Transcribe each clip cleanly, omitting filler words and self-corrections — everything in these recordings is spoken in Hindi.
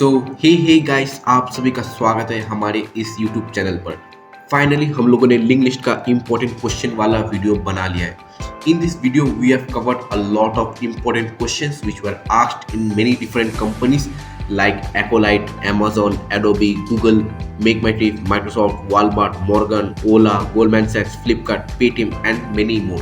सो हे गाइस, आप सभी का स्वागत है हमारे इस यूट्यूब चैनल पर। फाइनली हम लोगों ने लिंक लिस्ट का इंपॉर्टेंट क्वेश्चन वाला वीडियो बना लिया है। In this video we have covered a lot of important questions which were asked in many different companies like Acolyte, Amazon, Adobe, Google, MakeMyTrip, Microsoft, Walmart, Morgan, Ola, Goldman Sachs, Flipkart, Paytm and many more।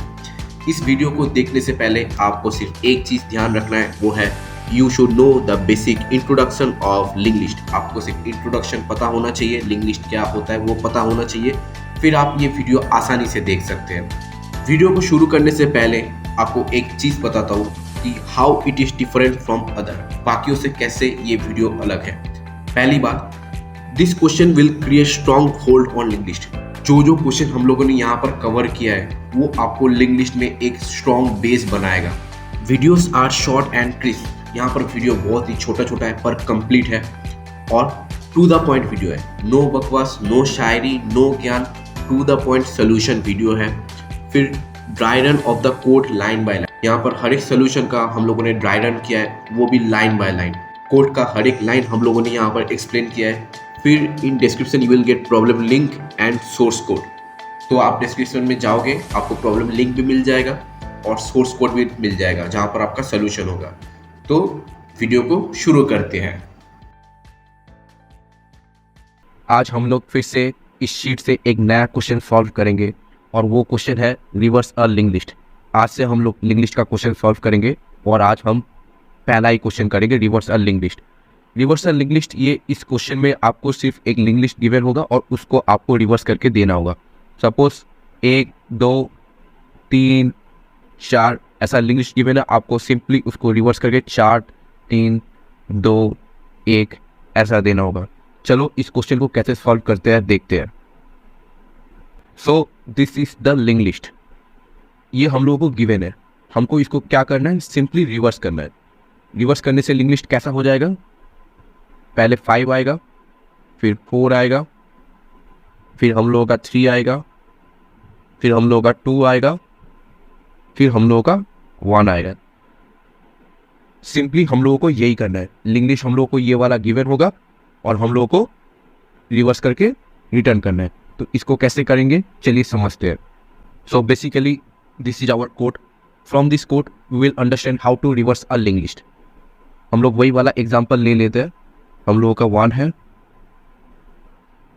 इस वीडियो को देखने से पहले आपको सिर्फ एक चीज ध्यान रखना है, वो है you should know the basic introduction of link list. आपको सिर्फ इंट्रोडक्शन पता होना चाहिए, लिंक लिस्ट क्या होता है वो पता होना चाहिए, फिर आप ये वीडियो आसानी से देख सकते हैं। वीडियो को शुरू करने से पहले आपको एक चीज बताता हूँ कि how it is different from other, बाकियों से कैसे ये वीडियो अलग है। पहली बात, this question will create strong hold on link list. जो क्वेश्चन हम लोगों ने यहाँ पर कवर किया है वो आपको लिंक लिस्ट में एक स्ट्रॉन्ग बेस बनाएगा। Videos are short and crisp. यहाँ पर वीडियो बहुत ही छोटा छोटा है पर कंप्लीट है और टू द पॉइंट वीडियो है। नो बकवास, नो शायरी, नो ज्ञान, to the point solution video है। फिर dry run of the code line by line. यहाँ पर हर एक सोल्यूशन का हम लोगों ने ड्राई रन किया है, वो भी लाइन बाय लाइन। कोड का हर एक लाइन हम लोगों ने यहाँ पर एक्सप्लेन किया है। फिर in description you will get problem link and source code. तो आप डिस्क्रिप्शन में जाओगे, आपको प्रॉब्लम लिंक भी मिल जाएगा और सोर्स कोड भी मिल जाएगा जहाँ पर आपका सोल्यूशन होगा। तो वीडियो को शुरू करते हैं। आज हम लोग फिर से इस शीट से एक नया क्वेश्चन सॉल्व करेंगे और वो क्वेश्चन है रिवर्स अ लिंक लिस्ट। आज से हम लोग लिंक लिस्ट का क्वेश्चन सॉल्व करेंगे और आज हम पहला ही क्वेश्चन करेंगे reverse a link list. Reverse a link list, ये इस क्वेश्चन में आपको सिर्फ एक लिंक लिस्ट गिवन होगा और उसको आपको रिवर्स करके देना होगा। सपोज 1 2 3 4 ऐसा लिंक लिस्ट गिवन है, आपको सिंपली उसको रिवर्स करके 4 3 2 1 ऐसा देना होगा। चलो इस क्वेश्चन को कैसे सॉल्व करते हैं देखते हैं। So this is the link list. ये हम लोगों को गिवन है, हमको इसको क्या करना है, सिंपली रिवर्स करना है। रिवर्स करने से लिंक लिस्ट कैसा हो जाएगा, पहले 5 आएगा, फिर 4 आएगा, फिर हम लोगों का 3 आएगा, फिर हम लोगों का 2 आएगा, फिर हम लोगों का 1 आएगा। सिंपली हम लोगों को यही करना है। लिंक लिस्ट हम लोगों को ये वाला गिवन होगा और हम लोगों को रिवर्स करके रिटर्न करना है। तो इसको कैसे करेंगे चलिए समझते हैं। So basically this is our code. From this code we will understand how to reverse a link list. हम लोग वही वाला एग्जांपल ले लेते हैं। हम लोगों का 1 है,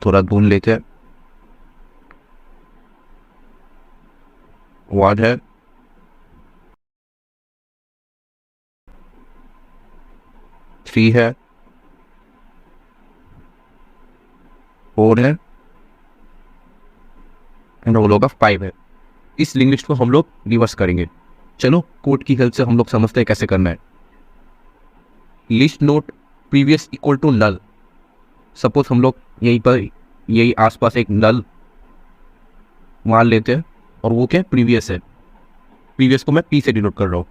थोड़ा ढूंढ लेते हैं। 1 है, 3 है, 4 है एंड हम लोग का 5 है। इस लिंक लिस्ट को हम लोग रिवर्स करेंगे। चलो कोड की हेल्प से हम लोग समझते हैं कैसे करना है। List node previous equal to null. Suppose हम लोग यहीं पर यही आसपास एक नल मान लेते हैं और वो क्या प्रीवियस है। प्रीवियस को मैं पी से डिनोट कर रहा हूँ।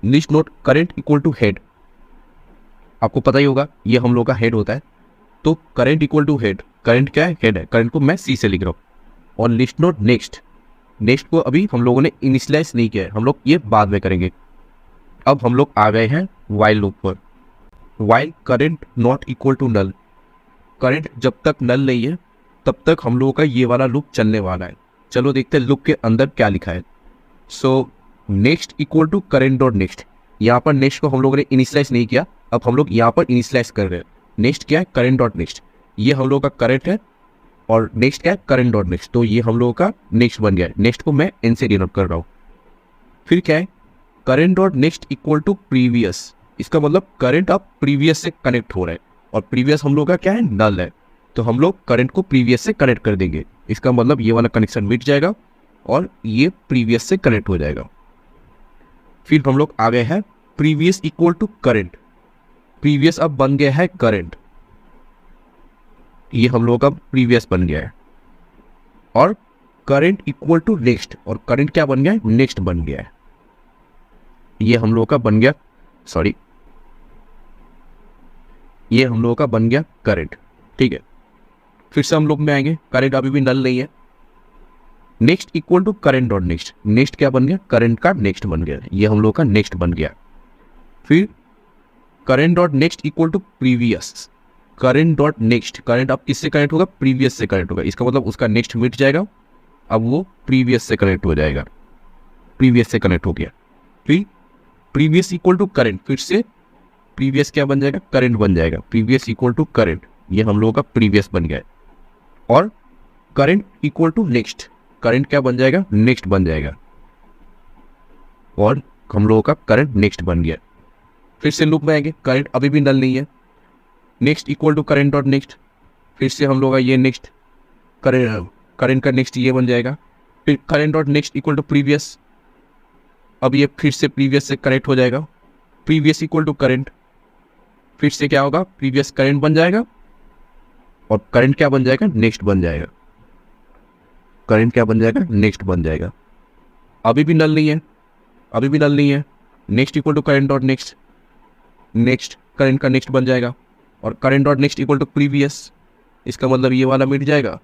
List node current equal to head. आपको पता ही होगा ये हम लोग का हेड होता है, तो current equal to head. Current क्या है, हेड है। करंट को मैं सी से लिख रहा हूँ। और लिस्ट नोट नेक्स्ट। नेक्स्ट को अभी हम लोगों ने इनिशियलाइज नहीं किया है, हम लोग ये बाद में करेंगे। अब हम लोग आ गए हैं वाइल लूप पर। While current not equal to null. Current जब तक नल नहीं है तब तक हम लोगों का ये वाला लूप चलने वाला है। चलो देखते हैं लूप के अंदर क्या लिखा है। So next equal to current dot next. यहाँ पर नेक्स्ट को हम लोगों ने इनिशियलाइज नहीं किया, अब हम लोग यहाँ पर इनिशियलाइज कर रहे हैं। नेक्स्ट क्या है, करंट डॉट नेक्स्ट। ये हम लोगों का करंट है और नेक्स्ट क्या है, करंट डॉट नेक्स्ट। तो ये हम लोगों का नेक्स्ट बन गया है। नेक्स्ट को मैं एन से डिनोट कर रहा हूँ। फिर क्या है, current dot next equal to previous. इसका मतलब करंट अब प्रीवियस से कनेक्ट हो रहा है और प्रीवियस हम लोग का क्या है, नल है। तो हम लोग करंट को प्रीवियस से कनेक्ट कर देंगे। इसका मतलब ये वाला कनेक्शन मिट जाएगा और ये प्रीवियस से कनेक्ट हो जाएगा। फिर हम लोग आ गए हैं previous equal to current. Previous अब बन गया है करंट। ये हम लोगों का प्रीवियस बन गया है। और करंट इक्वल टू नेक्स्ट, और करंट क्या बन गया है, नेक्स्ट बन गया है। ये हम लोगों का बन गया, सॉरी, ये हम लोगों का बन गया करंट। ठीक है, फिर से हम लोग में आएंगे। करंट अभी भी नल नहीं है। Next equal to current dot next. Next क्या बन गया, करंट का नेक्स्ट बन गया। ये हम लोग का नेक्स्ट बन गया। फिर current dot next equal to previous, current dot next, current अब किससे कनेक्ट होगा, प्रीवियस से कनेक्ट होगा, इसका मतलब उसका नेक्स्ट मिट जाएगा, अब वो प्रीवियस से कनेक्ट हो जाएगा, प्रीवियस से कनेक्ट हो गया। फिर प्रीवियस इक्वल टू करेंट, फिर से प्रीवियस क्या बन जाएगा, करंट बन जाएगा, प्रीवियस इक्वल टू करंट, ये हम लोगों का प्रीवियस बन गया है। और current equal to next, current क्या बन जाएगा, नेक्स्ट बन जाएगा, और हम लोगों का करंट नेक्स्ट बन गया। फिर से लूप में आएंगे, करंट अभी भी नल नहीं है, next equal to current dot next, फिर से हम लोग का ये नेक्स्ट करंट का नेक्स्ट ये बन जाएगा। फिर current dot next equal to previous, अब ये फिर से प्रीवियस से कनेक्ट हो जाएगा, प्रीवियस इक्वल टू करंट, फिर से क्या होगा, प्रीवियस करंट बन जाएगा, और करंट क्या बन जाएगा, नेक्स्ट बन जाएगा, करंट क्या बन जाएगा, नेक्स्ट बन जाएगा। अभी भी नल नहीं है, अभी भी नल नहीं है, next equal to current dot next, next current का नेक्स्ट बन जाएगा, और current dot next equal to previous, इसका मतलब ये वाला मिट जाएगा,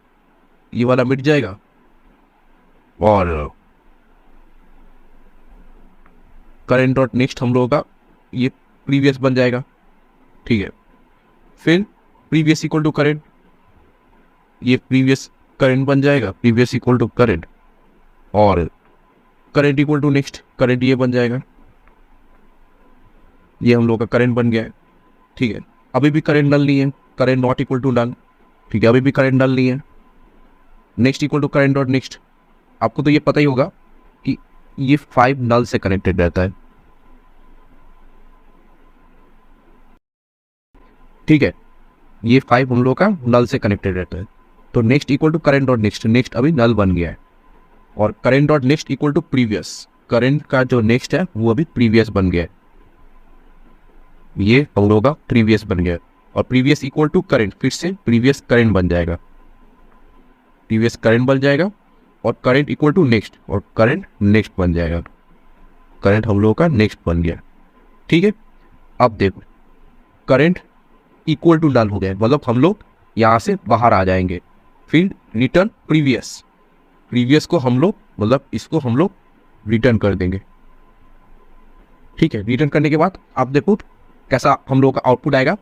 ये वाला मिट जाएगा, और करंट डॉट नेक्स्ट हम लोगों का ये प्रीवियस बन जाएगा, ठीक है। फिर प्रीवियस इक्वल टू करंट, ये प्रीवियस करंट बन जाएगा, प्रीवियस इक्वल टू करंट, और current equal to next, current ये बन जाएगा, ये हम लोग का करंट बन गया है, ठीक है। अभी भी करंट नल नहीं है, current not equal to null, ठीक है, अभी भी करंट नल नहीं है, next equal to current dot next. आपको तो ये पता ही होगा कि ये 5 नल से कनेक्टेड रहता है, ठीक है, ये 5 हम लोग का नल से कनेक्टेड रहता है। तो next equal to current dot next, next अभी नल बन गया है, और current dot next equal to previous, current का जो नेक्स्ट है वो अभी प्रीवियस बन गया है, ये हम लोग का प्रीवियस बन गया है, और प्रीवियस इक्वल टू करंट, फिर से प्रीवियस करंट बन जाएगा, प्रीवियस करंट बन जाएगा, और करंट इक्वल टू नेक्स्ट, और करंट नेक्स्ट बन जाएगा, करंट हम लोग का नेक्स्ट बन गया, ठीक है। अब देखो करंट इक्वल टू नल हो गया, मतलब हम लोग यहाँ से बाहर आ जाएंगे। फिर रिटर्न प्रीवियस, प्रीवियस को हम लोग मतलब इसको हम लोग रिटर्न कर देंगे, ठीक है। रिटर्न करने के बाद आप देखो कैसा हम लोग का आउटपुट आएगा।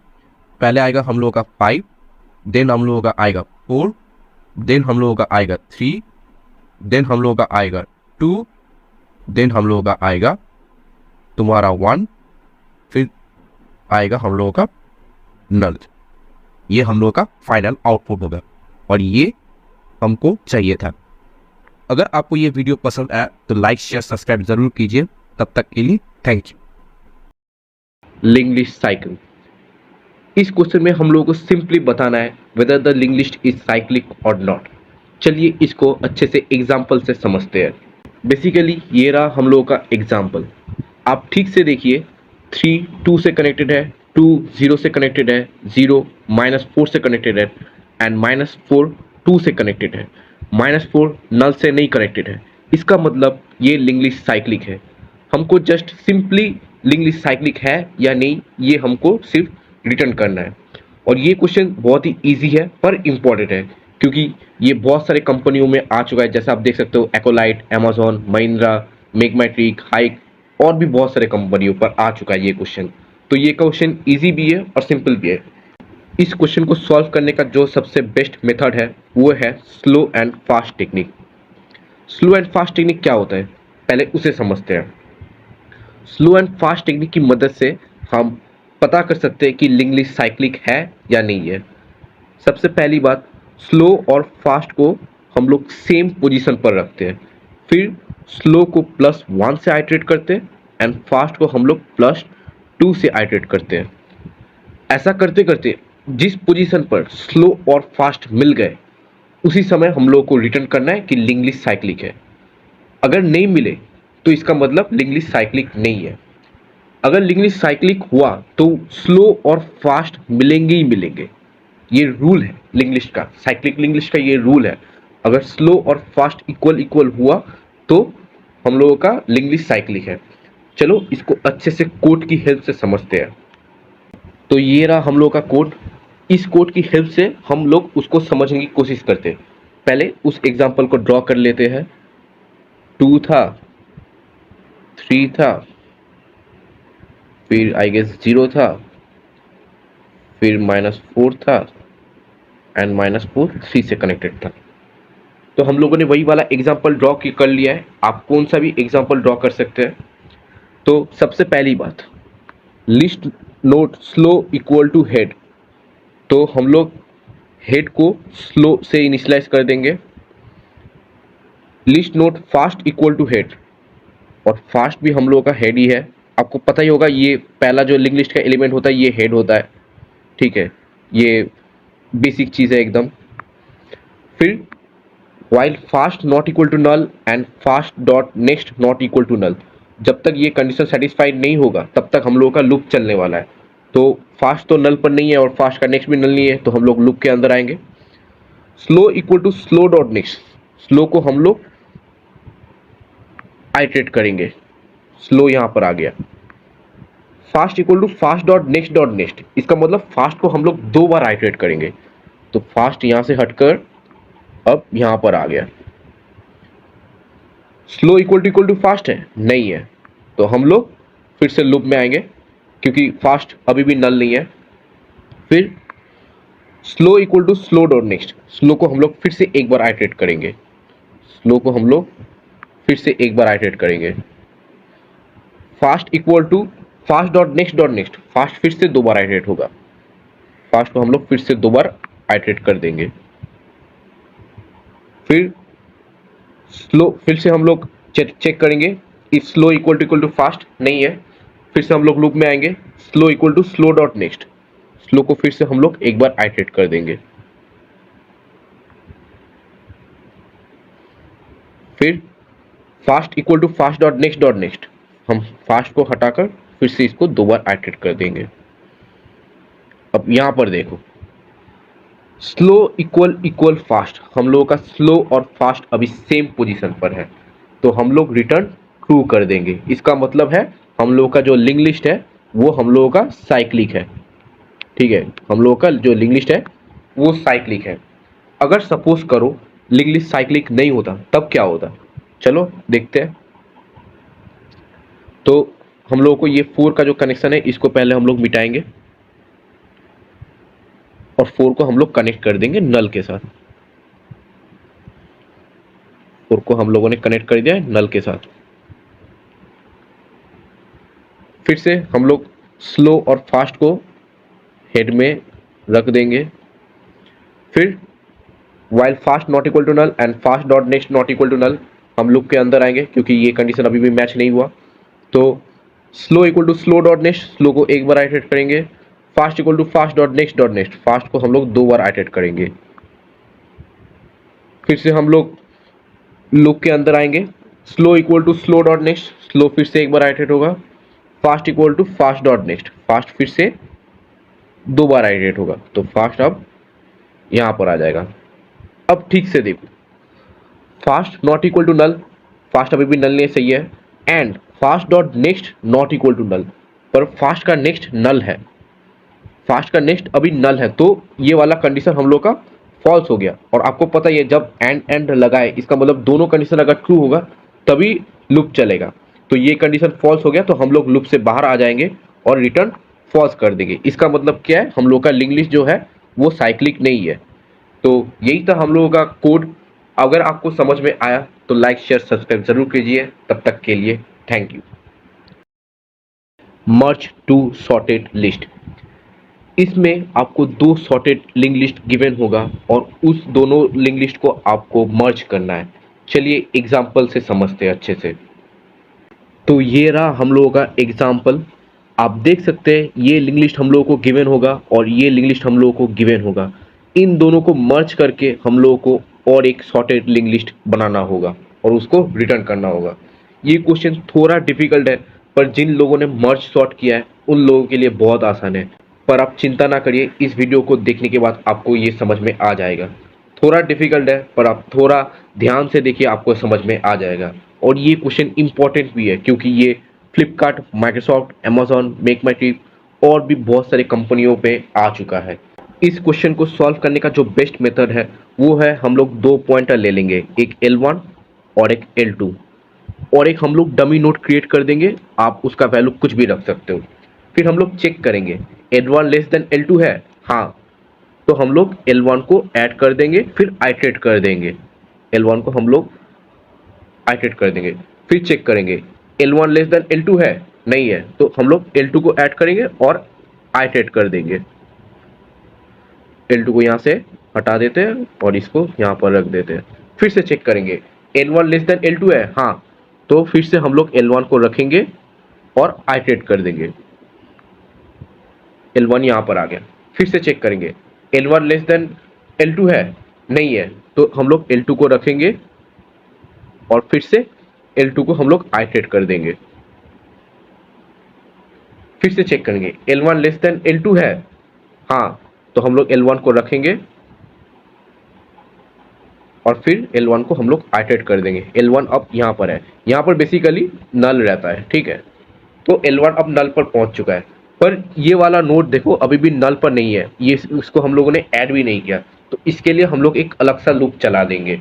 पहले आएगा हम लोग का 5, देन हम लोगों का आएगा 4, देन हम लोगों का आएगा 3, देन हम लोगों का आएगा 2, देन हम लोगों का आएगा तुम्हारा 1, फिर आएगा हम लोगों का नल। ये हम लोगों का फाइनल आउटपुट होगा, और ये हमको चाहिए था। अगर आपको ये वीडियो पसंद आया तो लाइक शेयर सब्सक्राइब जरूर कीजिए। तब तक के लिए थैंक यू। लिंग्विस्ट साइकिल, इस क्वेश्चन में हम लोगों को सिंपली बताना है whether the linguist is cyclic और नॉट। चलिए इसको अच्छे से एग्जाम्पल से समझते हैं। बेसिकली ये रहा हम लोगों का एग्जाम्पल, आप ठीक से देखिए। 3 2 से कनेक्टेड है, 2 0 से कनेक्टेड है, 0 -4 से कनेक्टेड है, एंड -4 2 से कनेक्टेड है, -4 नल से नहीं कनेक्टेड है। इसका मतलब ये लिंग्विस्ट साइक्लिक है। हमको जस्ट सिंपली लिंग्विस्ट साइक्लिक है या नहीं ये हमको सिर्फ रिटर्न करना है। और ये क्वेश्चन बहुत ही इजी है पर इम्पॉर्टेंट है, क्योंकि ये बहुत सारे कंपनियों में आ चुका है। जैसे आप देख सकते हो एक्ोलाइट, अमेजोन, महिंद्रा, मेकमेट्रिक, हाइक और भी बहुत सारे कंपनियों पर आ चुका है ये क्वेश्चन। तो ये क्वेश्चन इजी भी है और सिंपल भी है। इस क्वेश्चन को सॉल्व करने का जो सबसे बेस्ट मेथड है वो है slow and fast technique. Slow and fast technique क्या होता है पहले उसे समझते हैं। स्लो एंड फास्ट टेक्निक की मदद से हम पता कर सकते हैं कि लिंग्विस्ट साइक्लिक है या नहीं है। सबसे पहली बात, स्लो और फास्ट को हम लोग सेम पोजीशन पर रखते हैं, फिर स्लो को +1 से आइटरेट करते हैं एंड फास्ट को हम लोग +2 से आइटरेट करते हैं। ऐसा करते करते जिस पोजीशन पर स्लो और फास्ट मिल गए उसी समय हम लोग को रिटर्न करना है कि लिंग्विस्ट साइक्लिक है। अगर नहीं मिले तो इसका मतलब लिंग्विस्ट साइक्लिक नहीं है। अगर लिंग्विस्ट साइक्लिक हुआ तो स्लो और फास्ट मिलेंगे ही मिलेंगे। ये रूल है लिंग्विस्ट का, साइक्लिक लिंग्विस्ट का ये रूल है। अगर स्लो और फास्ट इक्वल इक्वल हुआ तो हम लोगों का लिंग्विस्ट साइक्लिक है। चलो इसको अच्छे से कोड की हेल्प से समझते हैं। तो ये रहा हम लोग का कोड। इस कोड की हेल्प से हम लोग उसको समझने की कोशिश करते हैं। पहले उस एग्जांपल को ड्रॉ कर लेते हैं। 2 था, 3 था, फिर आई गेस 0 था, फिर -4 था एंड -4 सी से कनेक्टेड था। तो हम लोगों ने वही वाला एग्जाम्पल ड्रॉ कर लिया है। आप कौन सा भी एग्जाम्पल ड्रॉ कर सकते हैं। तो सबसे पहली बात, list node slow equal to head. तो हम लोग हेड को स्लो से इनिशियलाइज कर देंगे। List node fast equal to head, और फास्ट भी हम लोगों का हेड ही है। आपको पता ही होगा ये पहला जो लिंक लिस्ट का एलिमेंट होता है ये हेड होता है, ठीक है, ये बेसिक चीज़ है एकदम। फिर while fast not equal to null and fast dot next not equal to null, जब तक ये कंडीशन सेटिस्फाइड नहीं होगा तब तक हम लोगों का लूप चलने वाला है। तो फास्ट तो नल पर नहीं है और फास्ट का नेक्स्ट भी नल नहीं है, तो हम लोग लूप के अंदर आएंगे। Slow equal to slow dot next, slow को हम लोग आइटरेट करेंगे, स्लो यहां पर आ गया। Fast equal to fast dot next, इसका मतलब फास्ट को हम लोग 2 बार आइटरेट करेंगे। तो फास्ट यहां से हटकर अब यहां पर आ गया। स्लो इक्वल टू फास्ट है, नहीं है, तो हम लोग फिर से लूप में आएंगे क्योंकि फास्ट अभी भी नल नहीं है। फिर slow equal to slow dot next, slow को हम लोग फिर से एक बार आइटरेट करेंगे, स्लो को हम लोग फिर से एक बार आइटरेट करेंगे। Fast equal to fast dot next, fast फिर से 2 बार आइटरेट होगा, फास्ट को हम लोग फिर से 2 बार आइटरेट कर देंगे। फिर स्लो फिर से हम लोग चेक करेंगे, if slow equal to fast नहीं है, फिर से हम लोग लूप में आएंगे। Slow equal to slow dot next, slow को फिर से हम लोग एक बार आइटरेट कर देंगे। फिर fast equal to fast dot next, हम फास्ट को हटाकर फिर से इसको 2 बार आइटरेट कर देंगे। अब यहां पर देखो, स्लो इक्वल फास्ट, हम लोगों का स्लो और फास्ट अभी सेम पोजीशन पर है, तो हम लोग रिटर्न ट्रू कर देंगे। इसका मतलब है हम लोगों का जो लिंक लिस्ट है वो हम लोगों का साइक्लिक है, ठीक है, हम लोगों का जो लिंक लिस्ट है वो साइक्लिक है। अगर सपोज करो लिंक लिस्ट साइक्लिक नहीं होता तब क्या होता, चलो देखते हैं। तो हम लोगों को ये 4 का जो कनेक्शन है इसको पहले हम लोग मिटाएंगे और 4 को हम लोग कनेक्ट कर देंगे नल के साथ। 4 को हम लोगों ने कनेक्ट कर दिया है नल के साथ। फिर से हम लोग स्लो और फास्ट को हेड में रख देंगे। फिर while fast not equal to null and fast dot next not equal to null, हम लूप के अंदर आएंगे क्योंकि ये कंडीशन अभी भी मैच नहीं हुआ। तो slow equal to slow dot next, slow को एक बार आइटरेट करेंगे। Fast equal to fast dot next, fast को हम लोग 2 बार आइटरेट करेंगे। फिर से हम लोग लूप के अंदर आएंगे। Slow equal to slow dot next, slow फिर से एक बार आइटरेट होगा। Fast equal to fast dot next, fast फिर से 2 बार आइटरेट होगा, तो फास्ट अब यहां पर आ जाएगा। अब ठीक से देखो, fast not equal to null, fast अभी भी नल नहीं सही है, and fast dot next not equal to null, पर फास्ट का नेक्स्ट नल है, फास्ट का नेक्स्ट अभी नल है, तो ये वाला कंडीशन हम लोग का फॉल्स हो गया। और आपको पता ही है जब एंड लगाए इसका मतलब दोनों कंडीशन अगर ट्रू होगा तभी लूप चलेगा। तो ये कंडीशन फॉल्स हो गया तो हम लोग लूप से बाहर आ जाएंगे और रिटर्न फॉल्स कर देंगे। इसका मतलब क्या है, हम लोग का लिंक लिस्ट जो है वो साइक्लिक नहीं है। तो यही था हम लोगों का कोड। अगर आपको समझ में आया तो लाइक शेयर सब्सक्राइब जरूर कीजिए। तब तक के लिए thank you. Merge two sorted list, इसमें आपको 2 सॉर्टेड लिंक लिस्ट गिवन होगा और उस दोनों लिंक लिस्ट को आपको मर्ज करना है। चलिए एग्जाम्पल से समझते हैं अच्छे से। तो ये रहा हम लोगों का एग्जाम्पल। आप देख सकते हैं ये लिंक लिस्ट हम लोगों को गिवन होगा और ये लिंक लिस्ट हम लोगों को गिवन होगा। इन दोनों को मर्ज करके हम लोगों को और एक सॉर्टेड लिंक लिस्ट बनाना होगा और उसको रिटर्न करना होगा। ये क्वेश्चन थोड़ा डिफिकल्ट है, पर जिन लोगों ने मर्ज सॉर्ट किया है उन लोगों के लिए बहुत आसान है। पर आप चिंता ना करिए, इस वीडियो को देखने के बाद आपको ये समझ में आ जाएगा। थोड़ा डिफिकल्ट है पर आप थोड़ा ध्यान से देखिए, आपको समझ में आ जाएगा। और ये क्वेश्चन इंपॉर्टेंट भी है क्योंकि ये फ्लिपकार्ट, माइक्रोसॉफ्ट, अमेजॉन, मेक माई ट्रिप और भी बहुत सारे कंपनियों पे आ चुका है। इस क्वेश्चन को सॉल्व करने का जो बेस्ट मेथड है वो है हम लोग 2 पॉइंटर ले लेंगे, एक L1 और एक L2, और एक हम लोग डमी नोड क्रिएट कर देंगे। आप उसका वैल्यू कुछ भी रख सकते हो। फिर हम लोग चेक करेंगे L1 लेस देन L2 है, हाँ, तो हम लोग L1 को ऐड कर देंगे, फिर आइटरेट कर देंगे। L1 को हम लोग आइटरेट कर देंगे, फिर चेक करेंगे L1 लेस देन L2 है, नहीं है, तो हम लोग L2 को ऐड करेंगे और आइटरेट कर देंगे। L2 को यहाँ से हटा देते हैं और इसको यहाँ पर रख देते हैं। फिर से चेक करेंगे L1 लेस देन L2 है, हाँ, तो फिर से हम लोग L1 को रखेंगे और आइटरेट कर देंगे। L1 यहाँ पर आ गया। फिर से चेक करेंगे L1 लेस देन L2 है, नहीं है, तो हम लोग L2 को रखेंगे और फिर से L2 को हम लोग आइटरेट कर देंगे। फिर से चेक करेंगे L1 लेस देन L2 है, हाँ, तो हम लोग L1 को रखेंगे और फिर L1 को हम लोग आइटरेट कर देंगे। L1 अब यहाँ पर है, यहाँ पर बेसिकली नल रहता है, ठीक है, तो L1 अब नल पर पहुंच चुका है। पर ये वाला नोड देखो अभी भी नल पर नहीं है, ये इसको हम लोगों ने ऐड भी नहीं किया, तो इसके लिए हम लोग एक अलग सा लूप चला देंगे।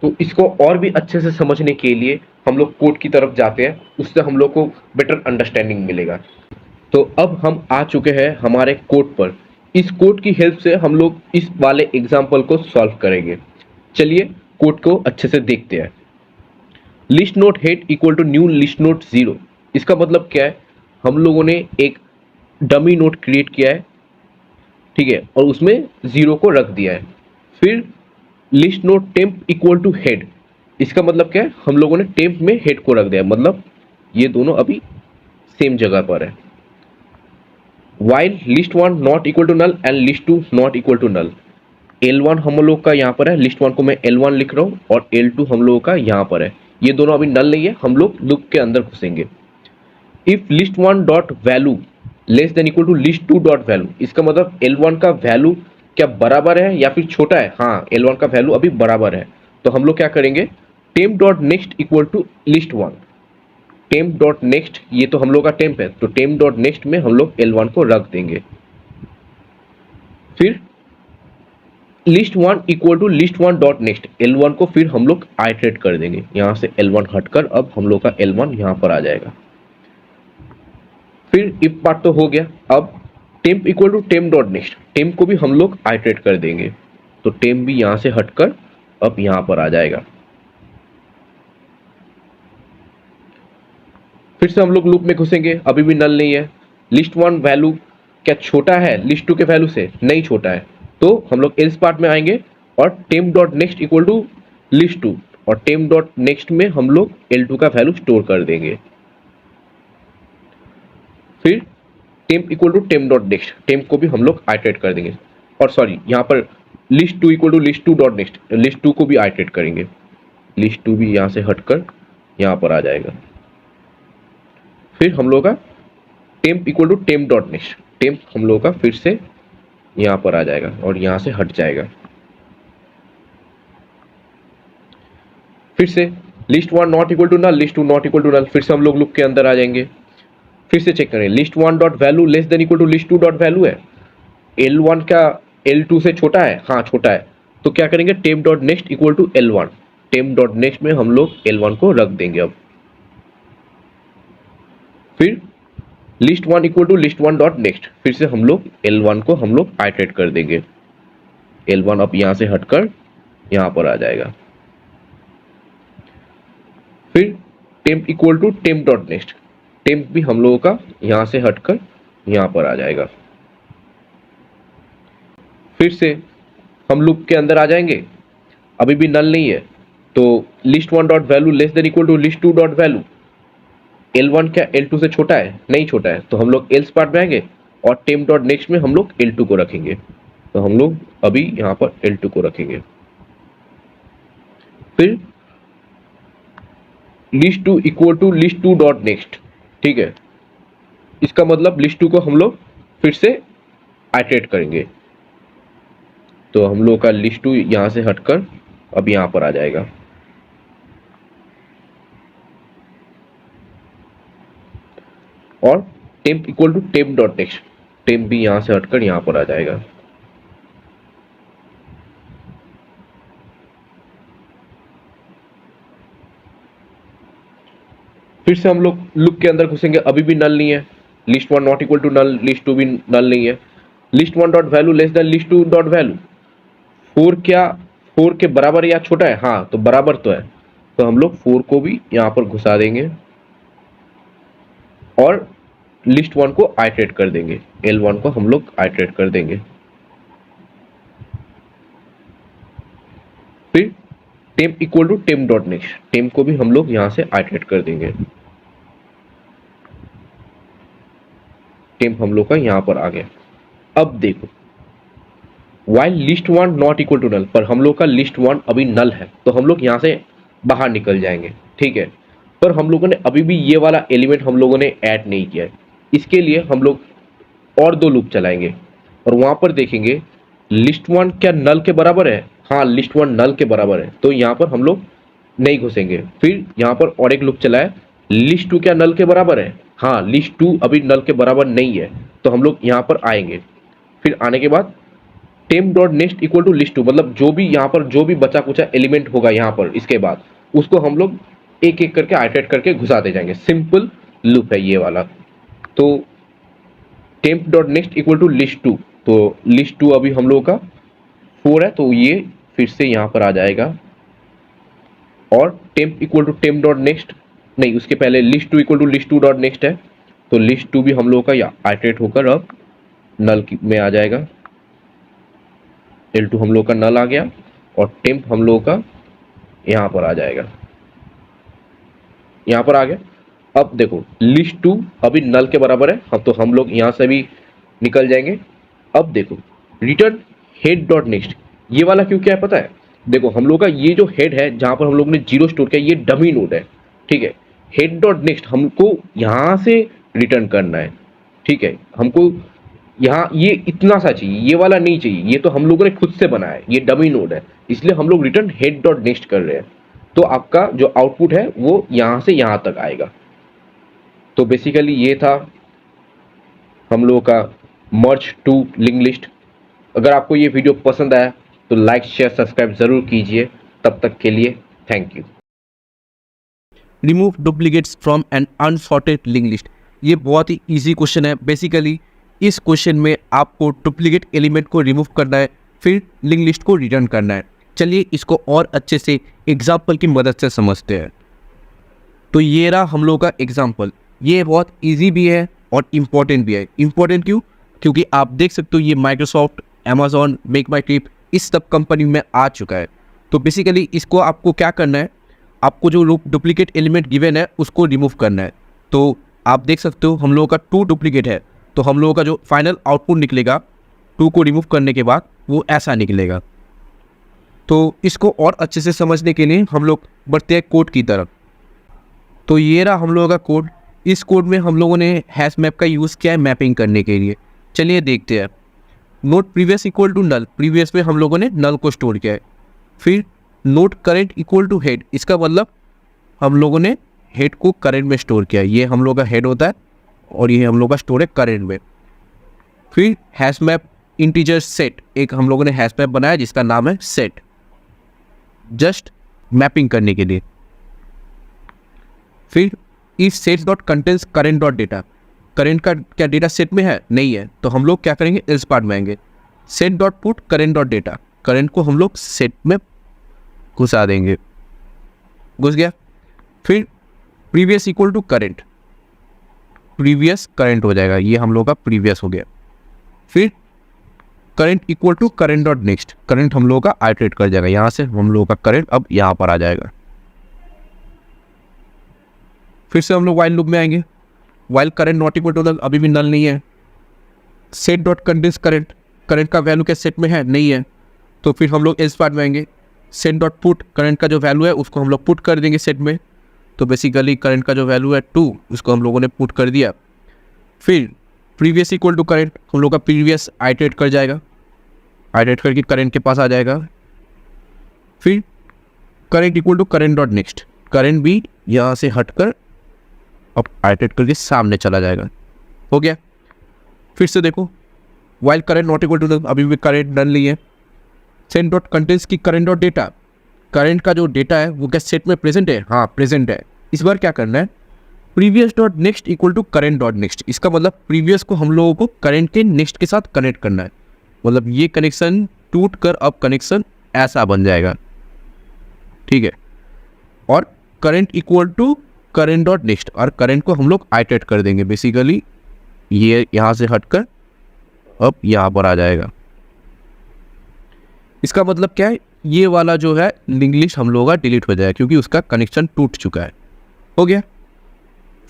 तो इसको और भी अच्छे से समझने के लिए हम लोग कोड की तरफ जाते हैं, उससे हम लोग को बेटर अंडरस्टैंडिंग मिलेगा। तो अब हम आ चुके हैं हमारे कोड पर। इस कोड की हेल्प से हम लोग इस वाले एग्जाम्पल को सॉल्व करेंगे। चलिए कोड को अच्छे से देखते हैं। List node head equal to new list node 0। इसका मतलब क्या है, हम लोगों ने एक डमी नोट क्रिएट किया है, ठीक है, और उसमें 0 को रख दिया है। फिर list node temp equal to head, इसका मतलब क्या है, हम लोगों ने टेम्प में हेड को रख दिया है, मतलब ये दोनों अभी सेम जगह पर है। While list 1 not equal to null and list 2 not equal to null. L1 हम लोग का यहाँ पर है, लिस्ट 1 को मैं L1 लिख रहा हूँ और L2 हम लोगों का यहाँ पर है। ये दोनों अभी नल नहीं है, हम लोग लूप के अंदर घुसेंगे। If list 1 dot value less than equal to list 2 dot value, इसका मतलब L1 का वैल्यू क्या बराबर है या फिर छोटा है, हाँ, L1 का वैल्यू अभी बराबर है, तो हम लोग क्या करेंगे, temp dot next equal to list 1। Temp dot next, ये तो हम लोग का टेम्प है, तो टेम्प डॉट नेक्स्ट में हम लोग L1 को रख देंगे। फिर list 1 equal to list 1 dot next, L1 को फिर हम लोग आइटरेट कर देंगे, यहां से L1 हटकर अब हम लोग का L1 यहां पर आ जाएगा। फिर इफ पार्ट तो हो गया। अब temp equal to temp dot next, temp को भी हम लोग आइटरेट कर देंगे, तो टेम्प भी यहां से हटकर अब यहां पर आ जाएगा। फिर से हम लोग लूप में घुसेंगे, अभी भी नल नहीं है। लिस्ट 1 वैल्यू क्या छोटा है लिस्ट 2 के वैल्यू से, नहीं छोटा है, तो हम लोग एल्स पार्ट में आएंगे और temp dot next equal to list 2, और टेम्प डॉट नेक्स्ट में हम लोग L2 का वैल्यू स्टोर कर देंगे। फिर temp equal to temp dot next, temp को भी हम लोग आइटरेट कर देंगे, और सॉरी, यहाँ पर list 2 equal to list 2 dot next, list 2 को भी आइटरेट करेंगे, लिस्ट 2 भी यहाँ से हटकर यहाँ पर आ जाएगा। फिर हम लोग का temp equal to temp dot next, temp हम लोग का फिर से यहाँ पर आ जाएगा और यहाँ से हट जाएगा। फिर से list 1 not equal to null, list 2 not equal to null, फिर से हम लोग लूप के अंदर आ जाएंगे। फिर से चेक करें, list 1 dot value less than equal to list 2 dot value है, L1 का L2 से छोटा है, हाँ छोटा है, तो क्या करेंगे, temp dot next equal to L1, temp dot next में हम लोग L1 को रख देंगे अब। फिर list 1 equal to list 1 dot next, फिर से हम लोग L1 को हम लोग आइटरेट कर देंगे, L1 अब यहां से हटकर यहां पर आ जाएगा। फिर temp equal to temp dot next, temp भी हम लोगों का यहां से हटकर यहां पर आ जाएगा। फिर से हम लूप के अंदर आ जाएंगे, अभी भी नल नहीं है, तो list 1 dot value less than equal to list 2 dot value, L1 क्या L2 से छोटा है, नहीं छोटा है, तो हम लोग एल्स पार्ट में आएंगे और टेम्प डॉट नेक्स्ट में हम लोग L2 को रखेंगे, तो हम लोग अभी यहां पर L2 को रखेंगे। फिर list 2 equal to list 2 dot next, ठीक है, इसका मतलब लिस्ट 2 को हम लोग फिर से आइटरेट करेंगे, तो हम लोग का लिस्ट 2 यहां से हटकर अब यहां पर आ जाएगा। और temp equal to temp dot next, temp भी यहां से हटकर यहां पर आ जाएगा। फिर से हम लोग लूप के अंदर घुसेंगे, अभी भी नल नहीं है, list one not equal to null, list two भी नल नहीं है। List one dot value less than list two dot value, four क्या फोर के बराबर या छोटा है? हाँ, तो बराबर तो है, तो हम लोग फोर को भी यहां पर घुसा देंगे और लिस्ट वन को आइटरेट कर देंगे, एल वन को हम लोग आइटरेट कर देंगे। फिर temp equal to temp dot next, temp को भी हम लोग यहां से आइटरेट कर देंगे। टेम्प हम लोग का यहां पर आ गया। अब देखो, while list one not equal to null, पर हम लोग का लिस्ट वन अभी नल है, तो हम लोग यहां से बाहर निकल जाएंगे, ठीक है। पर हम लोगों ने अभी भी ये वाला एलिमेंट हम लोगों ने ऐड नहीं किया है, इसके लिए हम लोग और दो लूप चलाएंगे और वहां पर देखेंगे लिस्ट वन क्या नल के बराबर है? हाँ, लिस्ट वन नल के बराबर है, तो यहाँ पर हम लोग नहीं घुसेंगे। फिर यहाँ पर और एक लूप चलाए, लिस्ट टू क्या नल के बराबर है? हाँ, लिस्ट टू अभी नल के बराबर नहीं है, तो हम लोग यहाँ पर आएंगे। फिर आने के बाद temp dot next equal to list two, मतलब जो भी यहाँ पर जो भी बचा कुचा एलिमेंट होगा यहाँ पर इसके बाद, उसको हम लोग एक एक करके आइटरेट करके घुसाते जाएंगे। सिंपल लूप है ये वाला। तो temp dot next equal to list two, तो लिस्ट टू अभी हम लोगों का 4 है, तो ये फिर से यहाँ पर आ जाएगा। और temp equal to temp dot next, नहीं, उसके पहले list two equal to list two dot next है, तो लिस्ट टू भी हम लोगों का या आइटरेट होकर अब नल में आ जाएगा। L2 हम लोग का नल आ गया और टेम्प हम लोग का यहाँ पर आ जाएगा, यहाँ पर आ गया। अब देखो लिस्ट टू अभी नल के बराबर है, हाँ, तो हम लोग यहाँ से भी निकल जाएंगे। अब देखो रिटर्न हेड डॉट नेक्स्ट, ये वाला क्यों क्या है पता है? देखो हम लोग का ये जो हेड है जहाँ पर हम लोग ने जीरो स्टोर किया, ये डमी नोड है, ठीक है। हेड डॉट नेक्स्ट हमको यहाँ से रिटर्न करना है, ठीक है। हमको यहाँ ये इतना सा चाहिए, ये वाला नहीं चाहिए, ये तो हम लोगों ने खुद से बनाया है, ये डमी नोड है, इसलिए हम लोग रिटर्न हेड डॉट नेक्स्ट कर रहे हैं। तो आपका जो आउटपुट है वो यहाँ से यहाँ तक आएगा। तो बेसिकली ये था हम लोगों का मर्ज टू लिंक लिस्ट। अगर आपको ये वीडियो पसंद आया तो लाइक शेयर सब्सक्राइब जरूर कीजिए। तब तक के लिए thank you. Remove duplicates from an unsorted link list, ये बहुत ही इजी क्वेश्चन है। बेसिकली इस क्वेश्चन में आपको डुप्लीकेट एलिमेंट को रिमूव करना है, फिर लिंक लिस्ट को रिटर्न करना है। चलिए इसको और अच्छे से एग्जाम्पल की मदद से समझते हैं। तो ये रहा हम लोग का एग्जाम्पल, ये बहुत इजी भी है और इम्पॉर्टेंट भी है। इम्पॉर्टेंट क्यों? क्योंकि आप देख सकते हो ये माइक्रोसॉफ्ट, अमेजॉन, मेक माई ट्रिप, इस सब कंपनी में आ चुका है। तो बेसिकली इसको आपको क्या करना है, आपको जो डुप्लीकेट एलिमेंट गिवन है उसको रिमूव करना है। तो आप देख सकते हो हम लोगों का 2 डुप्लीकेट है, तो हम लोगों का जो फाइनल आउटपुट निकलेगा 2 को रिमूव करने के बाद वो ऐसा निकलेगा। तो इसको और अच्छे से समझने के लिए हम लोग बढ़ते हैं कोड की तरफ। तो ये रहा हम लोगों का कोड। इस कोड में हम लोगों ने हैश मैप का यूज़ किया है मैपिंग करने के लिए। चलिए देखते हैं। Node previous equal to null, previous में हम लोगों ने नल को स्टोर किया है। फिर node current equal to head, इसका मतलब हम लोगों ने हेड को करेंट में स्टोर किया है। ये हम लोग का हेड होता है और ये हम लोग का स्टोर है करेंट में। फिर हैश मैप इंटीजर सेट, एक हम लोगों ने हैश मैप बनाया जिसका नाम है सेट, जस्ट मैपिंग करने के लिए। फिर if set dot contains current dot data, current का क्या डेटा सेट में है? नहीं है, तो हम लोग क्या करेंगे, एल्स पार्ट में आएंगे। Set dot put current dot data, current को हम लोग सेट में घुसा देंगे, घुस गया। फिर previous equal to current, previous current हो जाएगा, ये हम लोग का प्रीवियस हो गया। फिर current equal to current dot next, current हम लोग का आइटरेट कर जाएगा, यहाँ से हम लोग का करेंट अब यहाँ पर आ जाएगा। फिर से हम लोग वाइल लूप में आएंगे। While current not equal to null, अभी भी नल नहीं है। Set dot contains current, current का वैल्यू क्या सेट में है? नहीं है, तो फिर हम लोग एल्स पार्ट में आएंगे। सेट डॉट पुट, करेंट का जो वैल्यू है उसको हम लोग पुट कर देंगे सेट में, तो बेसिकली करंट का जो वैल्यू है 2, उसको हम लोगों ने पुट कर दिया। फिर प्रीवियस इक्वल टू करंट, हम लोग का प्रीवियस आइटरेट कर जाएगा, आइटरेट करके करंट के पास आ जाएगा। फिर current equal to current dot next, current भी यहाँ से हटकर अब आइटरेट करके सामने चला जाएगा, हो गया। फिर से देखो while current not equal to, अभी भी करंट डन नहीं है। सेट डॉट कंटेंट्स की करंट डॉट डेटा, करंट का जो डेटा है वो क्या सेट में प्रेजेंट है? हाँ प्रेजेंट है। इस बार क्या करना है, previous dot next equal to current dot next. इसका मतलब प्रीवियस को हम लोगों को करेंट के नेक्स्ट के साथ कनेक्ट करना है। मतलब ये कनेक्शन टूट कर अब कनेक्शन ऐसा बन जाएगा, ठीक है। और current equal to current dot next, और करेंट को हम लोग आइटरेट कर देंगे। बेसिकली ये यहाँ से हटकर अब यहाँ पर आ जाएगा। इसका मतलब क्या है, ये वाला जो है इंग्लिश हम लोगों का डिलीट हो जाएगा क्योंकि उसका कनेक्शन टूट चुका है। हो गया।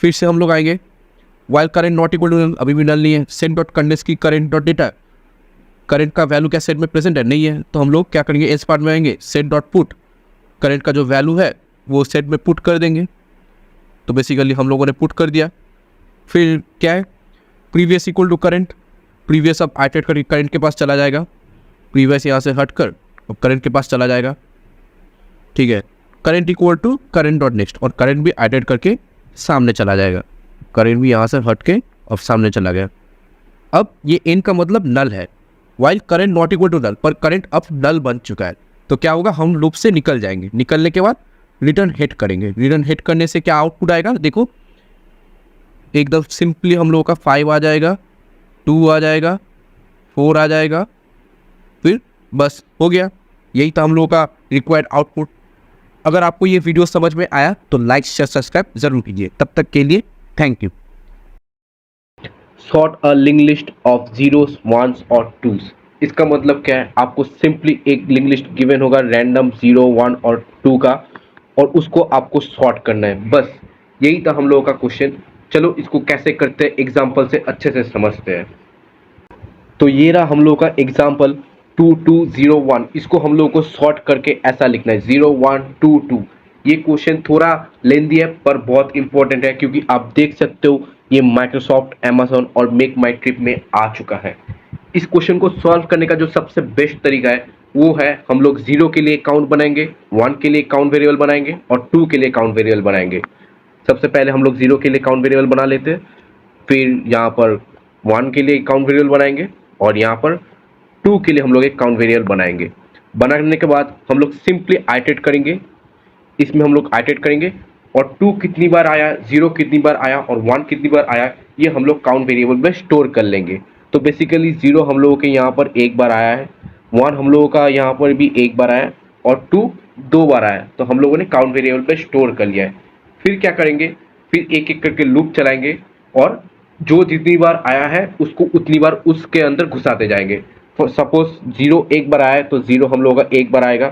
फिर से हम लोग आएंगे, while current not equal to null, अभी भी नल नहीं है। सेट डॉट कंडेंस की करेंट डॉट डेटा, करेंट का वैल्यू क्या सेट में प्रेजेंट है, नहीं है, तो हम लोग क्या करेंगे, इस पार्ट में आएंगे, सेट डॉट पुट, करेंट का जो वैल्यू है वो सेट में पुट कर देंगे। तो बेसिकली हम लोगों ने पुट कर दिया। फिर क्या है, previous equal to current, previous अब आइटरेट करके करेंट के पास चला जाएगा, प्रीवियस यहाँ से हट कर अब करेंट के पास चला जाएगा, ठीक है। Current equal to current dot next, और करेंट भी आइटरेट करके सामने चला जाएगा, करेंट भी यहाँ से हट के अब सामने चला गया। अब ये एन का मतलब नल है, while current not equal to null, पर करेंट अब नल बन चुका है। तो क्या होगा, हम लूप से निकल जाएंगे। निकलने के बाद रिटर्न हिट करेंगे। रिटर्न हिट करने से क्या आउटपुट आएगा, देखो एकदम सिंपली हम लोगों का 5 आ जाएगा, 2 आ जाएगा, 4 आ जाएगा, फिर बस हो गया। यही था हम लोगों का रिक्वायर्ड आउटपुट। अगर आपको ये वीडियो समझ में आया तो लाइक शेयर सब्सक्राइब जरूर कीजिए। तब तक के लिए thank you. Sort a link list of zeros, ones और टूस। इसका मतलब क्या है, आपको सिंपली एक लिंक लिस्ट गिवन होगा रैंडम 0, 1 और 2 का, और उसको आपको सॉर्ट करना है। बस यही था हम लोगों का क्वेश्चन। चलो इसको कैसे करते हैं एग्जाम्पल से अच्छे से समझते हैं। तो ये रहा हम लोगों का एग्जाम्पल 2, 2, 0, 1। इसको हम लोगों को सॉर्ट करके ऐसा लिखना है 0, 1, 2, 2। ये क्वेश्चन थोड़ा लेंदी है पर बहुत इंपॉर्टेंट है, क्योंकि आप देख सकते हो ये माइक्रोसॉफ्ट, अमेजोन और मेक माई ट्रिप में आ चुका है। इस क्वेश्चन को सॉल्व करने का जो सबसे बेस्ट तरीका है वो है, हम लोग 0 के लिए काउंट बनाएंगे, 1 के लिए काउंट वेरिएबल बनाएंगे और 2 के लिए काउंट वेरिएबल बनाएंगे। सबसे पहले हम लोग 0 के लिए काउंट वेरिएबल बना लेते हैं, फिर यहाँ पर 1 के लिए काउंट वेरिएबल बनाएंगे और यहाँ पर 2 के लिए हम लोग एक काउंट वेरिएबल बनाएंगे। बनाने के बाद हम लोग सिंपली आइटरेट करेंगे, इसमें हम लोग आइटरेट करेंगे और 2 कितनी बार आया, 0 कितनी बार आया और 1 कितनी बार आया, ये हम लोग काउंट वेरिएबल में स्टोर कर लेंगे। तो बेसिकली 0 हम लोगों के यहाँ पर एक बार आया है, 1 हम लोगों का यहाँ पर भी एक बार आया और 2 2 बार आया। तो हम लोगों ने काउंट वेरिएबल पे स्टोर कर लिया है। फिर क्या करेंगे, फिर एक एक करके लूप चलाएंगे और जो जितनी बार आया है उसको उतनी बार उसके अंदर घुसाते जाएंगे। सपोज 0 एक बार आया है तो 0 हम लोगों का एक बार आएगा,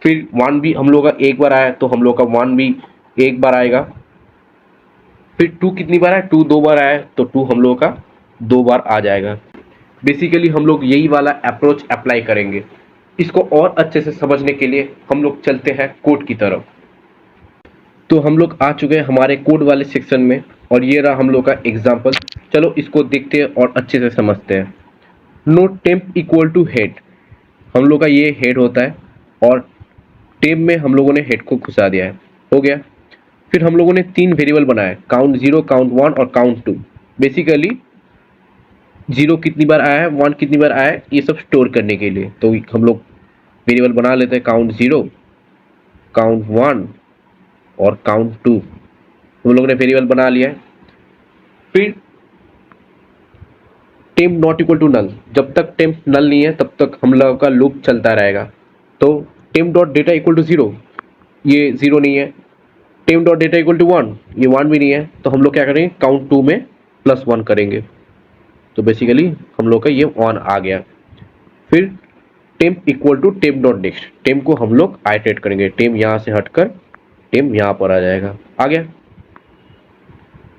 फिर 1 भी हम लोगों का एक बार आया है तो हम लोग का 1 भी एक बार आएगा, फिर 2 कितनी बार है, 2 2 बार आया है तो 2 हम लोगों का 2 बार आ जाएगा। बेसिकली हम लोग यही वाला अप्रोच अप्लाई करेंगे। इसको और अच्छे से समझने के लिए हम लोग चलते हैं कोड की तरफ। तो हम लोग आ चुके हैं हमारे कोड वाले सेक्शन में और ये रहा हम लोग का एग्जाम्पल। चलो इसको देखते हैं और अच्छे से समझते हैं। Node temp equal to head, हम लोग का ये हेड होता है और टेम्प में हम लोगों ने हेड को घुसा दिया है। हो गया। फिर हम लोगों ने 3 वेरिएबल बनाए, काउंट 0, काउंट 1 और काउंट 2। बेसिकली 0 कितनी बार आया है, 1 कितनी बार आया है, ये सब स्टोर करने के लिए। तो हम लोग वेरिएबल बना लेते हैं, काउंट 0, काउंट 1 और काउंट 2। हम लोगों ने वेरिएबल बना लिया है। फिर temp not equal to null, जब तक टेम्प नल नहीं है तब तक हम लोगों का लूप चलता रहेगा। तो temp dot data equal to 0, ये 0 नहीं है। Temp dot data equal to 1, ये 1 भी नहीं है। तो हम लोग क्या करेंगे, काउंट 2 में +1 करेंगे। तो बेसिकली हम लोग का ये 1 आ गया। फिर temp equal to temp dot next, temp को हम लोग आइटरेट करेंगे, टेम्प यहाँ से हटकर टेम्प यहाँ पर आ जाएगा, आ गया।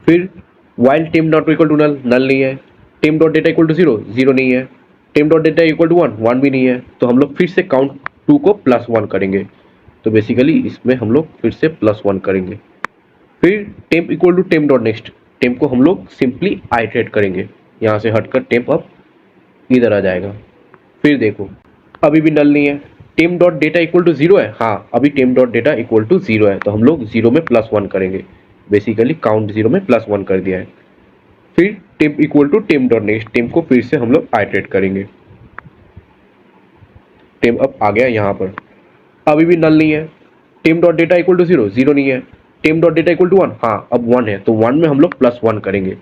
फिर while temp not equal to null, null नहीं है। Temp dot data equal to 0, 0 नहीं है। Temp dot data equal to 1, 1 भी नहीं है। तो हम लोग फिर से काउंट 2 को +1 करेंगे। तो बेसिकली इसमें हम लोग फिर से +1 करेंगे। फिर temp equal to temp dot next, temp को हम लोग सिंपली आइटरेट करेंगे, यहाँ से हटकर टेम्प अब इधर आ जाएगा। फिर देखो अभी भी नल नहीं है। Temp dot data equal to 0 है, हाँ अभी temp dot data equal to 0 है। तो हम लोग 0 में +1 करेंगे, बेसिकली काउंट 0 में +1 कर दिया है। फिर temp equal to temp dot next, temp को फिर से हम लोग आइटरेट करेंगे। टेम्प अब आ गया यहाँ पर, अभी भी नल नहीं है। Temp dot data equal to 0, 0 नहीं है। Temp dot data equal to 1, हाँ अब 1 है तो 1 में हम लोग +1 करेंगे।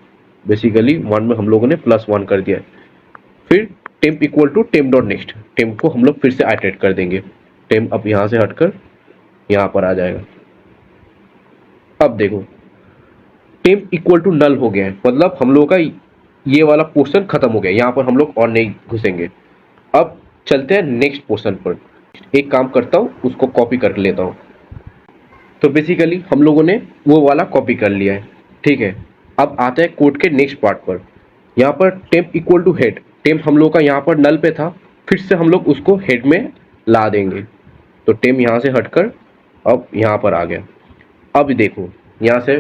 बेसिकली 1 में हम लोगों ने +1 कर दिया है। फिर temp equal to temp dot next, temp को हम लोग फिर से आइटरेट कर देंगे। टेम्प अब यहाँ से हटकर यहाँ पर आ जाएगा। अब देखो टेम्प इक्वल टू नल हो गया है, मतलब हम लोगों का ये वाला पोर्शन खत्म हो गया, यहाँ पर हम लोग और नहीं घुसेंगे। अब चलते हैं नेक्स्ट पोर्शन पर। एक काम करता हूँ, उसको कॉपी कर लेता हूँ। तो बेसिकली हम लोगों ने वो वाला कॉपी कर लिया है, ठीक है। अब आते हैं कोड के नेक्स्ट पार्ट पर। यहाँ पर temp equal to head, temp हम लोग का यहाँ पर नल पे था, फिर से हम लोग उसको हेड में ला देंगे। तो टेम्प यहाँ से हटकर अब यहाँ पर आ गया। अब देखो यहाँ से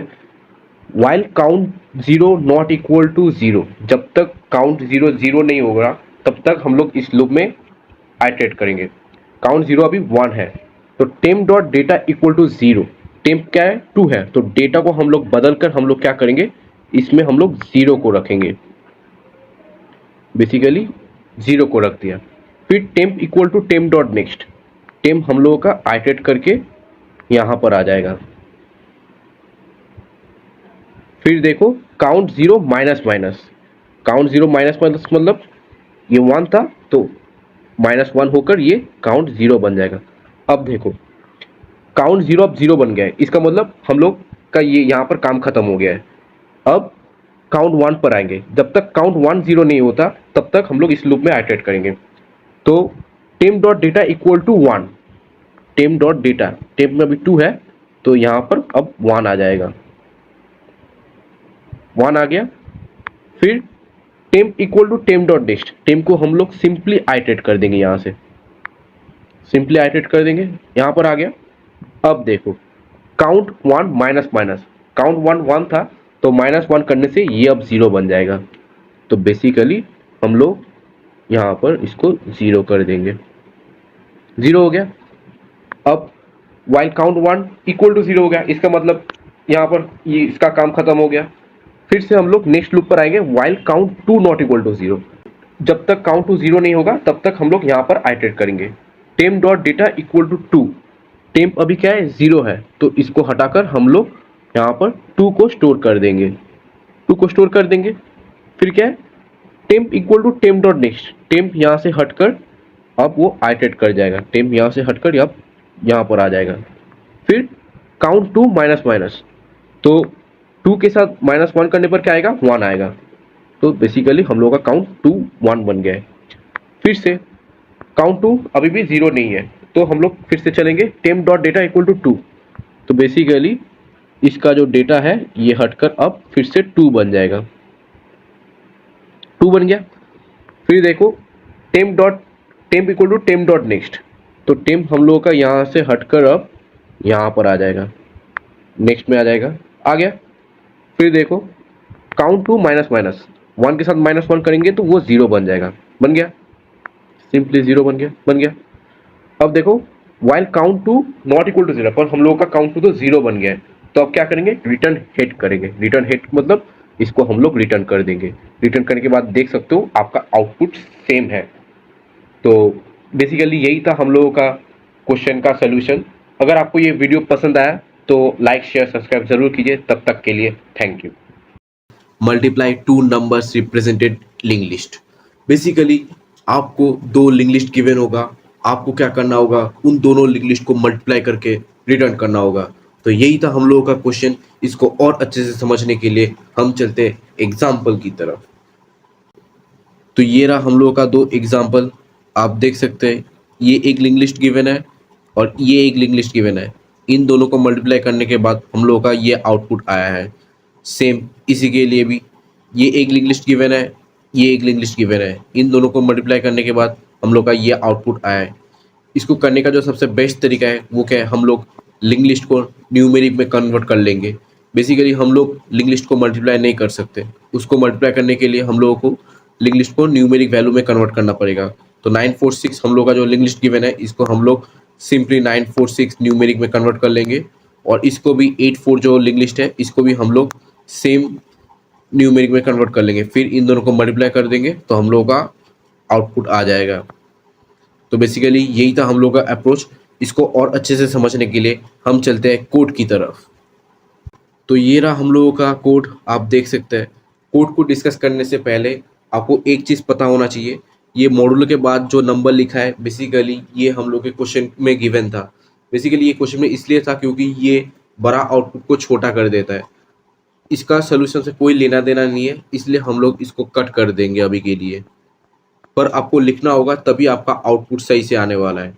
while count 0 not equal to 0, जब तक काउंट 0 0 नहीं होगा तब तक हम लोग इस लूप में आइटरेट करेंगे। काउंट 0 अभी 1 है, तो temp dot data equal to 0, temp क्या है 2 है, तो डेटा को हम लोग बदल कर हम लोग क्या करेंगे, इसमें हम लोग 0 को रखेंगे। बेसिकली 0 को रख दिया। फिर temp equal to temp dot next, temp हम लोगों का आइटरेट करके यहाँ पर आ जाएगा। फिर देखो count 0 minus minus, count 0 minus minus मतलब ये 1 था तो -1 होकर ये काउंट 0 बन जाएगा। अब देखो काउंट 0 अब 0 बन गया है, इसका मतलब हम लोग का ये यहाँ पर काम खत्म हो गया है। अब काउंट 1 पर आएंगे, जब तक काउंट 1 0 नहीं होता तब तक हम लोग इस लूप में आइटरेट करेंगे। तो temp dot data equal to 1, temp dot data, temp में अभी 2 है तो यहाँ पर अब 1 आ जाएगा, 1 आ गया। फिर temp equal to temp dot next, temp को हम लोग सिंपली आइटरेट कर देंगे, यहाँ से सिंपली आइटरेट कर देंगे, यहाँ पर आ गया। अब देखो काउंट 1 माइनस माइनस, काउंट 1 था तो -1 करने से ये अब 0 बन जाएगा। तो बेसिकली हम लोग यहाँ पर इसको 0 कर देंगे, 0 हो गया। अब वाइल काउंट 1 इक्वल टू 0 हो गया, इसका मतलब यहाँ पर ये इसका काम खत्म हो गया। फिर से हम लोग नेक्स्ट लूप पर आएंगे, while count 2 not equal to 0, जब तक काउंट 2 0 नहीं होगा तब तक हम लोग यहाँ पर आइटरेट करेंगे। Temp dot data equal to 2, temp अभी क्या है 0 है तो इसको हटाकर हम लोग यहाँ पर 2 को स्टोर कर देंगे, 2 को स्टोर कर देंगे। फिर क्या है temp equal to temp dot next, temp यहाँ से हटकर अब वो आइटरेट कर जाएगा, टेम्प यहाँ से हटकर अब यहाँ पर आ जाएगा। फिर काउंट 2 माइनस माइनस, तो 2 के साथ -1 करने पर क्या आएगा 1 आएगा, तो बेसिकली हम लोग का काउंट 2 1 बन गया है। फिर से काउंट 2 अभी भी 0 नहीं है तो हम लोग फिर से चलेंगे temp dot data equal to 2, तो बेसिकली इसका जो डेटा है ये हटकर अब फिर से 2 बन जाएगा, 2 बन गया। फिर देखो temp equal to temp dot next, तो टेम्प हम लोगों का यहाँ से हटकर अब यहाँ पर आ जाएगा, नेक्स्ट में आ जाएगा, आ गया। फिर देखो काउंट 2 माइनस माइनस, 1 के साथ -1 करेंगे तो वो 0 बन जाएगा, बन गया, सिंपली 0 बन गया, बन गया। अब देखो while count 2 not equal to 0, पर हम लोगों का काउंट 2 तो 0 बन गया है, तो अब क्या करेंगे रिटर्न हेड करेंगे। रिटर्न हेड मतलब इसको हम लोग रिटर्न कर देंगे। रिटर्न करने के बाद देख सकते हो आपका आउटपुट सेम है। तो बेसिकली यही था हम लोगों का क्वेश्चन का सोल्यूशन। अगर आपको ये वीडियो पसंद आया तो लाइक शेयर सब्सक्राइब जरूर कीजिए। तब तक के लिए thank you. Multiply 2 numbers represented link list. Basically आपको 2 लिंक लिस्ट गिवन होगा, आपको क्या करना होगा उन दोनों लिंक लिस्ट को मल्टीप्लाई करके रिटर्न करना होगा। तो यही था हम लोगों का क्वेश्चन। इसको और अच्छे से समझने के लिए हम चलते हैं एग्जाम्पल की तरफ। तो ये रहा हम लोगों का 2 एग्जाम्पल, आप देख सकते हैं ये एक लिंक लिस्ट गिवन है और ये एक लिंक लिस्ट गिवन है। इन दोनों को मल्टीप्लाई करने के बाद हम लोगों का ये आउटपुट आया है। सेम इसी के लिए भी ये एक लिंक लिस्ट गिवन है, ये एक लिंक लिस्ट गिवन है। इन दोनों को मल्टीप्लाई करने के बाद हम लोग का ये आउटपुट आया है। इसको करने का जो सबसे बेस्ट तरीका है वो क्या है, हम लोग लिंक लिस्ट को न्यूमेरिक में कन्वर्ट कर लेंगे। बेसिकली हम लोग लिंक लिस्ट को मल्टीप्लाई नहीं कर सकते, उसको मल्टीप्लाई करने के लिए हम लोगों को लिंक लिस्ट को न्यूमेरिक वैल्यू में कन्वर्ट करना पड़ेगा। तो 946 हम लोग का जो लिंक लिस्ट गिवन है इसको हम लोग सिंपली 946 न्यूमेरिक में कन्वर्ट कर लेंगे, और इसको भी 84 जो लिंक लिस्ट है इसको भी हम लोग सेम न्यूमेरिक में कन्वर्ट कर लेंगे। फिर इन दोनों को मल्टीप्लाई कर देंगे तो हम लोगों का आउटपुट आ जाएगा। तो बेसिकली यही था हम लोग का अप्रोच। इसको और अच्छे से समझने के लिए हम चलते हैं कोड की तरफ। तो ये रहा हम लोगों का कोड, आप देख सकते हैं। कोड को डिस्कस करने से पहले आपको एक चीज़ पता होना चाहिए, ये मॉड्यूल के बाद जो नंबर लिखा है बेसिकली ये हम लोग के क्वेश्चन में गिवन था। बेसिकली ये क्वेश्चन में इसलिए था क्योंकि ये बड़ा आउटपुट को छोटा कर देता है। इसका सोल्यूशन से कोई लेना देना नहीं है, इसलिए हम लोग इसको कट कर देंगे अभी के लिए। पर आपको लिखना होगा तभी आपका आउटपुट सही से आने वाला है।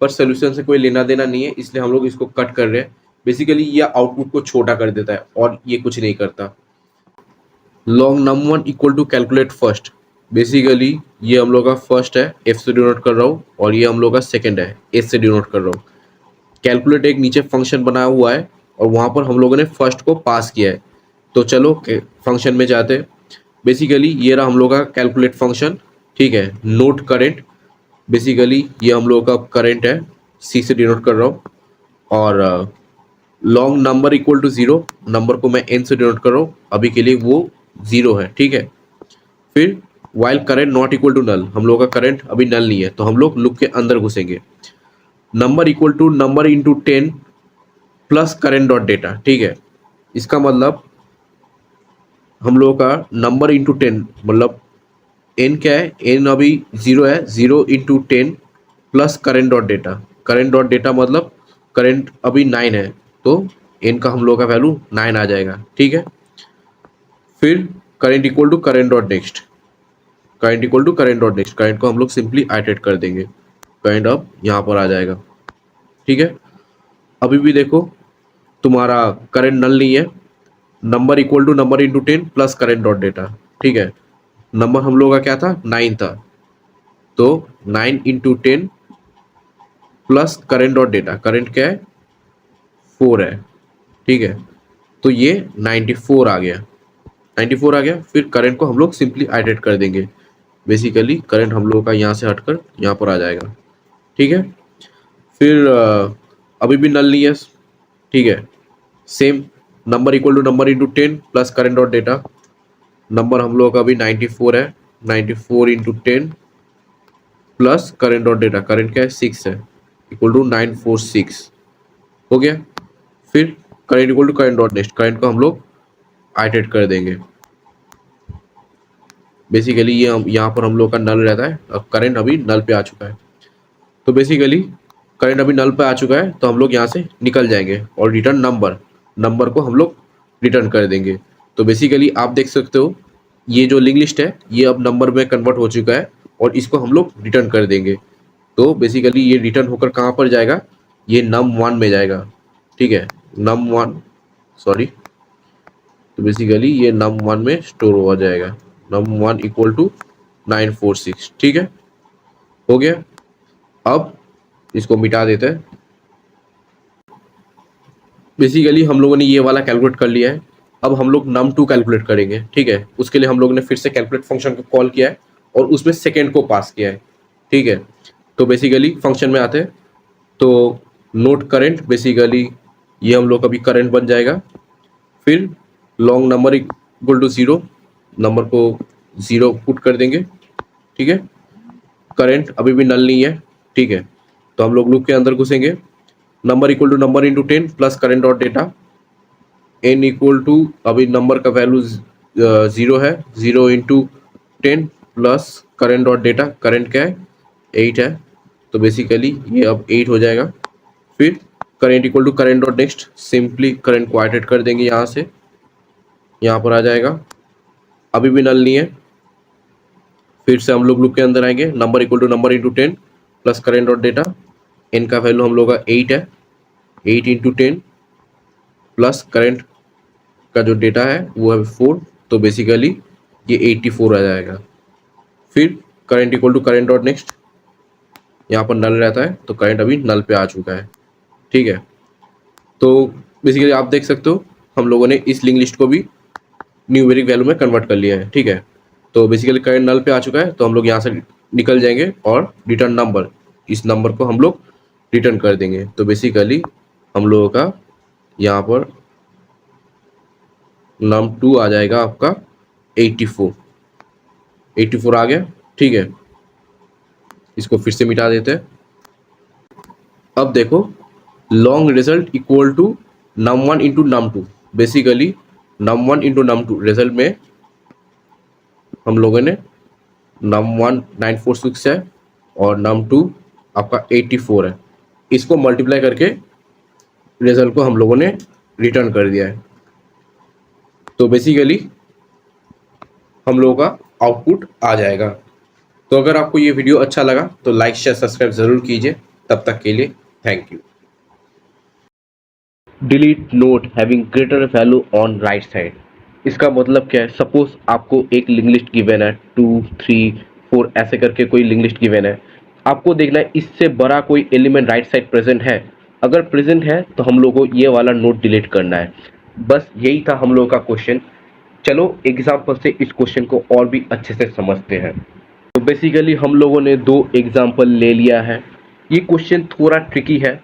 पर सोल्यूशन से कोई लेना देना नहीं है, इसलिए हम लोग इसको कट कर रहे हैं। बेसिकली ये आउटपुट को छोटा कर देता है और ये कुछ नहीं करता। Long num 1 equal to calculate first. Basically ये हम लोग का फर्स्ट है, एफ से डिनोट कर रहा हूँ, और ये हम लोग का सेकंड है, एस से डिनोट कर रहा हूँ। कैलकुलेट एक नीचे फंक्शन बनाया हुआ है और वहाँ पर हम लोगों ने फर्स्ट को पास किया है। तो चलो फंक्शन में जाते हैं। बेसिकली ये रहा हम लोग का कैलकुलेट फंक्शन, ठीक है। नोट करेंट, बेसिकली ये हम लोग का करेंट है, सी से डिनोट कर रहा हूँ। और long number equal to 0, number को मैं एन से डिनोट कर रहा हूँ, अभी के लिए वो 0 है, ठीक है। फिर while current not equal to null, हम लोग का करंट अभी नल नहीं है, तो हम लोग लूप के अंदर घुसेंगे। Number equal to number into 10 plus current dot data, ठीक है। इसका मतलब हम लोग का नंबर इंटू 10 मतलब एन क्या है, एन अभी 0 है, 0 into 10 plus current dot data. Current dot data मतलब करेंट अभी 9 है, तो एन का हम लोग का वैल्यू 9 आ जाएगा, ठीक है। फिर current equal to current dot next, current equal to current dot next, current को हम लोग सिंपली आइटरेट कर देंगे, करंट अब यहाँ पर आ जाएगा, ठीक है। अभी भी देखो तुम्हारा करंट नल नहीं है। Number equal to number into 10 plus current dot data, ठीक है। नंबर हम लोग का क्या था, 9 था, तो 9 into 10 plus current dot data, current क्या है 4 है, ठीक है। तो ये 94 आ गया, 94 आ गया। फिर करंट को हम लोग सिंपली आइटरेट कर देंगे। बेसिकली करंट हम लोगों का यहाँ से हटकर यहाँ पर आ जाएगा, ठीक है। फिर अभी भी नल नहीं है, ठीक है। Same number equal to number into 10 plus current dot data, number हम लोगों का अभी 94 है, 94 into 10 plus current dot data, current क्या है 6 है, इक्वल टू 946 हो गया। फिर current equal to current dot next, current को हम लोग आइटरेट कर देंगे। बेसिकली ये हम यहाँ पर हम लोग का नल रहता है, अब करंट अभी नल पे आ चुका है, तो बेसिकली करंट अभी नल पे आ चुका है, तो हम लोग यहाँ से निकल जाएंगे और रिटर्न नंबर को हम लोग रिटर्न कर देंगे। तो बेसिकली आप देख सकते हो ये जो लिंक लिस्ट है ये अब नंबर में कन्वर्ट हो चुका है और इसको हम लोग रिटर्न कर देंगे। तो बेसिकली ये रिटर्न होकर कहाँ पर जाएगा, ये num1 में जाएगा, ठीक है। num1 सॉरी, तो बेसिकली ये num1 में स्टोर हो जाएगा, num1 इक्वल टू 946, ठीक है, हो गया। अब इसको मिटा देते हैं। बेसिकली हम लोगों ने ये वाला कैलकुलेट कर लिया है। अब हम लोग num2 कैलकुलेट करेंगे, ठीक है। उसके लिए हम लोगों ने फिर से कैलकुलेट फंक्शन को कॉल किया है और उसमें सेकेंड को पास किया है, ठीक है। तो बेसिकली फंक्शन में आते हैं, तो नोट करेंट, बेसिकली ये हम लोग अभी करंट बन जाएगा। फिर long number equal to 0, number को 0 पुट कर देंगे, ठीक है। करंट अभी भी नल नहीं है, ठीक है, तो हम लोग लूप के अंदर घुसेंगे। Number equal to number into 10 plus current dot data, N equal to अभी नंबर का वैल्यू 0 है, 0 into 10 plus current dot data, current क्या है 8 है, तो बेसिकली ये अब 8 हो जाएगा। फिर current equal to current dot next, simply current को आइटरेट कर देंगे, यहाँ से यहाँ पर आ जाएगा, अभी भी नल नहीं है। फिर से हम लोग लूप के अंदर आएंगे, number equal to number into 10 plus current dot data, n का वैल्यू हम लोग का 8 है, 8 इंटू 10 प्लस करंट का जो डेटा है वो है 4, तो बेसिकली ये 84 आ जाएगा। फिर current equal to current dot next, यहाँ पर नल रहता है, तो करंट अभी नल पे आ चुका है, ठीक है। तो बेसिकली आप देख सकते हो हम लोगों ने इस लिंक लिस्ट को भी न्यूमेरिक वैल्यू में कन्वर्ट कर लिया है, ठीक है। तो बेसिकली करंट नल पे आ चुका है, तो हम लोग यहाँ से निकल जाएंगे और रिटर्न नंबर, इस नंबर को हम लोग रिटर्न कर देंगे। तो बेसिकली हम लोगों का यहाँ पर num2 आ जाएगा आपका 84 आ गया, ठीक है। इसको फिर से मिटा देते हैं। अब देखो long result equal to num1 into num2, basically num1 into num2 result में हम लोगों ने num1 946 है और num2 आपका 84 है, इसको मल्टीप्लाई करके रिजल्ट को हम लोगों ने रिटर्न कर दिया है। तो बेसिकली हम लोगों का आउटपुट आ जाएगा। तो अगर आपको ये वीडियो अच्छा लगा तो लाइक शेयर सब्सक्राइब ज़रूर कीजिए। तब तक के लिए thank you. Delete note having greater value on right side. इसका मतलब क्या है? सपोज आपको एक लिंक लिस्ट गिवन है 2, 3, 4 ऐसे करके कोई लिंक लिस्ट गिवन है, आपको देखना है इससे बड़ा कोई एलिमेंट राइट साइड प्रेजेंट है। अगर प्रेजेंट है तो हम लोग को ये वाला नोट डिलीट करना है। बस यही था हम लोगों का क्वेश्चन। चलो एग्जाम्पल से इस क्वेश्चन को और भी अच्छे से समझते हैं। तो बेसिकली हम लोगों ने 2 एग्जाम्पल ले लिया है। ये क्वेश्चन थोड़ा ट्रिकी है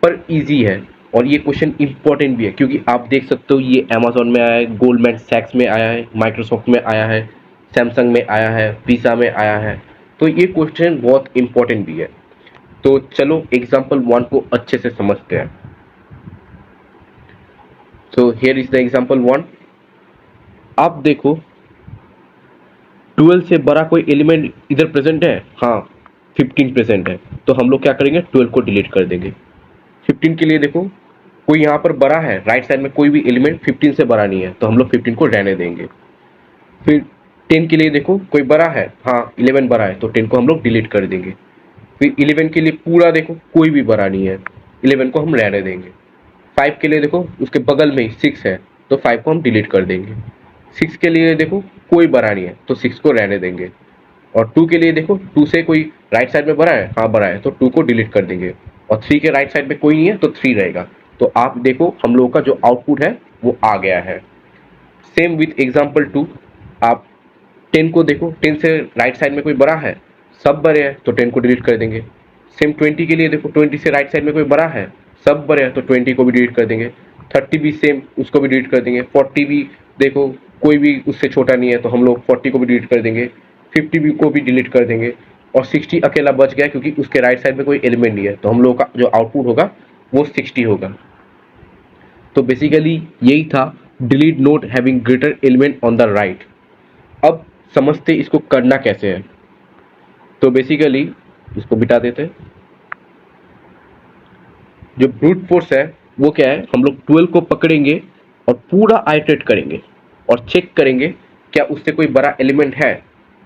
पर इजी है और ये क्वेश्चन इंपॉर्टेंट भी है, क्योंकि आप देख सकते हो ये अमेजोन में आया है, गोल्डमैन सैक्स में आया है, माइक्रोसॉफ्ट में आया है, सैमसंग में आया है, वीसा में आया है। तो ये क्वेश्चन बहुत इंपॉर्टेंट भी है। तो चलो एग्जाम्पल 1 को अच्छे से समझते हैं। So here is the example 1। आप देखो 12 से बड़ा कोई एलिमेंट इधर प्रेजेंट है, हाँ 15 प्रेजेंट है, तो हम लोग क्या करेंगे 12 को डिलीट कर देंगे। 15 के लिए देखो कोई यहाँ पर बड़ा है, राइट साइड में कोई भी एलिमेंट 15 से बड़ा नहीं है, तो हम लोग 15 को रहने देंगे। फिर 10 के लिए देखो कोई बड़ा है, हाँ 11 बड़ा है, तो 10 को हम लोग डिलीट कर देंगे। फिर 11 के लिए पूरा देखो कोई भी बड़ा नहीं है, 11 को हम रहने देंगे। 5 के लिए देखो उसके बगल में ही 6 है, तो 5 को हम डिलीट कर देंगे। 6 के लिए देखो कोई बड़ा नहीं है, तो 6 को रहने देंगे। और 2 के लिए देखो 2 से कोई राइट साइड में बड़ा है, हाँ बड़ा है, तो 2 को डिलीट कर देंगे। और 3 के राइट साइड में कोई नहीं है, तो 3 रहेगा। तो आप देखो हम लोगों का जो आउटपुट है वो आ गया है। Same with example 2। आप 10 को देखो, 10 से राइट साइड में कोई बड़ा है, सब बड़े हैं, तो 10 को डिलीट कर देंगे। सेम 20 के लिए देखो 20 से राइट साइड में कोई बड़ा है, सब बड़े हैं, तो 20 को भी डिलीट कर देंगे। 30 भी सेम, उसको भी डिलीट कर देंगे। 40 भी देखो कोई भी उससे छोटा नहीं है, तो हम लोग 40 को भी डिलीट कर देंगे। 50 भी को भी डिलीट कर देंगे। और 60 अकेला बच गया क्योंकि उसके राइट साइड में कोई एलिमेंट नहीं है, तो हम लोग का जो आउटपुट होगा वो 60 होगा। तो बेसिकली यही था, delete note having greater element on the right. अब समझते इसको करना कैसे है। तो बेसिकली इसको मिटा देते हैं। जो ब्रूट फोर्स है वो क्या है, हम लोग 12 को पकड़ेंगे और पूरा आइटरेट करेंगे और चेक करेंगे क्या उससे कोई बड़ा एलिमेंट है।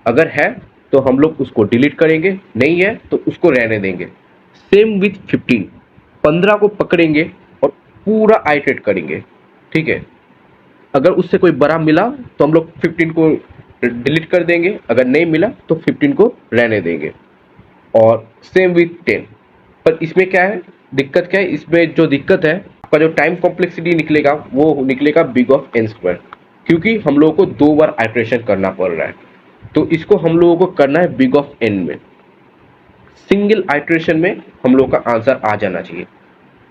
अगर है तो हम लोग उसको डिलीट करेंगे, नहीं है तो उसको रहने देंगे। सेम विथ 15, 15 को पकड़ेंगे और पूरा आइटरेट करेंगे, ठीक है। अगर उससे कोई बड़ा मिला तो हम लोग 15 को डिलीट कर देंगे, अगर नहीं मिला तो 15 को रहने देंगे। और सेम विथ 10। पर इसमें क्या है, दिक्कत क्या है, इसमें जो दिक्कत है आपका जो टाइम कॉम्प्लेक्सिटी निकलेगा वो निकलेगा बिग ऑफ n स्क्वायर, क्योंकि हम लोगों को 2 बार आइट्रेशन करना पड़ रहा है। तो इसको हम लोगों को करना है बिग ऑफ n में। सिंगल आइट्रेशन में हम लोग का आंसर आ जाना चाहिए।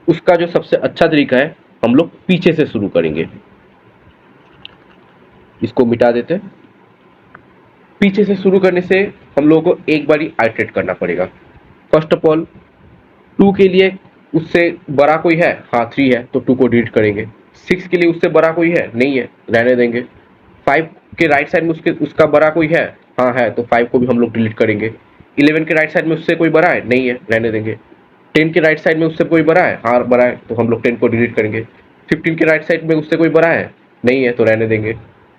उसका जो सबसे अच्छा तरीका है, हम लोग पीछे से शुरू करेंगे। इसको मिटा देते हैं। पीछे से शुरू करने से हम लोगों को एक बार ही आइट्रेट करना पड़ेगा। फर्स्ट ऑफ ऑल 2 के लिए उससे बड़ा कोई है, हाँ 3 है, तो 2 को डिलीट करेंगे। 6 के लिए उससे बड़ा कोई है, नहीं है, रहने देंगे। 5 के राइट साइड में उसका बड़ा कोई है, हाँ है, तो 5 को भी हम लोग डिलीट करेंगे। 11 के राइट साइड में उससे कोई बड़ा है, नहीं है, रहने देंगे। 10 के राइट साइड में उससे कोई बड़ा है, हाँ बड़ा है, तो हम लोग 10 को डिलीट करेंगे। 15 के राइट साइड में उससे कोई बड़ा है, नहीं है, तो रहने देंगे।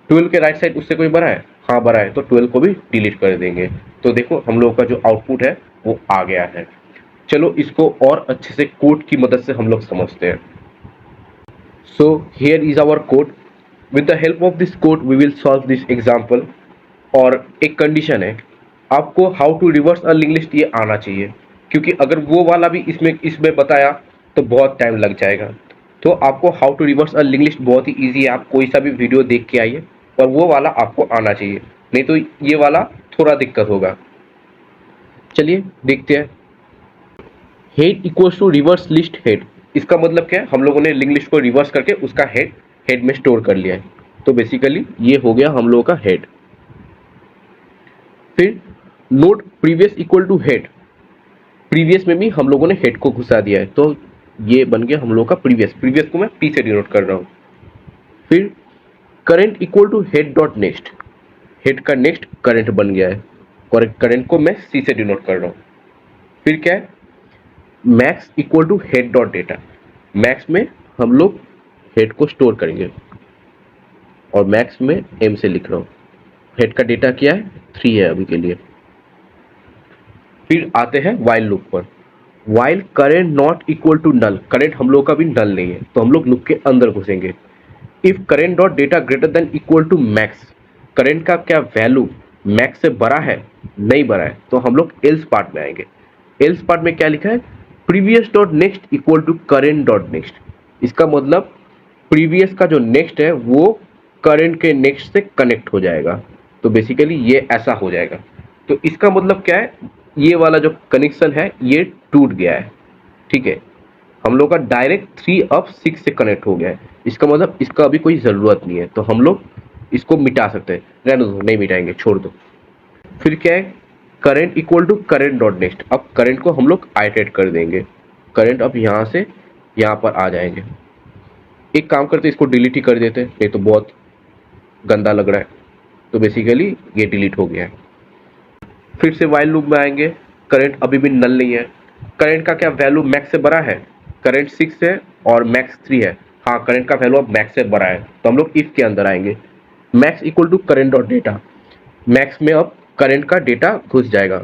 12 के राइट साइड उससे कोई बड़ा है, हाँ बड़ा है, तो 12 को भी डिलीट कर देंगे। तो देखो हम लोगों का जो आउटपुट है वो आ गया है। चलो इसको और अच्छे से कोड की मदद से हम लोग समझते हैं। So here is our code. With the help of this code we will solve this example. और एक कंडीशन है, आपको how to reverse a link list ये आना चाहिए, क्योंकि अगर वो वाला भी इसमें बताया तो बहुत टाइम लग जाएगा। तो आपको how to reverse a link list बहुत ही ईजी है। आप कोई सा भी वीडियो देख के आइए और वो वाला आपको आना चाहिए, नहीं तो ये वाला थोड़ा दिक्कत होगा। चलिए देखते हैं। Head equals to reverse list head. इसका मतलब क्या है, हम लोगों ने लिंक लिस्ट को रिवर्स करके उसका हेड में स्टोर कर लिया है। तो बेसिकली ये हो गया हम लोगों का हेड। फिर node previous equal to head. Previous में भी हम लोगों ने हेड को घुसा दिया है, तो ये बन गया हम लोग का प्रीवियस। प्रीवियस को मैं पी से डिनोट कर रहा हूं। फिर current equal to head dot next, head का नेक्स्ट करंट बन गया है और करंट को मैं सी से डिनोट कर रहा हूँ। फिर क्या है, max equal to head dot data, max में हम लोग हेड को स्टोर करेंगे और मैक्स में एम से लिख रहा हूँ। हेड का डेटा क्या है, 3 है अभी के लिए। फिर आते हैं वाइल लूप पर। While current not equal to null, current हम लोग का भी नल नहीं है तो हम लोग लूप के अंदर घुसेंगे। If current dot data greater than equal to max, current का क्या वैल्यू मैक्स से बड़ा है, नहीं बड़ा है, तो हम लोग एल्स पार्ट में आएंगे। एल्स पार्ट में क्या लिखा है, previous dot next equal to current dot next. इसका मतलब प्रीवियस का जो नेक्स्ट है वो करेंट के नेक्स्ट से कनेक्ट हो जाएगा, तो बेसिकली ये ऐसा हो जाएगा। तो इसका मतलब क्या है, ये वाला जो कनेक्शन है ये टूट गया है, ठीक है। हम लोग का डायरेक्ट 3 अप 6 से कनेक्ट हो गया है, इसका मतलब इसका अभी कोई ज़रूरत नहीं है, तो हम लोग इसको मिटा सकते हैं। रहने दो, नहीं मिटाएंगे, छोड़ दो। फिर क्या है, current equal to current dot next. अब करंट को हम लोग आइटरेट कर देंगे, करंट अब यहाँ से यहाँ पर आ जाएंगे। एक काम करते, इसको डिलीट ही कर देते, नहीं तो बहुत गंदा लग रहा है। तो बेसिकली ये डिलीट हो गया है। फिर से वाइल लूप में आएंगे, करंट अभी भी नल नहीं है, करंट का क्या वैल्यू मैक्स से बड़ा है, करंट 6 है और मैक्स 3 है, हाँ करंट का वैल्यू अब मैक्स से बड़ा है, तो हम लोग इफ के अंदर आएंगे। Max equal to current dot data, max में अब करंट का डेटा घुस जाएगा,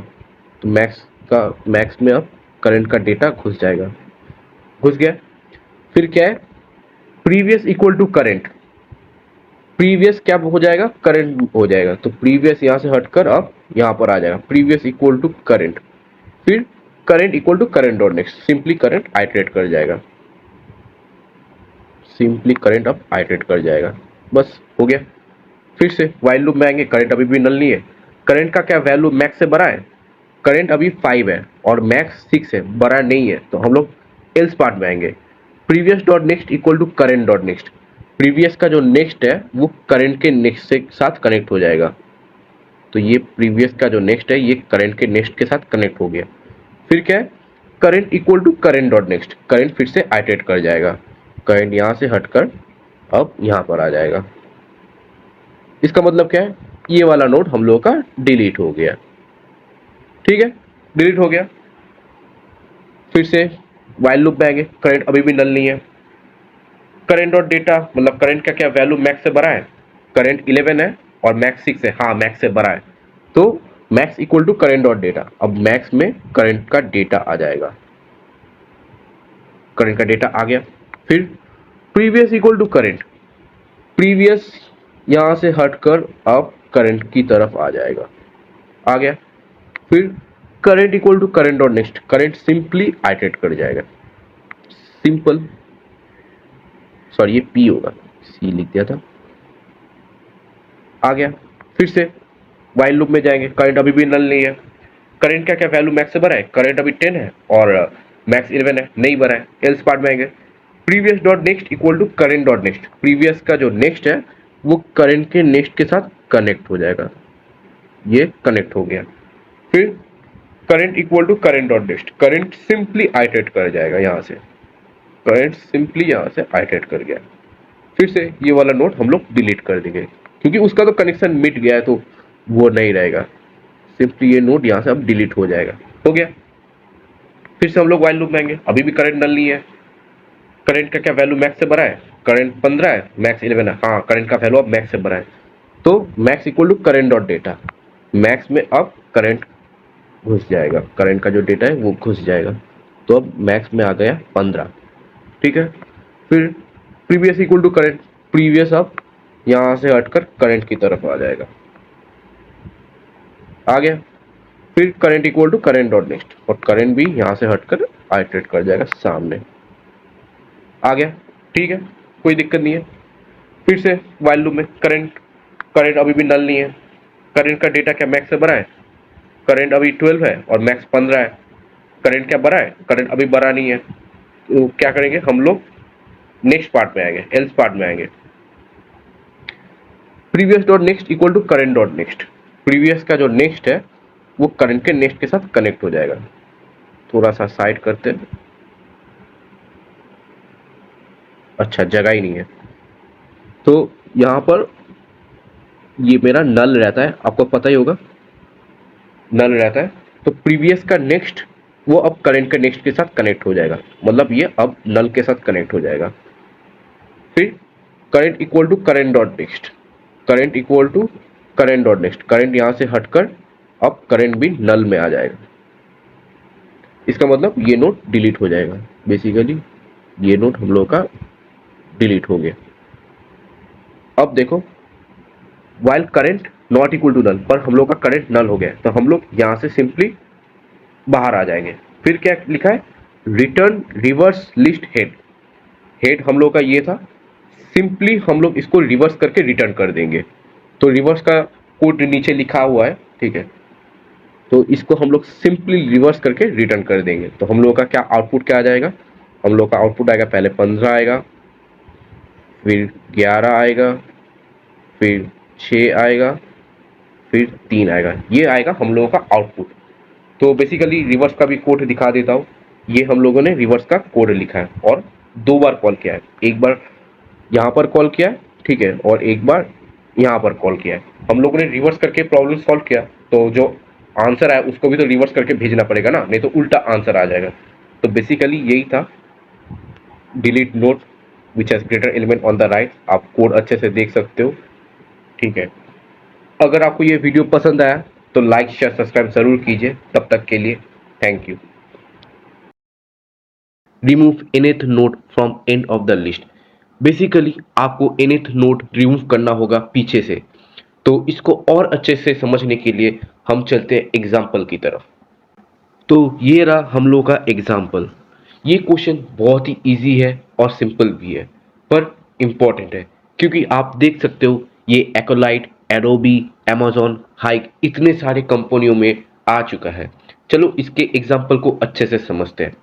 तो मैक्स में अब करंट का डेटा घुस जाएगा, घुस गया। फिर क्या है, previous equal to current, previous क्या हो जाएगा, करंट हो जाएगा, तो प्रीवियस यहाँ से हटकर अब यहाँ पर आ जाएगा, प्रीवियस इक्वल टू करंट। फिर current equal to current dot next, simply current iterate कर जाएगा, सिंपली करंट अब आइटरेट कर जाएगा, बस हो गया। फिर से वाइल लूप में आएंगे, करंट अभी भी नल नहीं है, करंट का क्या वैल्यू मैक्स से बड़ा है, करंट अभी 5 है और मैक्स 6 है, बड़ा नहीं है, तो हम लोग एल्स पार्ट में आएंगे। Previous dot next equal to current dot next, previous का जो नेक्स्ट है वो करंट के नेक्स्ट से साथ कनेक्ट हो जाएगा, तो ये प्रीवियस का जो नेक्स्ट है ये करंट के नेक्स्ट के साथ कनेक्ट हो गया। फिर क्या है, current equal to current dot next, current फिर से आइटरेट कर जाएगा, करंट यहाँ से हटकर अब यहाँ पर आ जाएगा। इसका मतलब क्या है, ये वाला नोड हम लोगों का डिलीट हो गया, ठीक है, डिलीट हो गया। फिर से वाइल लूप में आएंगे, करंट अभी भी नल नहीं है, करंट डॉट डेटा मतलब करंट का क्या वैल्यू मैक्स से बड़ा है, करंट 11 है और मैक्स 6 है, हाँ मैक्स से बड़ा है, तो max equal to current dot data, अब मैक्स में करंट का डेटा आ जाएगा, करंट का डेटा आ गया। फिर previous equal to current, previous यहां से हटकर अब करंट की तरफ आ जाएगा, आ गया। फिर current equal to current dot next, current simply iterate कर जाएगा, सिंपल, सॉरी ये पी होगा, सी लिख दिया था, आ गया। फिर से वाइल लूप में जाएंगे, करंट अभी भी नल नहीं है, करंट का क्या वैल्यू मैक्स से बड़ा है, करंट अभी 10 है और मैक्स 11 है, नहीं बड़ा है, एल्स पार्ट में आएंगे। Previous dot next equal to current dot next, previous का जो नेक्स्ट है वो करंट के नेक्स्ट के साथ कनेक्ट हो जाएगा, ये कनेक्ट हो गया। फिर current equal to current dot next, current simply iterate कर जाएगा, यहाँ से करंट सिंपली यहाँ से आइटरेट कर गया। फिर से ये वाला नोड हम लोग डिलीट कर देंगे क्योंकि उसका तो कनेक्शन मिट गया है, तो वो नहीं रहेगा, सिंपली ये नोड यहाँ से अब डिलीट हो जाएगा, हो गया। फिर से हम लोग वाइल लूप में आएंगे, अभी भी करंट नल नहीं है, करंट का क्या वैल्यू मैक्स से बड़ा है, करंट 15 है मैक्स 11 है, हाँ करंट का वैल्यू अब मैक्स से बड़ा है, तो max equal to current dot data, max में अब करंट घुस जाएगा, करंट का जो डेटा है वो घुस जाएगा, तो अब मैक्स में आ गया 15, ठीक है। फिर previous equal to current, previous अब यहाँ से हटकर करंट की तरफ आ जाएगा, आ गया। फिर current equal to current dot next, और करंट भी यहाँ से हटकर आइटरेट कर जाएगा सामने, आ गया, ठीक है, कोई दिक्कत नहीं है। फिर से वाइल लूप में करंट, करंट अभी भी नल नहीं है, करंट का डेटा क्या मैक्स से बड़ा है, करंट अभी 12 है और मैक्स 15 है, करंट क्या बड़ा है, करंट अभी बड़ा नहीं है, तो क्या करेंगे हम लोग नेक्स्ट पार्ट में आएंगे, एल्स पार्ट में आएंगे। Previous dot next equal to current dot next, previous का जो नेक्स्ट है वो करंट के नेक्स्ट के साथ कनेक्ट हो जाएगा, थोड़ा सा साइड करते हैं, अच्छा जगह ही नहीं है, तो यहाँ पर ये मेरा नल रहता है, आपको पता ही होगा नल रहता है। तो प्रीवियस का नेक्स्ट वो अब करंट के नेक्स्ट के साथ कनेक्ट हो जाएगा, मतलब ये अब नल के साथ कनेक्ट हो जाएगा। फिर current equal to current dot next, current equal to current dot next, current यहाँ से हटकर अब करंट भी नल में आ जाएगा। इसका मतलब ये नोड डिलीट हो जाएगा, बेसिकली ये नोड हम लोग का डिलीट हो गया। अब देखो while current not equal to null, पर हम लोग का करंट नल हो गया, तो हम लोग यहाँ से सिंपली बाहर आ जाएंगे। फिर क्या लिखा है, return reverse list head, head हम लोग का ये था, सिंपली हम लोग इसको रिवर्स करके रिटर्न कर देंगे। तो रिवर्स का कोड नीचे लिखा हुआ है, ठीक है, तो इसको हम लोग सिंपली रिवर्स करके रिटर्न कर देंगे। तो हम लोग का क्या आउटपुट क्या आ जाएगा, हम लोग का आउटपुट आएगा, पहले 15 आएगा, फिर 11 आएगा, फिर 6 आएगा, फिर 3 आएगा, ये आएगा हम लोगों का आउटपुट। तो बेसिकली रिवर्स का भी कोड दिखा देता हूँ। ये हम लोगों ने रिवर्स का कोड लिखा है और 2 बार कॉल किया है, एक बार यहाँ पर कॉल किया है, ठीक है, और एक बार यहाँ पर कॉल किया है। हम लोगों ने रिवर्स करके प्रॉब्लम सॉल्व किया, तो जो आंसर आया उसको भी तो रिवर्स करके भेजना पड़ेगा ना, नहीं तो उल्टा आंसर आ जाएगा। तो बेसिकली यही था, delete node which has greater element on the right. आप कोड अच्छे से देख सकते हो, ठीक है। अगर आपको ये वीडियो पसंद आया तो लाइक शेयर सब्सक्राइब जरूर कीजिए। तब तक के लिए thank you. Remove nth node from end of the list, basically आपको nth नोड रिमूव करना होगा पीछे से। तो इसको और अच्छे से समझने के लिए हम चलते हैं एग्जाम्पल की तरफ। तो ये रहा हम लोग का एग्जाम्पल। ये क्वेश्चन बहुत ही इजी है और सिंपल भी है, पर इम्पॉर्टेंट है, क्योंकि आप देख सकते हो ये एक्वालाइट, एडोबी, अमेजॉन, हाइक इतने सारे कंपनियों में आ चुका है। चलो इसके एग्जाम्पल को अच्छे से समझते हैं।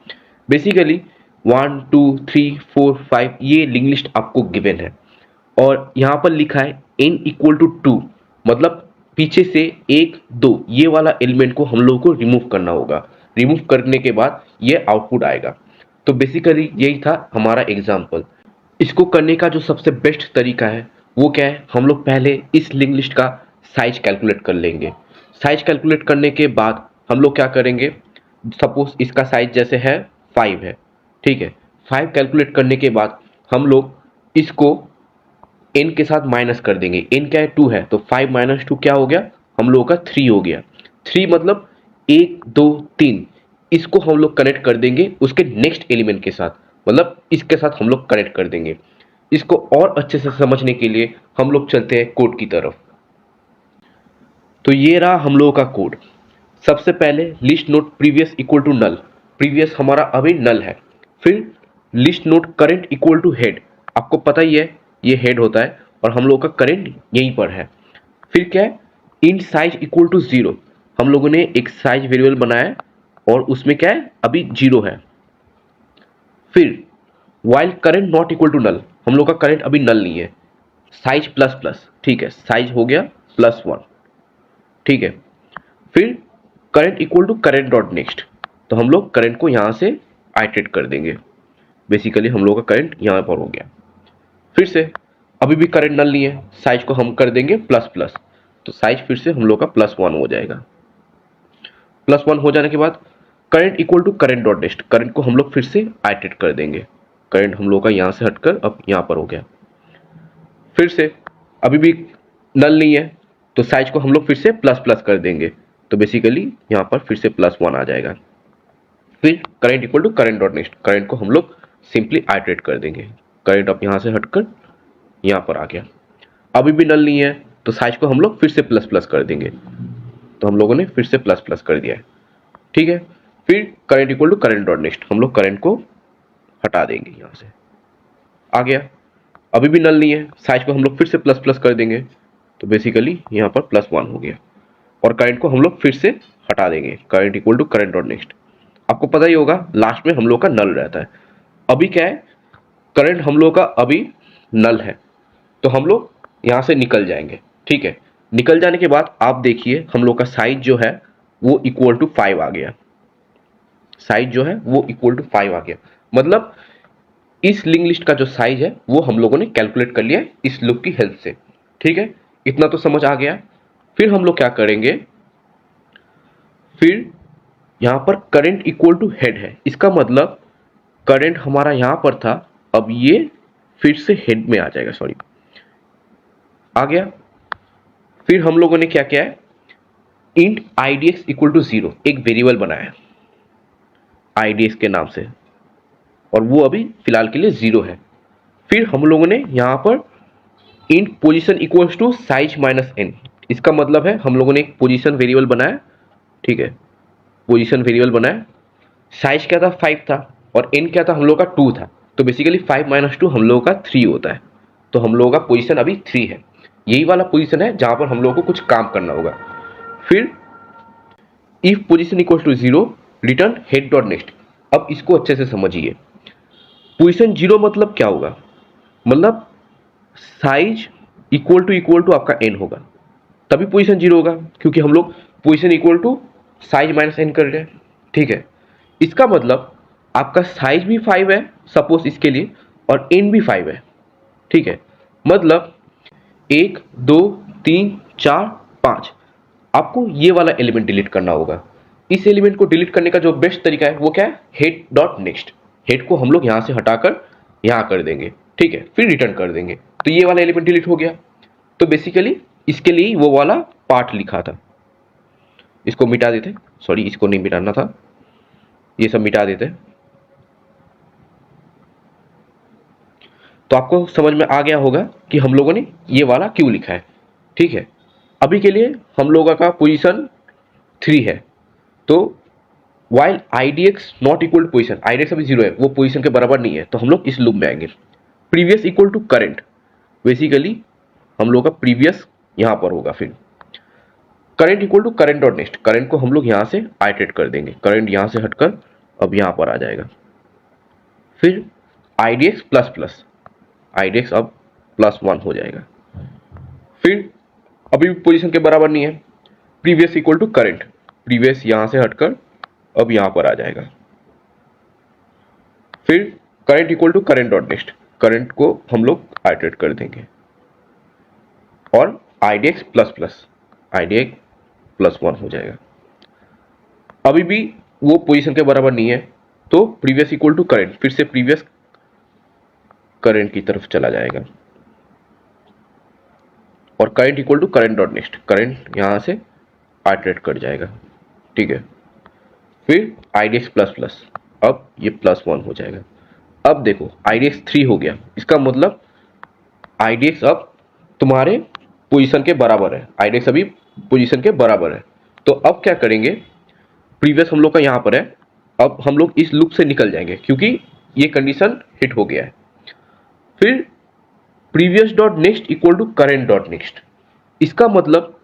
बेसिकली 1 2 3 4 5 ये लिंक लिस्ट आपको गिवन है, और यहाँ पर लिखा है n इक्वल टू 2, मतलब पीछे से 1 2 ये वाला एलिमेंट को हम लोगों को रिमूव करना होगा। रिमूव करने के बाद ये आउटपुट आएगा। तो बेसिकली यही था हमारा एग्जाम्पल। इसको करने का जो सबसे बेस्ट तरीका है वो क्या है, हम लोग पहले इस लिंक लिस्ट का साइज कैलकुलेट कर लेंगे। साइज कैलकुलेट करने के बाद हम लोग क्या करेंगे, सपोज इसका साइज जैसे है 5 है, ठीक है, 5 कैलकुलेट करने के बाद हम लोग इसको n के साथ माइनस कर देंगे। n क्या है, 2 है, तो 5 माइनस 2 क्या हो गया, हम लोगों का 3 हो गया। 3 मतलब 1 2 3, इसको हम लोग कनेक्ट कर देंगे उसके नेक्स्ट एलिमेंट के साथ, मतलब इसके साथ हम लोग कनेक्ट कर देंगे। इसको और अच्छे से समझने के लिए हम लोग चलते हैं कोड की तरफ। तो ये रहा हम लोगों का कोड। सबसे पहले list node previous equal to null, previous हमारा अभी नल है। फिर list node current equal to head, आपको पता ही है ये हेड होता है और हम लोग का करंट यहीं पर है। फिर क्या है, इन साइज इक्वल टू 0, हम लोगों ने एक साइज वेरिएबल बनाया है और उसमें क्या है अभी 0 है। फिर while current not equal to null, हम लोग का करंट अभी नल नहीं है, साइज प्लस प्लस, ठीक है, साइज हो गया +1, ठीक है। फिर current equal to current dot next, तो हम लोग करंट को यहां से आइटरेट कर देंगे। बेसिकली हम लोग का करंट यहां पर हो गया। फिर से अभी भी करंट नल नहीं है, साइज को हम कर देंगे प्लस प्लस, तो साइज फिर से हम लोग का +1 हो जाएगा। +1 हो जाने के बाद current equal to current dot next, current को हम लोग फिर से आइटरेट कर देंगे। करंट हम लोग का यहां से हटकर अब यहां पर हो गया। फिर से अभी भी नल नहीं है, तो साइज को हम लोग फिर से प्लस प्लस कर देंगे, तो बेसिकली यहां पर फिर से +1 आ जाएगा। फिर current equal to current dot next, current को हम लोग सिंपली आइटरेट कर देंगे। करंट अब यहां से हटकर यहां पर आ गया। अभी भी नल नहीं है, तो साइज को हम लोग फिर से प्लस प्लस कर देंगे, तो हम लोगों ने फिर से प्लस प्लस कर दिया है, ठीक है। फिर current equal to current dot next, हम लोग करंट को हटा देंगे, यहां से आ गया। अभी भी नल नहीं है, साइज को हम लोग फिर से प्लस प्लस कर देंगे, तो बेसिकली यहां पर +1 हो गया। और करंट को हम लोग फिर से हटा देंगे, current equal to current dot next. आपको पता ही होगा लास्ट में हम लोग का नल रहता है। अभी क्या है, करंट हम लोग का अभी नल है, तो हम लोग यहां से निकल जाएंगे, ठीक है। निकल जाने के बाद आप देखिए हम लोग का साइज जो है वो इक्वल टू 5 आ गया। साइज जो है वो इक्वल टू 5 आ गया, मतलब इस लिंक लिस्ट का जो साइज है वो हम लोगों ने कैलकुलेट कर लिया है इस लूप की हेल्प से। ठीक है, इतना तो समझ आ गया। फिर हम लोग क्या करेंगे, फिर यहां पर करंट इक्वल टू हेड है, इसका मतलब करंट हमारा यहां पर था, अब ये फिर से हेड में आ जाएगा, सॉरी आ गया। फिर हम लोगों ने क्या किया है, इंट idx इक्वल टू 0 एक वेरिएबल बनाया है idx के नाम से, और वो अभी फिलहाल के लिए 0 है। फिर हम लोगों ने यहां पर int position equals to size minus n, इसका मतलब है हम लोगों ने एक पोजीशन वेरिएबल बनाया। ठीक है, पोजीशन वेरिएबल बनाया, साइज क्या था 5 था और n क्या था हम लोग का 2 था, तो बेसिकली 5 माइनस 2 हम लोगों का 3 होता है, तो हम लोगों का पोजीशन अभी 3 है। यही वाला पोजीशन है जहां पर हम लोगों को कुछ काम करना होगा। फिर if position equals to 0 return head dot next. अब इसको अच्छे से समझिए, पोजीशन 0 मतलब क्या होगा, मतलब साइज इक्वल टू आपका n होगा, तभी पोजीशन 0 होगा, क्योंकि हम लोग position equal to size minus n कर रहे हैं। ठीक है, इसका मतलब आपका साइज भी 5 है सपोज इसके लिए, और n भी 5 है। ठीक है, मतलब 1 2 3 4 5 आपको ये वाला एलिमेंट डिलीट करना होगा। इस एलिमेंट को डिलीट करने का जो बेस्ट तरीका है वो क्या है, हेड डॉट नेक्स्ट। हेड को हम लोग यहां से हटाकर यहां कर देंगे। ठीक है, फिर रिटर्न कर देंगे, तो ये वाला एलिमेंट डिलीट हो गया। तो बेसिकली इसके लिए वो वाला पार्ट लिखा था, इसको मिटा देते, सॉरी इसको नहीं मिटाना था, ये सब मिटा देते। तो आपको समझ में आ गया होगा कि हम लोगों ने ये वाला क्यों लिखा है। ठीक है, अभी के लिए हम लोगों का पोजीशन 3 है, तो while idx not equal to position, idx अभी 0 है, वो पोजीशन के बराबर नहीं है, तो हम लोग इस लूप में आएंगे। Previous equal to current, basically हम लोग का प्रीवियस यहां पर होगा। फिर current equal to current dot next, current को हम लोग यहां से आइटरेट कर देंगे, करंट यहां से हटकर अब यहां पर आ जाएगा। फिर idx प्लस प्लस, idx अब +1 हो जाएगा। फिर अभी भी पोजीशन के बराबर नहीं है, previous equal to current, previous यहां से हटकर अब यहां पर आ जाएगा। फिर current equal to current dot next, current को हम लोग आइटरेट कर देंगे, और idx प्लस प्लस, idx +1 हो जाएगा। अभी भी वो पोजीशन के बराबर नहीं है, तो प्रीवियस इक्वल टू करंट, फिर से प्रीवियस करंट की तरफ चला जाएगा, और current equal to current dot next, current यहां से आइटरेट कर जाएगा। ठीक है, फिर idx प्लस प्लस, अब ये +1 हो जाएगा। अब देखो idx 3 हो गया, इसका मतलब idx अब तुम्हारे पोजीशन के बराबर है, idx अभी पोजीशन के बराबर है। तो अब क्या करेंगे, प्रीवियस हम लोग का यहां पर है, अब हम लोग इस लूप से निकल जाएंगे क्योंकि ये कंडीशन हिट हो गया है। फिर previous dot next equal to current dot next, इसका मतलब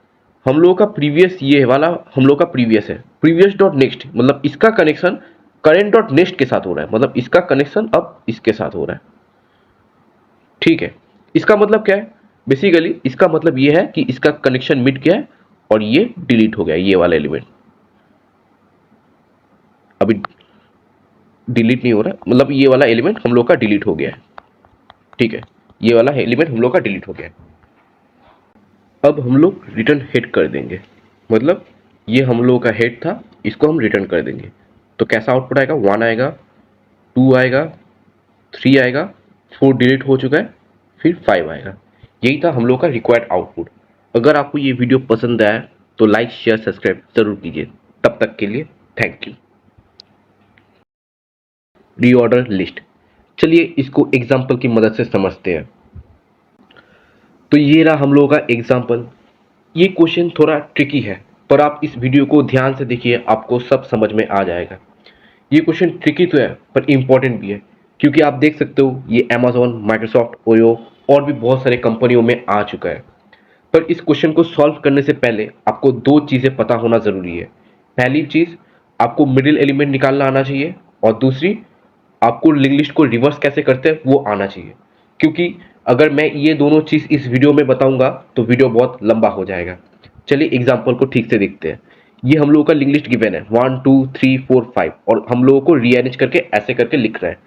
हम लोगों का प्रीवियस ये वाला हम लोग का प्रीवियस है, प्रीवियस डॉट नेक्स्ट मतलब इसका कनेक्शन करंट डॉट नेक्स्ट के साथ हो रहा है, मतलब इसका कनेक्शन अब इसके साथ हो रहा है। ठीक है, इसका मतलब क्या है, बेसिकली इसका मतलब ये है कि इसका कनेक्शन मिट गया है और ये डिलीट हो गया, ये वाला एलिमेंट अभी डिलीट नहीं हो रहा, मतलब ये वाला एलिमेंट हम लोग का डिलीट हो गया है। ठीक है, ये वाला एलिमेंट हम लोग का डिलीट हो गया है। अब हम लोग रिटर्न हेड कर देंगे, मतलब ये हम लोग का हेड था, इसको हम रिटर्न कर देंगे। तो कैसा आउटपुट आएगा, 1 आएगा, 2 आएगा, 3 आएगा, 4 डिलीट हो चुका है, फिर 5 आएगा। यही था हम लोग का रिक्वायर्ड आउटपुट। अगर आपको ये वीडियो पसंद आया तो लाइक शेयर सब्सक्राइब जरूर कीजिए। तब तक के लिए थैंक यू। रीऑर्डर लिस्ट, चलिए इसको एग्जाम्पल की मदद से समझते हैं। तो ये रहा हम लोगों का एग्जाम्पल। ये क्वेश्चन थोड़ा ट्रिकी है, पर आप इस वीडियो को ध्यान से देखिए, आपको सब समझ में आ जाएगा। ये क्वेश्चन ट्रिकी तो है पर इम्पॉर्टेंट भी है, क्योंकि आप देख सकते हो ये अमेजोन, माइक्रोसॉफ्ट, ओयो और भी बहुत सारे कंपनियों में आ चुका है। पर इस क्वेश्चन को सॉल्व करने से पहले आपको 2 चीज़ें पता होना ज़रूरी है। पहली चीज़, आपको मिडिल एलिमेंट निकालना आना चाहिए, और दूसरी, आपको लिंक लिस्ट को रिवर्स कैसे करते हैं वो आना चाहिए। क्योंकि अगर मैं ये दोनों चीज़ इस वीडियो में बताऊंगा तो वीडियो बहुत लंबा हो जाएगा। चलिए एग्जाम्पल को ठीक से देखते हैं। ये हम लोगों का लिंक लिस्ट गिवन है 1 2 3 4 5, और हम लोगों को रीअरेंज करके ऐसे करके लिख रहा है।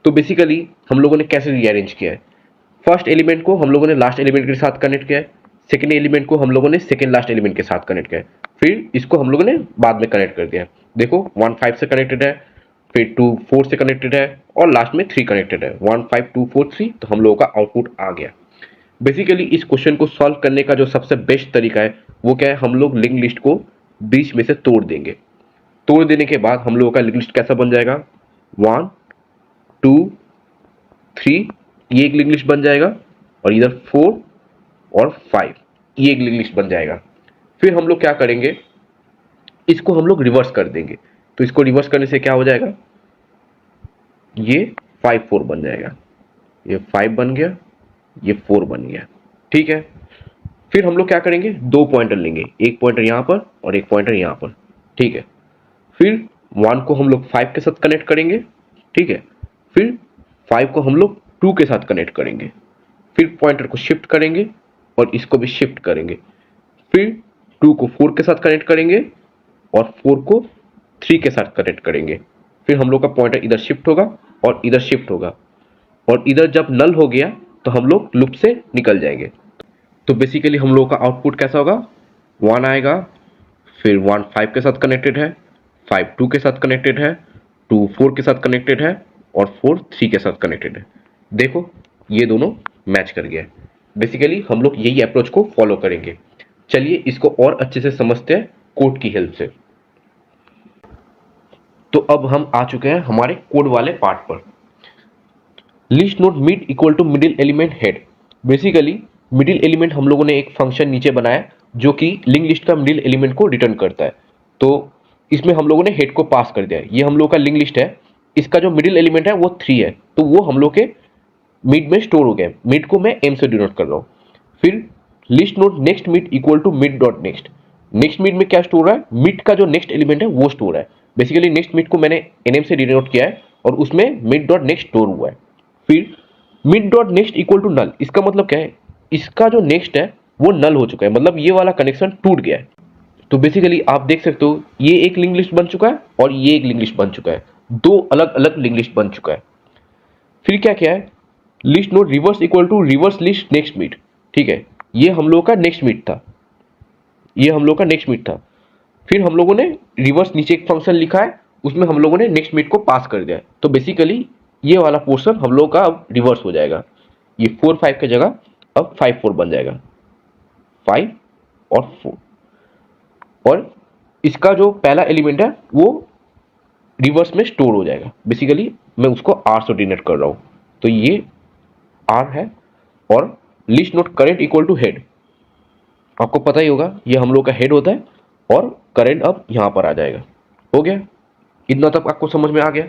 तो बेसिकली हम लोगों ने कैसे रीअरेंज किया है, फर्स्ट एलिमेंट को हम लोगों ने लास्ट एलिमेंट के साथ कनेक्ट किया है, सेकेंड एलिमेंट को हम लोगों ने सेकेंड लास्ट एलिमेंट के साथ कनेक्ट किया है, फिर इसको हम लोगों ने बाद में कनेक्ट कर दिया है। देखो 1 5 से कनेक्टेड है, फिर 2 4 से कनेक्टेड है और लास्ट में 3 कनेक्टेड है, 1 5 2 4 3। तो हम लोगों का आउटपुट आ गया। बेसिकली इस क्वेश्चन को सॉल्व करने का जो सबसे बेस्ट तरीका है वो क्या है, हम लोग लिंक लिस्ट को बीच में से तोड़ देंगे। तोड़ देने के बाद हम लोगों का लिंक लिस्ट कैसा बन जाएगा, 1 2 3 ये एक लिंक लिस्ट बन जाएगा, और इधर 4 और 5 ये एक लिंक लिस्ट बन जाएगा। फिर हम लोग क्या करेंगे, इसको हम लोग रिवर्स कर देंगे। तो इसको रिवर्स करने से क्या हो जाएगा, ये 5 4 बन जाएगा, ये 5 बन गया, ये 4 बन गया। ठीक है, फिर हम लोग क्या करेंगे, 2 पॉइंटर लेंगे, एक पॉइंटर यहां पर और एक पॉइंटर यहां पर। ठीक है, फिर 1 को हम लोग 5 के साथ कनेक्ट करेंगे। ठीक है, फिर 5 को हम लोग 2 के साथ कनेक्ट करेंगे, फिर पॉइंटर को शिफ्ट करेंगे और इसको भी शिफ्ट करेंगे, फिर 2 को 4 के साथ कनेक्ट करेंगे और 4 को 3 के साथ कनेक्ट करेंगे। फिर हम लोग का पॉइंटर इधर शिफ्ट होगा और इधर शिफ्ट होगा, और इधर जब नल हो गया तो हम लोग लूप से निकल जाएंगे। तो बेसिकली हम लोगों का आउटपुट कैसा होगा, 1 आएगा, फिर 1 5 के साथ कनेक्टेड है, 5 2 के साथ कनेक्टेड है, 2 4 के साथ कनेक्टेड है और 4 3 के साथ कनेक्टेड है। देखो ये दोनों मैच कर गया। बेसिकली हम लोग यही अप्रोच को फॉलो करेंगे। चलिए इसको और अच्छे से समझते हैं कोड की हेल्प से। तो अब हम आ चुके हैं हमारे कोड वाले पार्ट पर। List node mid equal to middle element head. Basically middle element हम लोगों ने एक फंक्शन नीचे बनाया जो कि लिंक लिस्ट का मिडिल एलिमेंट को रिटर्न करता है। तो इसमें हम लोगों ने हेड को पास कर दिया है। ये हम लोग का लिंक लिस्ट है, इसका जो मिडिल एलिमेंट है वो 3 है, तो वो हम लोग के मिड में स्टोर हो गया। मिड को मैं एम से डिनोट कर रहा हूँ। फिर list node next mid equal to mid dot next. Next mid में क्या स्टोर हो रहा है, मिड का जो नेक्स्ट एलिमेंट है वो स्टोर है। बेसिकली नेक्स्ट मिड को मैंने एनएम से डिनोट किया है और उसमें मिड डॉट नेक्स्ट स्टोर हुआ है। फिर mid dot next equal to null. इसका मतलब क्या है, इसका जो नेक्स्ट है वो नल हो चुका है, मतलब ये वाला कनेक्शन टूट गया है। तो बेसिकली आप देख सकते हो ये एक लिंक लिस्ट बन चुका है और ये एक लिंक लिस्ट बन चुका है, दो अलग अलग लिंक लिस्ट बन चुका है। फिर क्या क्या है, list node reverse equal to reverse list next mid. ठीक है, ये हम लोगों का नेक्स्ट मिड था, ये हम लोग का नेक्स्ट मिड था। फिर हम लोगों ने रिवर्स नीचे एक फंक्शन लिखा है, उसमें हम लोगों ने नेक्स्ट मिड को पास कर दिया है। तो बेसिकली ये वाला पोर्शन हम लोग का अब रिवर्स हो जाएगा। ये 4 5 की जगह अब 5 4 बन जाएगा, 5 और 4। और इसका जो पहला एलिमेंट है वो रिवर्स में स्टोर हो जाएगा। बेसिकली मैं उसको आर से डिनोट कर रहा हूँ, तो ये आर है। और list node current equal to head, आपको पता ही होगा ये हम लोग का हेड होता है और करेंट अब यहां पर आ जाएगा। हो गया, इतना तक आपको समझ में आ गया।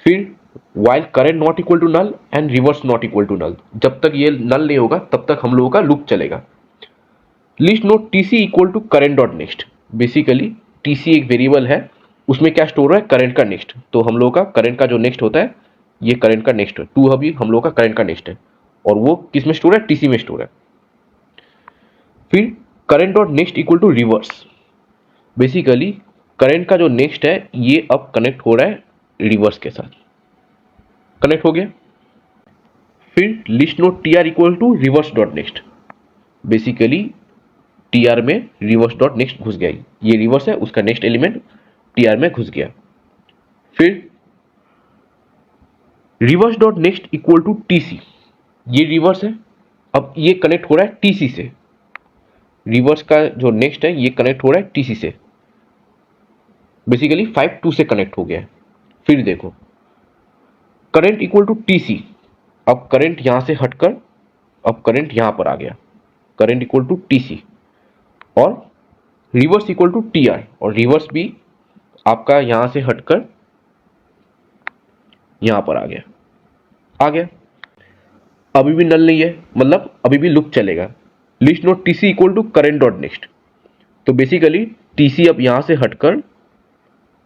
फिर while current not equal to null and reverse not equal to null, जब तक ये नल नहीं होगा तब तक हम लोगों का लूप चलेगा। List node TC equal to current dot next. Basically TC एक वेरिएबल है, उसमें क्या स्टोर है, करंट का नेक्स्ट। तो हम लोगों का करंट का जो नेक्स्ट होता है ये करंट का नेक्स्ट है, 2 अभी हम लोगों का करंट का नेक्स्ट है, और वो किस में स्टोर है, टीसी में स्टोर है। फिर current dot next equal to reverse. Basically current का जो नेक्स्ट है ये अब कनेक्ट हो रहा है रिवर्स के साथ, कनेक्ट हो गया। फिर list node T R equal to reverse dot next. Basically T R में रिवर्स डॉट नेक्स्ट घुस गया, ये रिवर्स है, उसका नेक्स्ट एलिमेंट टी आर में घुस गया। फिर reverse dot next equal to TC, ये रिवर्स है, अब ये कनेक्ट हो रहा है टीसी से। रिवर्स का जो नेक्स्ट है ये कनेक्ट हो रहा है टीसी से, बेसिकली 5 2 से कनेक्ट हो गया है। फिर देखो करंट इक्वल टू टीसी, अब करंट यहां से हटकर अब करंट यहां पर आ गया, करंट इक्वल टू टीसी। और reverse equal to T R, और रिवर्स भी आपका यहां से हटकर यहां पर आ गया। अभी भी नल नहीं है, मतलब अभी भी लूप चलेगा। List node TC equal to current dot next, तो बेसिकली टीसी अब यहां से हटकर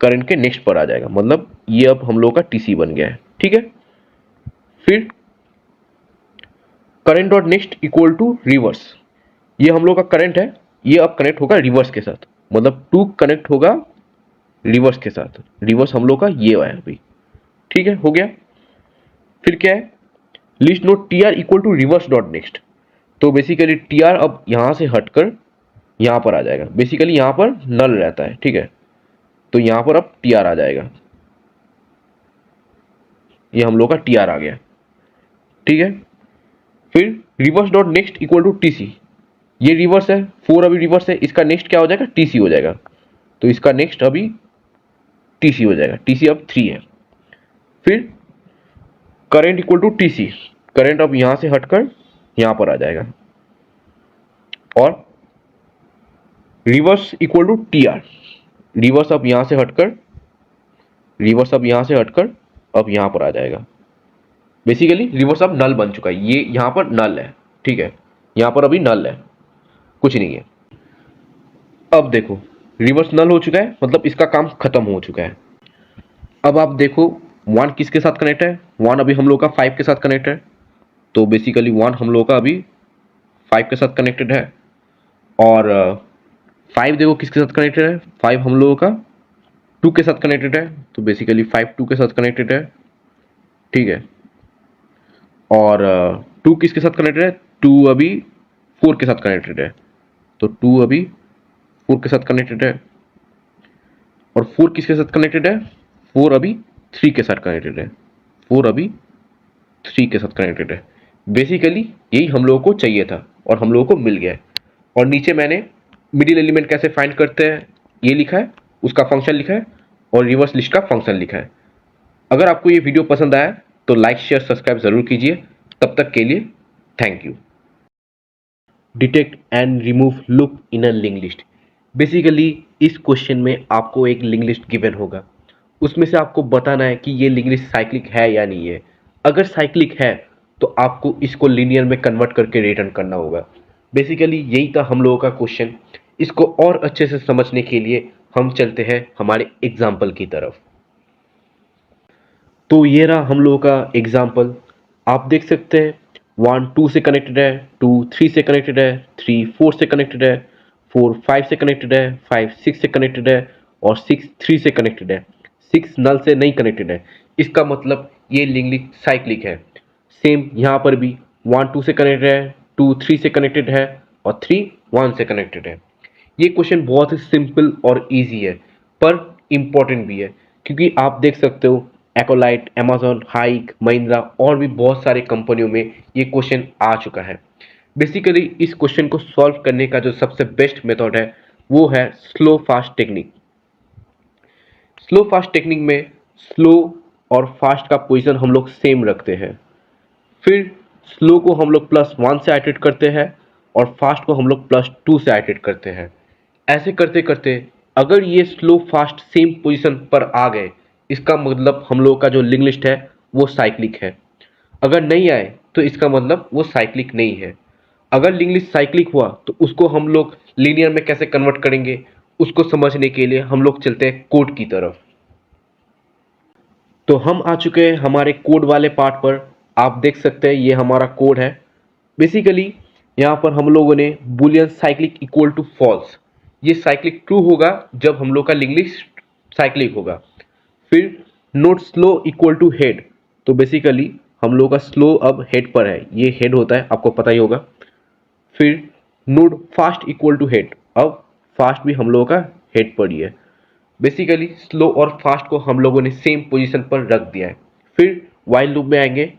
करंट के नेक्स्ट पर आ जाएगा, मतलब ये अब हम लोग का टीसी बन गया है। ठीक है, फिर current dot next equal to reverse, ये हम लोग का करंट है, ये अब कनेक्ट होगा रिवर्स के साथ, मतलब 2 कनेक्ट होगा रिवर्स के साथ। रिवर्स हम लोग का ये है अभी। ठीक है, हो गया। फिर क्या है, list node T R equal to reverse dot next. तो बेसिकली टी आर अब यहां से हटकर यहां पर आ जाएगा। बेसिकली यहां पर नल रहता है, ठीक है, तो यहां पर अब टी आर आ जाएगा। ये हम लोग का टी आर आ गया, ठीक है। फिर reverse dot next equal to T C, ये रिवर्स है, 4 अभी रिवर्स है, इसका नेक्स्ट क्या हो जाएगा, टी सी हो जाएगा। तो इसका नेक्स्ट अभी टी सी हो जाएगा, टी सी अब 3 है। फिर current equal to T C, current अब यहां से हटकर यहां पर आ जाएगा। और reverse equal to T R, reverse अब यहां से हटकर, रिवर्स अब यहां से हटकर अब यहां पर आ जाएगा। बेसिकली रिवर्स अब नल बन चुका है, ये यहां पर नल है, ठीक है, यहां पर अभी नल है, कुछ नहीं है। अब देखो रिवर्स नल हो चुका है, मतलब इसका काम खत्म हो चुका है। अब आप देखो 1 किसके साथ कनेक्ट है, 1 अभी हम लोग का 5 के साथ कनेक्ट है। तो बेसिकली 1 हम लोग का अभी 5 के साथ कनेक्टेड है। और 5 देखो किसके साथ कनेक्टेड है, 5 हम लोगों का 2 के साथ कनेक्टेड है। तो बेसिकली 5 2 के साथ कनेक्टेड है, ठीक है। और 2 किसके साथ कनेक्टेड है, 2 अभी 4 के साथ कनेक्टेड है। तो 2 अभी 4 के साथ कनेक्टेड है। और 4 किसके साथ कनेक्टेड है, 4 अभी 3 के साथ कनेक्टेड है। 4 अभी 3 के साथ कनेक्टेड है। बेसिकली यही हम लोगों को चाहिए था और हम लोगों को मिल गया है। और नीचे मैंने मिडिल एलिमेंट कैसे फाइंड करते हैं ये लिखा है, उसका फंक्शन लिखा है, और रिवर्स लिस्ट का फंक्शन लिखा है। अगर आपको ये वीडियो पसंद आया तो लाइक शेयर सब्सक्राइब जरूर कीजिए। तब तक के लिए thank you. Detect and remove loop in a link list. Basically इस क्वेश्चन में आपको एक लिंक लिस्ट गिवन होगा, उसमें से आपको बताना है कि ये लिंक लिस्ट साइक्लिक है या नहीं है। अगर साइक्लिक है तो आपको इसको लीनियर में कन्वर्ट करके रिटर्न करना होगा। बेसिकली यही था हम लोगों का क्वेश्चन। इसको और अच्छे से समझने के लिए हम चलते हैं हमारे एग्जाम्पल की तरफ। तो ये रहा हम लोगों का एग्जाम्पल। आप देख सकते हैं 1 2 से कनेक्टेड है, 2 3 से कनेक्टेड है, 3 4 से कनेक्टेड है, 4 5 से कनेक्टेड है, 5 6 से कनेक्टेड है, और 6 3 से कनेक्टेड है। 6 नल से नहीं कनेक्टेड है, इसका मतलब ये लिंक लिस्ट साइक्लिक है। सेम यहाँ पर भी 1 2 से कनेक्टेड है, 2 3 से कनेक्टेड है, और 3 1 से कनेक्टेड है। ये क्वेश्चन बहुत ही सिंपल और इजी है, पर इंपॉर्टेंट भी है, क्योंकि आप देख सकते हो एक्ोलाइट, अमेजॉन, हाइक, महिंद्रा और भी बहुत सारे कंपनियों में ये क्वेश्चन आ चुका है। बेसिकली इस क्वेश्चन को सॉल्व करने का जो सबसे बेस्ट मेथड है वो है slow fast technique. Slow fast technique में स्लो और फास्ट का पोजीशन हम लोग सेम रखते हैं। फिर स्लो को हम लोग +1 से आइटरेट करते हैं और फास्ट को हम लोग +2 से आइटरेट करते हैं। ऐसे करते करते अगर ये स्लो फास्ट सेम पोजीशन पर आ गए, इसका मतलब हम लोग का जो लिंक लिस्ट है वो साइक्लिक है। अगर नहीं आए तो इसका मतलब वो साइक्लिक नहीं है। अगर लिंक लिस्ट साइक्लिक हुआ तो उसको हम लोग लीनियर में कैसे कन्वर्ट करेंगे, उसको समझने के लिए हम लोग चलते हैं कोड की तरफ। तो हम आ चुके हैं हमारे कोड वाले पार्ट पर। आप देख सकते हैं ये हमारा कोड है। बेसिकली यहाँ पर हम लोगों ने boolean cyclic equal to false, ये साइक्लिक ट्रू होगा जब हम लोग का लिंक लिस्ट साइक्लिक होगा। फिर node slow equal to head, तो बेसिकली हम लोग का स्लो अब हेड पर है, ये हेड होता है आपको पता ही होगा। फिर node fast equal to head, अब फास्ट भी हम लोगों का हेड पर ही है। बेसिकली स्लो और फास्ट को हम लोगों ने सेम पोजीशन पर रख दिया है। फिर वाइल लूप में आएंगे,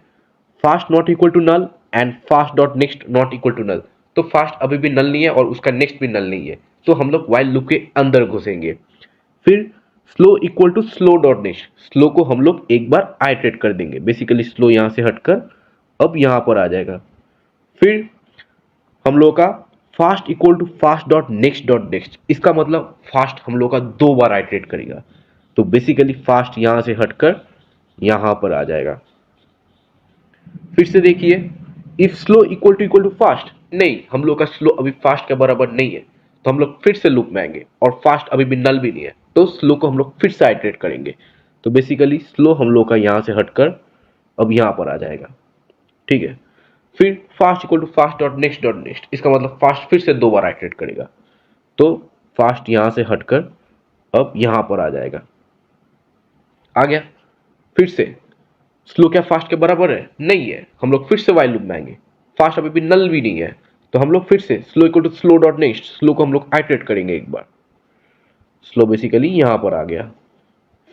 fast not equal to null and fast dot next not equal to null. तो फास्ट अभी भी नल नहीं है और उसका नेक्स्ट भी नल नहीं है, तो हम लोग वाइल लूप के अंदर घुसेंगे। फिर slow equal to slow dot next, slow को हम लोग एक बार आइटरेट कर देंगे। बेसिकली स्लो यहां से हटकर अब यहां पर आ जाएगा। फिर हम लोग का fast equal to fast dot next, इसका मतलब फास्ट हम लोग का 2 बार आइटरेट करेगा। तो बेसिकली फास्ट यहां से हटकर यहां पर आ जाएगा। फिर से देखिए, if slow equal to fast, नहीं, हम लोग का स्लो अभी फास्ट के बराबर नहीं है, तो हम लोग फिर से लूप में आएंगे और फास्ट अभी भी नल भी नहीं है, तो स्लो को हम लोग फिर से आइटरेट करेंगे। तो बेसिकली स्लो हम लोग का यहां से हटकर अब यहां पर आ जाएगा, ठीक है। फिर fast equal to fast dot next, इसका मतलब फास्ट फिर से 2 बार आइटरेट करेगा, तो फास्ट यहां से हटकर अब यहां पर आ जाएगा, आ गया। फिर से स्लो क्या फास्ट के बराबर है? नहीं है। हम लोग फिर से वाइल लूप में आएंगे। फास्ट अभी भी नल भी नहीं है, तो हम लोग फिर से slow equal to slow dot next, slow को हम लोग आइटरेट करेंगे एक बार। स्लो बेसिकली यहां पर आ गया।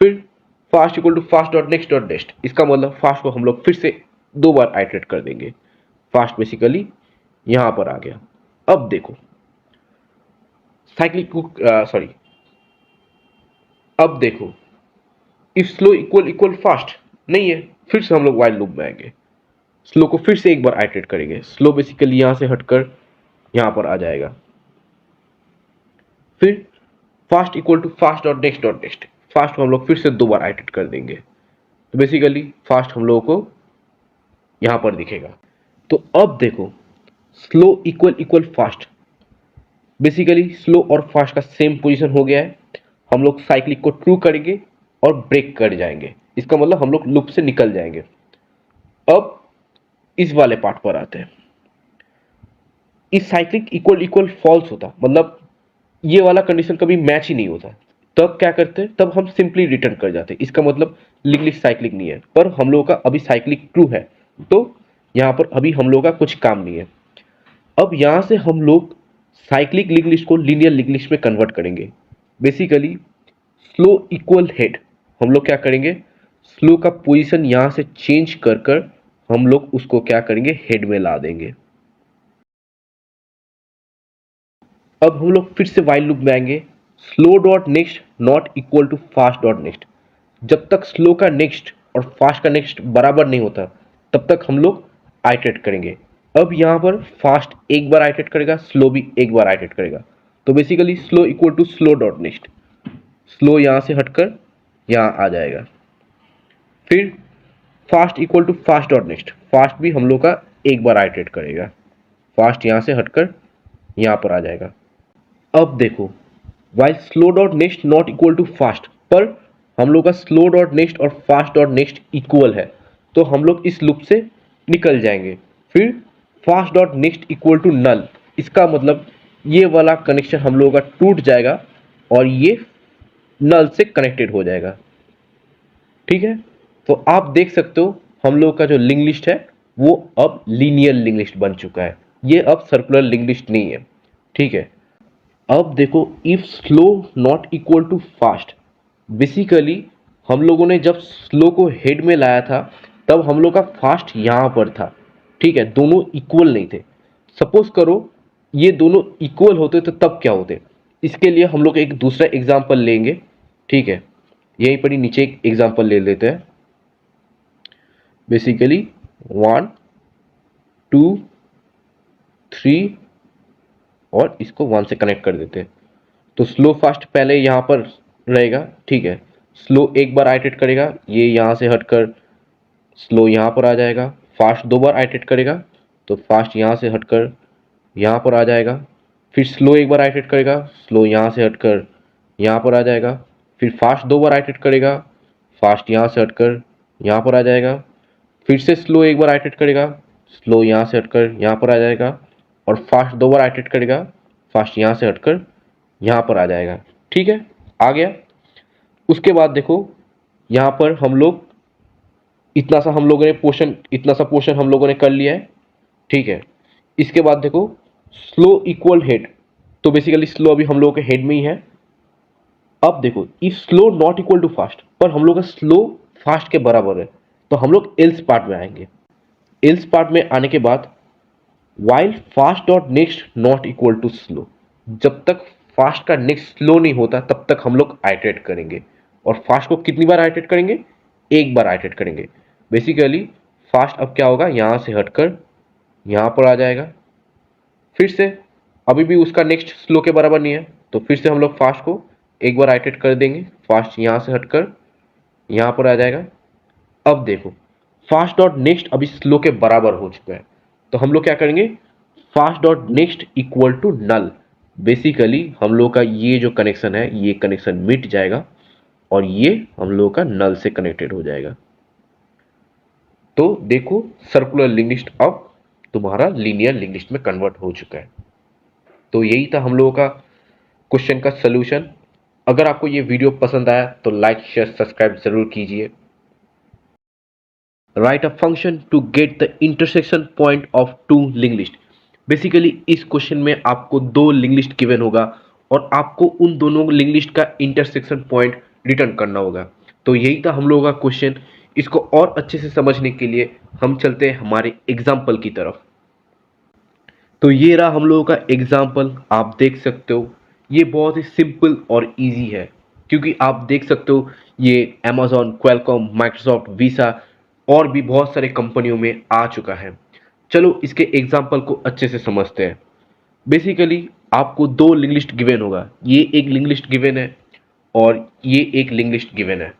फिर fast equal to fast dot next dot next, इसका मतलब फास्ट को हम लोग फिर से 2 बार आइटरेट कर देंगे। फास्ट बेसिकली यहां पर आ गया। अब देखो साइक्लिक सॉरी, अब देखो if slow equal equal fast नहीं है, फिर से हम लोग वाइल लूप में आएंगे। स्लो को फिर से एक बार आइटरेट करेंगे। स्लो बेसिकली यहां से हटकर यहां पर आ जाएगा। फिर fast equal to fast dot next dot next, fast को हम लोग फिर से 2 बार आइटरेट कर देंगे, तो बेसिकली फास्ट हम लोगों को यहां पर दिखेगा। तो अब देखो slow equal equal fast, basically slow और फास्ट का सेम पोजीशन हो गया है। हम लोग साइक्लिक को ट्रू करेंगे और ब्रेक कर जाएंगे, इसका मतलब हम लोग लूप से निकल जाएंगे। अब इस वाले पार्ट पर आते हैं। इस साइक्लिक इक्वल इक्वल फॉल्स होता, मतलब ये वाला कंडीशन कभी मैच ही नहीं होता, तब क्या करते हैं, तब हम सिंपली रिटर्न कर जाते हैं। इसका मतलब लिंग्लिश साइक्लिक नहीं है, पर हम लोगों का अभी साइक्लिक ट्रू है, तो यहां पर अभी हम लोगों का कुछ काम नहीं है। अब यहां से हम लोग साइक्लिक लिंग्लिश को लीनियर लिंग्लिश में कन्वर्ट करेंगे। बेसिकली स्लो इक्वल हेड, हम लोग क्या करेंगे, स्लो का पोजीशन यहां से चेंज कर कर हम लोग उसको क्या करेंगे, हेड में ला देंगे। अब हम लोग फिर से वाइल लूप में आएंगे। Slow dot next not equal to fast dot next, जब तक स्लो का नेक्स्ट और फास्ट का नेक्स्ट बराबर नहीं होता तब तक हम लोग आइटरेट करेंगे। अब यहां पर फास्ट एक बार आइटरेट करेगा, स्लो भी एक बार आइटरेट करेगा, तो basically slow equal to slow dot next, slow यहां से हटकर यहां आ जाएगा। फिर fast equal to fast dot next, fast भी हम लोग का एक बार आइटरेट करेगा, फास्ट यहां से हटकर यहां पर आ जाएगा। अब देखो while slow dot next not equal to fast, पर हम लोग का स्लो डॉट नेक्स्ट और फास्ट डॉट नेक्स्ट इक्वल है, तो हम लोग इस लूप से निकल जाएंगे। फिर fast dot next equal to null, इसका मतलब ये वाला कनेक्शन हम लोगों का टूट जाएगा और ये नल से कनेक्टेड हो जाएगा। ठीक है, तो आप देख सकते हो हम लोग का जो लिंक लिस्ट है वो अब लीनियर लिंक लिस्ट बन चुका है, ये अब सर्कुलर लिंक लिस्ट नहीं है। ठीक है, अब देखो if slow not equal to fast, basically हम लोगों ने जब स्लो को हेड में लाया था तब हम लोग का फास्ट यहां पर था। ठीक है, दोनों इक्वल नहीं थे। सपोज करो ये दोनों इक्वल होते तो तब क्या होते, इसके लिए हम लोग एक दूसरा एग्जांपल लेंगे। ठीक है, यहीं पर ही नीचे एक एग्जांपल ले लेते हैं। बेसिकली 1 2 3 और इसको 1 से कनेक्ट कर देते हैं, तो स्लो फास्ट पहले यहां पर रहेगा। ठीक है, स्लो एक बार आइटरेट करेगा, ये यहां से हटकर स्लो यहां पर आ जाएगा। फास्ट 2 बार आइटरेट करेगा, तो फास्ट यहां से हटकर यहां पर आ जाएगा। फिर स्लो एक बार आइटरेट करेगा, स्लो यहां से हटकर यहां पर आ जाएगा। फिर फास्ट 2 बार आइटरेट करेगा, फास्ट यहां से हटकर यहां पर आ जाएगा। फिर से स्लो एक बार आइटरेट करेगा, स्लो यहां से हटकर यहां पर आ जाएगा। और फास्ट 2 बार आइटरेट करेगा, फास्ट यहां से हटकर यहां पर आ जाएगा। ठीक है, आ गया। उसके बाद देखो यहां पर हम लोग इतना सा पोर्शन हम लोगों ने कर लिया है। ठीक है, इसके बाद देखो स्लो इक्वल हेड, तो बेसिकली स्लो अभी हम लोगों के हेड में ही है। अब देखो if slow not equal to fast, पर हम लोग का स्लो फास्ट के बराबर है, तो हम लोग एल्स पार्ट में आएंगे। एल्स पार्ट में आने के बाद while fast dot next not equal to slow, जब तक फास्ट का नेक्स्ट स्लो नहीं होता तब तक हम लोग आइटरेट करेंगे। और फास्ट को कितनी बार आइटरेट करेंगे, एक बार आइटरेट करेंगे। बेसिकली फास्ट अब क्या होगा, यहां से हटकर यहां पर आ जाएगा। फिर से अभी भी उसका नेक्स्ट स्लो के बराबर नहीं है, तो फिर से हम लोग फास्ट को एक बार आइटरेट कर देंगे। फास्ट यहां से हटकर यहां पर आ जाएगा। अब देखो फास्ट डॉट नेक्स्ट अभी स्लो के बराबर हो चुका है, तो हम लोग क्या करेंगे, fast dot next equal to null. Basically हम लोग का ये जो कनेक्शन है ये कनेक्शन मिट जाएगा और ये हम लोग का नल से कनेक्टेड हो जाएगा। तो देखो सर्कुलर लिंक लिस्ट अब तुम्हारा लीनियर लिंक लिस्ट में कन्वर्ट हो चुका है। तो यही था हम लोगों का क्वेश्चन का सलूशन। अगर आपको ये वीडियो पसंद आया तो लाइक शेयर सब्सक्राइब जरूर कीजिए। Write a function to get the intersection point of two link list. Basically इस क्वेश्चन में आपको दो लिंक लिस्ट गिवन होगा और आपको उन दोनों लिंक लिस्ट का इंटरसेक्शन पॉइंट रिटर्न करना होगा। तो यही था हम लोगों का क्वेश्चन। इसको और अच्छे से समझने के लिए हम चलते हैं हमारे एग्जाम्पल की तरफ। तो ये रहा हम लोगों का एग्जाम्पल, आप देख सकते हो ये बहुत ही सिंपल और इजी है, क्योंकि आप देख सकते हो ये अमेजॉन, क्वालकॉम, माइक्रोसॉफ्ट, वीसा और भी बहुत सारे कंपनियों में आ चुका है। चलो इसके एग्जाम्पल को अच्छे से समझते हैं। बेसिकली आपको दो लिंक लिस्ट गिवन होगा, ये एक लिंक लिस्ट गिवन है और ये एक लिंक लिस्ट गिवन है।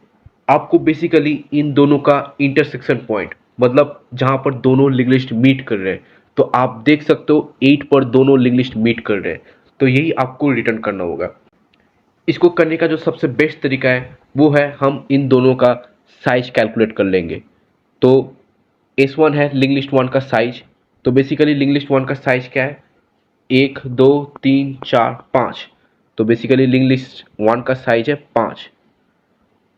आपको बेसिकली इन दोनों का इंटरसेक्शन पॉइंट, मतलब जहां पर दोनों लिंक लिस्ट मीट कर रहे हैं, तो आप देख सकते हो 8 पर दोनों लिंक लिस्ट मीट कर रहे हैं, तो यही आपको रिटर्न करना होगा। इसको करने का जो सबसे बेस्ट तरीका है वो है हम इन दोनों का साइज कैलकुलेट कर लेंगे। तो S1 है लिंक लिस्ट 1 का साइज, तो बेसिकली लिंक लिस्ट 1 का साइज क्या है, 1 2 3 4 5। तो बेसिकली लिंक लिस्ट 1 का साइज है 5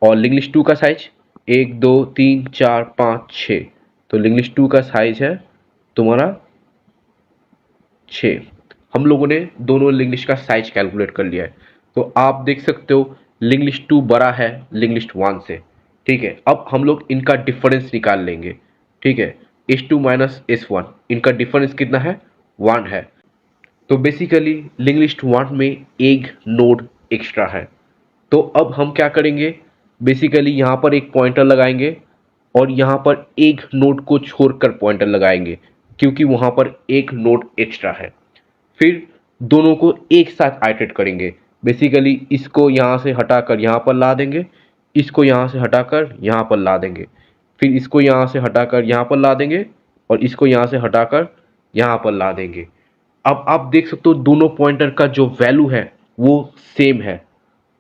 और लिंक लिस्ट 2 का साइज 1 2 3 4 5 6। तो लिंक लिस्ट 2 का साइज है तुम्हारा 6। हम लोगों ने दोनों लिंक लिस्ट का साइज कैलकुलेट कर लिया है। तो आप देख सकते हो लिंक लिस्ट 2 बड़ा है लिंक लिस्ट 1 से, ठीक है। अब हम लोग इनका डिफरेंस निकाल लेंगे, ठीक है। S2 माइनस S1, इनका डिफरेंस कितना है, 1 है। तो बेसिकली लिंक लिस्ट 1 में एक नोड एक्स्ट्रा है। तो अब हम क्या करेंगे, बेसिकली यहाँ पर एक पॉइंटर लगाएंगे और यहाँ पर एक नोड को छोड़कर पॉइंटर लगाएंगे, क्योंकि वहाँ पर एक नोड एक्स्ट्रा है। फिर दोनों को एक साथ आइटरेट करेंगे। बेसिकली इसको यहाँ से हटाकर यहाँ पर ला देंगे, इसको यहाँ से हटाकर यहाँ पर ला देंगे, फिर इसको यहाँ से हटाकर यहाँ पर ला देंगे और इसको यहाँ से हटाकर यहाँ पर ला देंगे। अब आप देख सकते हो दोनों पॉइंटर का जो वैल्यू है वो सेम है।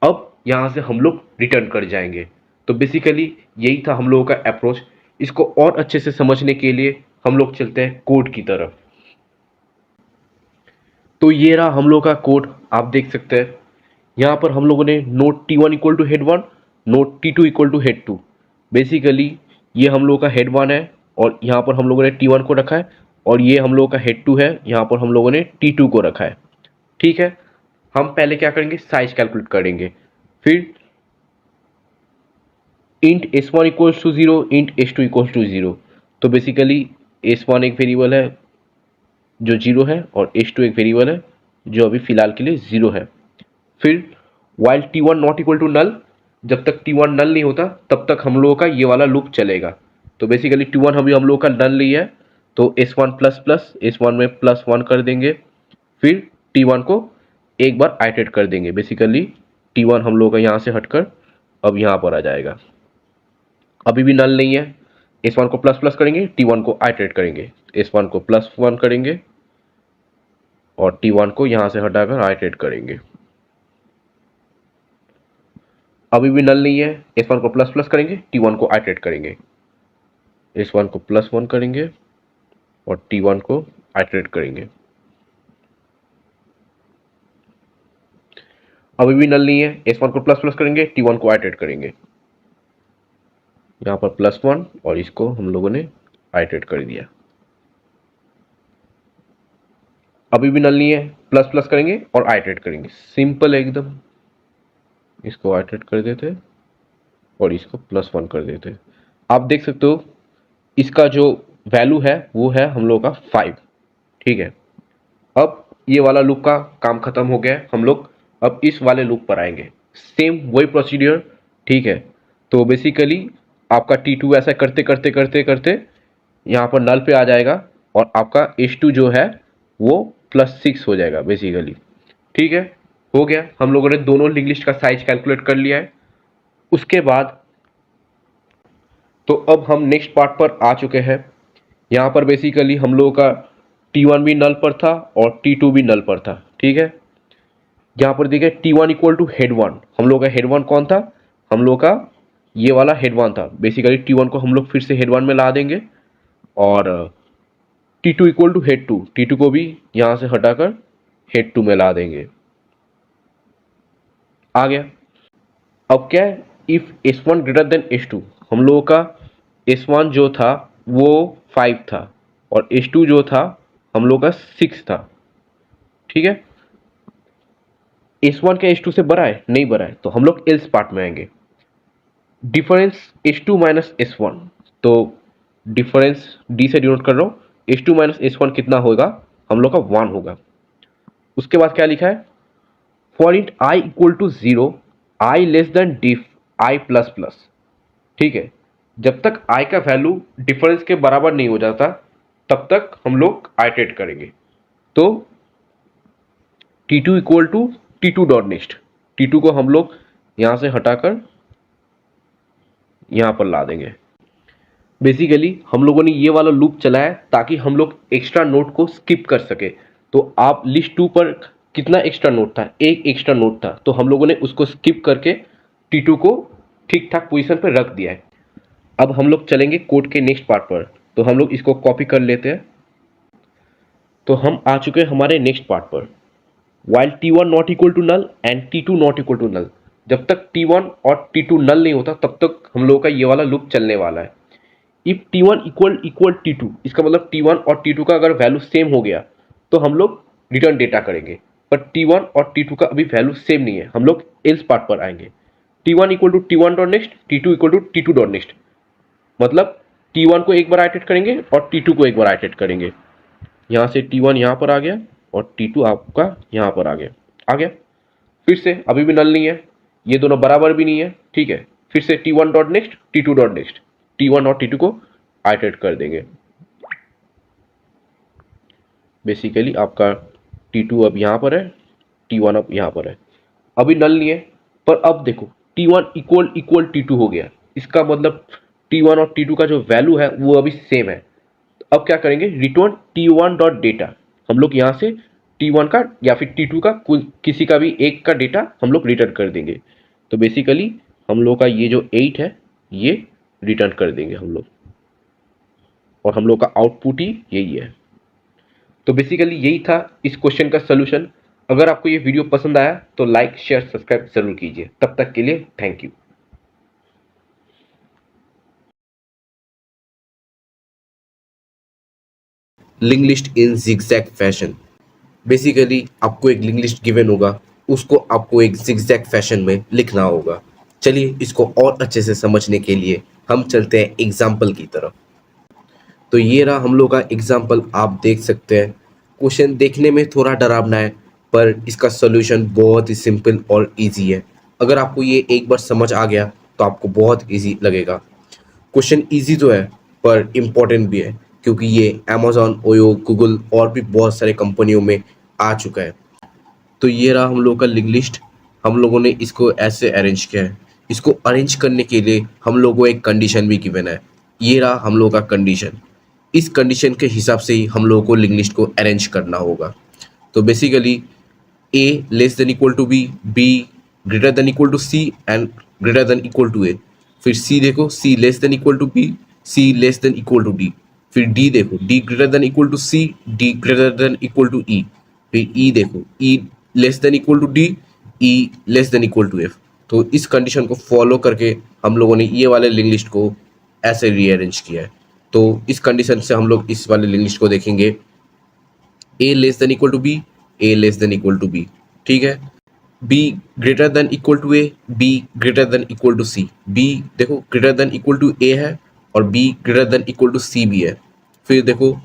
अब यहाँ से हम लोग रिटर्न कर जाएंगे। तो बेसिकली यही था हम लोगों का अप्रोच। इसको और अच्छे से समझने के लिए हम लोग चलते हैं कोड की तरफ। तो ये रहा हम लोगों का कोड, आप देख सकते हैं। यहाँ पर हम लोगों ने node T1 equal to head 1, node T2 equal to head 2। Basically ये हम लोगों का हेड 1 है और यहाँ पर हम लोगों ने T1 को रखा है, और ये हम लोगों का हेड 2 है, यहाँ पर हम लोगों ने T2 को रखा है, ठीक है। हम पहले क्या करेंगे, साइज कैलकुलेट करेंगे। फिर int S1 equals to 0, int S2 equals to 0। तो बेसिकली S1 एक वेरिएबल है जो 0 है और S2 एक वेरिएबल है जो अभी फिलहाल के लिए 0 है। फिर while T1 not equal to null, जब तक T1 नल नहीं होता तब तक हम लोगों का ये वाला लूप चलेगा। तो बेसिकली T1 अभी हम लोगों का नल नहीं है, तो S1 प्लस प्लस S1 में प्लस 1 कर देंगे। फिर T1 को एक बार आइटरेट कर देंगे। बेसिकली T1 हम लोगों का यहाँ से हटकर अब यहाँ पर आ जाएगा। अभी भी नल नहीं है, S1 को प्लस प्लस करेंगे, T1 को आइटरेट करेंगे, S1 को प्लस 1 करेंगे और T1 को यहाँ से हटाकर आइटरेट करेंगे। अभी भी नल नहीं है, S1 को प्लस प्लस करेंगे, T1 को आइटरेट करेंगे, S1 को प्लस 1 करेंगे और T1 को आइटरेट करेंगे। अभी भी नल नहीं है, S1 को प्लस प्लस करेंगे, T1 को आइटरेट करेंगे, यहाँ पर प्लस 1 और इसको हम लोगों ने आइटरेट कर दिया। अभी भी नल नहीं है, प्लस प्लस करेंगे और आइटरेट करेंगे, सिंपल है एकदम। इसको आइटरेट कर देते और इसको प्लस 1 कर देते। आप देख सकते हो इसका जो वैल्यू है वो है हम लोग का 5, ठीक है। अब ये वाला लूप का काम खत्म हो गया है। हम लोग अब इस वाले लूप पर आएंगे, सेम वही प्रोसीडियर, ठीक है। तो बेसिकली आपका T2 ऐसा करते करते करते करते यहाँ पर नल पे आ जाएगा और आपका H2 जो है वो +6 हो जाएगा बेसिकली, ठीक है। हो गया, हम लोगों ने दोनों लिंक लिस्ट का साइज कैलकुलेट कर लिया है। उसके बाद तो अब हम नेक्स्ट पार्ट पर आ चुके हैं। यहाँ पर बेसिकली हम लोगों का T1 भी नल पर था और T2 भी नल पर था, ठीक है। यहाँ पर देखिए T1 इक्वल टू हेड 1, हम लोग का हेड 1 कौन था, हम लोग का ये वाला हेड 1 था। बेसिकली T1 को हम लोग फिर से हेड 1 में ला देंगे और T2 equal to head 2, T2 को भी यहाँ से हटाकर हेड 2 में ला देंगे। आ गया। अब क्या है, if S1 greater than S2, हम लोगों का S1 जो था वो 5 था और S2 जो था हम लोग का 6 था, ठीक है। S1 क्या S2 से बड़ा है? नहीं बड़ा है, तो हम लोग एल्स पार्ट में आएंगे। डिफरेंस S2 माइनस S1, तो डिफरेंस D से डिनोट कर रहा हूं, S2 माइनस S1 कितना होगा? हम लोग का 1 होगा। उसके बाद क्या लिखा है? For int I equal to 0, I less than diff I plus plus, ठीक है। जब तक I का वैल्यू डिफरेंस के बराबर नहीं हो जाता तब तक हम लोग आइटरेट करेंगे। तो T2 equal to T2 dot next, T2 को हम लोग यहां से हटाकर यहां पर ला देंगे। बेसिकली हम लोगों ने ये वाला लूप चलाया ताकि हम लोग एक्स्ट्रा नोट को स्किप कर सके। तो आप लिस्ट 2 पर कितना एक्स्ट्रा नोट था? एक एक्स्ट्रा नोट था, तो हम लोगों ने उसको स्किप करके T2 को ठीक ठाक पोजीशन पर रख दिया है। अब हम लोग चलेंगे कोड के नेक्स्ट पार्ट पर, तो हम लोग इसको कॉपी कर लेते हैं। तो हम आ चुके हैं हमारे नेक्स्ट पार्ट पर। While T1 not equal to null and T2 not equal to null, जब तक T1 और T2 नल नहीं होता तब तक हम लोगों का ये वाला लूप चलने वाला है। इफ T1 इक्वल T2, इसका मतलब T1 और T2 का अगर वैल्यू सेम हो गया तो हम लोग रिटर्न डेटा करेंगे। पर T1 और T2 का अभी वैल्यू सेम नहीं है, हम लोग एल्स पार्ट पर आएंगे। T1 equal to T1 dot next, T2 equal to T2 dot next, मतलब T1 को एक बार आइटरेट करेंगे और T2 को एक बार आइटरेट करेंगे। यहाँ से T1 यहाँ पर आ गया और T2 आपका यहाँ पर आ गया। फिर से अभी भी नल नहीं है, ये दोनों बराबर भी नहीं है, ठीक है। फिर से T1 dot next, T2 dot next, T1 और T2 को आइटरेट कर देंगे। बेसिकली आपका T2 अब यहाँ पर है, T1 अब यहाँ पर है। अभी नल नहीं है, पर अब देखो T1 इक्वल T2 हो गया, इसका मतलब T1 और T2 का जो वैल्यू है वो अभी सेम है। अब क्या करेंगे? रिटर्न T1 डॉट डेटा, हम लोग यहाँ से T1 का या फिर T2 का किसी का भी एक का डेटा हम लोग रिटर्न कर देंगे। तो बेसिकली हम लोग का ये जो 8 है ये रिटर्न कर देंगे हम लोग, और हम लोग का आउटपुट ही यही है। तो बेसिकली यही था इस क्वेश्चन का सोल्यूशन। अगर आपको ये वीडियो पसंद आया तो लाइक शेयर सब्सक्राइब जरूर कीजिए। तब तक के लिए thank you. Link list in zigzag fashion. Basically आपको एक लिंक लिस्ट गिवन होगा, उसको आपको एक zigzag फैशन में लिखना होगा। चलिए इसको और अच्छे से समझने के लिए हम चलते हैं एग्जाम्पल की तरफ। तो ये रहा हम लोग का एग्जाम्पल, आप देख सकते हैं। क्वेश्चन देखने में थोड़ा डरावना है पर इसका सोल्यूशन बहुत ही सिंपल और इजी है। अगर आपको ये एक बार समझ आ गया तो आपको बहुत इजी लगेगा। क्वेश्चन इजी तो है पर इम्पोर्टेंट भी है, क्योंकि ये अमेजॉन, ओयो, गूगल और भी बहुत सारे कंपनियों में आ चुका है। तो ये रहा हम लोगों का लिंक लिस्ट। हम लोगों ने इसको ऐसे अरेंज किया है। इसको अरेंज करने के लिए हम लोगों को एक कंडीशन भी गिवन है। ये रहा हम लोगों का कंडीशन। इस कंडीशन के हिसाब से ही हम लोगों को लिंक लिस्ट को अरेंज करना होगा। तो basically A less than equal to B greater than equal to C and greater than equal to A. फिर सी देखो, C less than equal to B, C less than equal to D. फिर डी देखो, D greater than equal to C, D greater than equal to E. फिर ई देखो, E less than equal to D, E less than equal to F. तो इस कंडीशन को फॉलो करके हम लोगों ने ये वाले लिंक लिस्ट को ऐसे रीअरेंज किया है। तो इस कंडीशन से हम लोग इस वाले लिंक लिस्ट को देखेंगे, A less than equal to B, A less than equal to B, ठीक है। B greater than equal to A, B greater than equal to C. B देखो greater than equal to A है और B greater than equal to C भी है। फिर देखो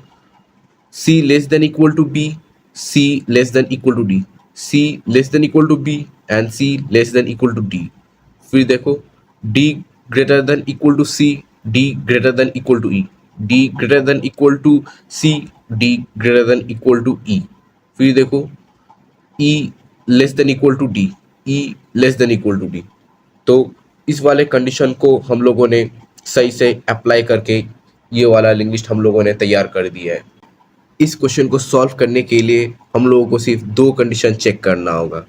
C less than equal to B, C less than equal to D, C less than equal to B and C less than equal to D. फिर देखो D greater than equal to C, D greater than equal to E, D greater than equal to C, D greater than equal to E. फिर देखो E less than equal to D, E less than equal to D. तो इस वाले कंडीशन को हम लोगों ने सही से अप्लाई करके ये वाला लिंक लिस्ट हम लोगों ने तैयार कर दिया है। इस क्वेश्चन को सॉल्व करने के लिए हम लोगों को सिर्फ दो कंडीशन चेक करना होगा।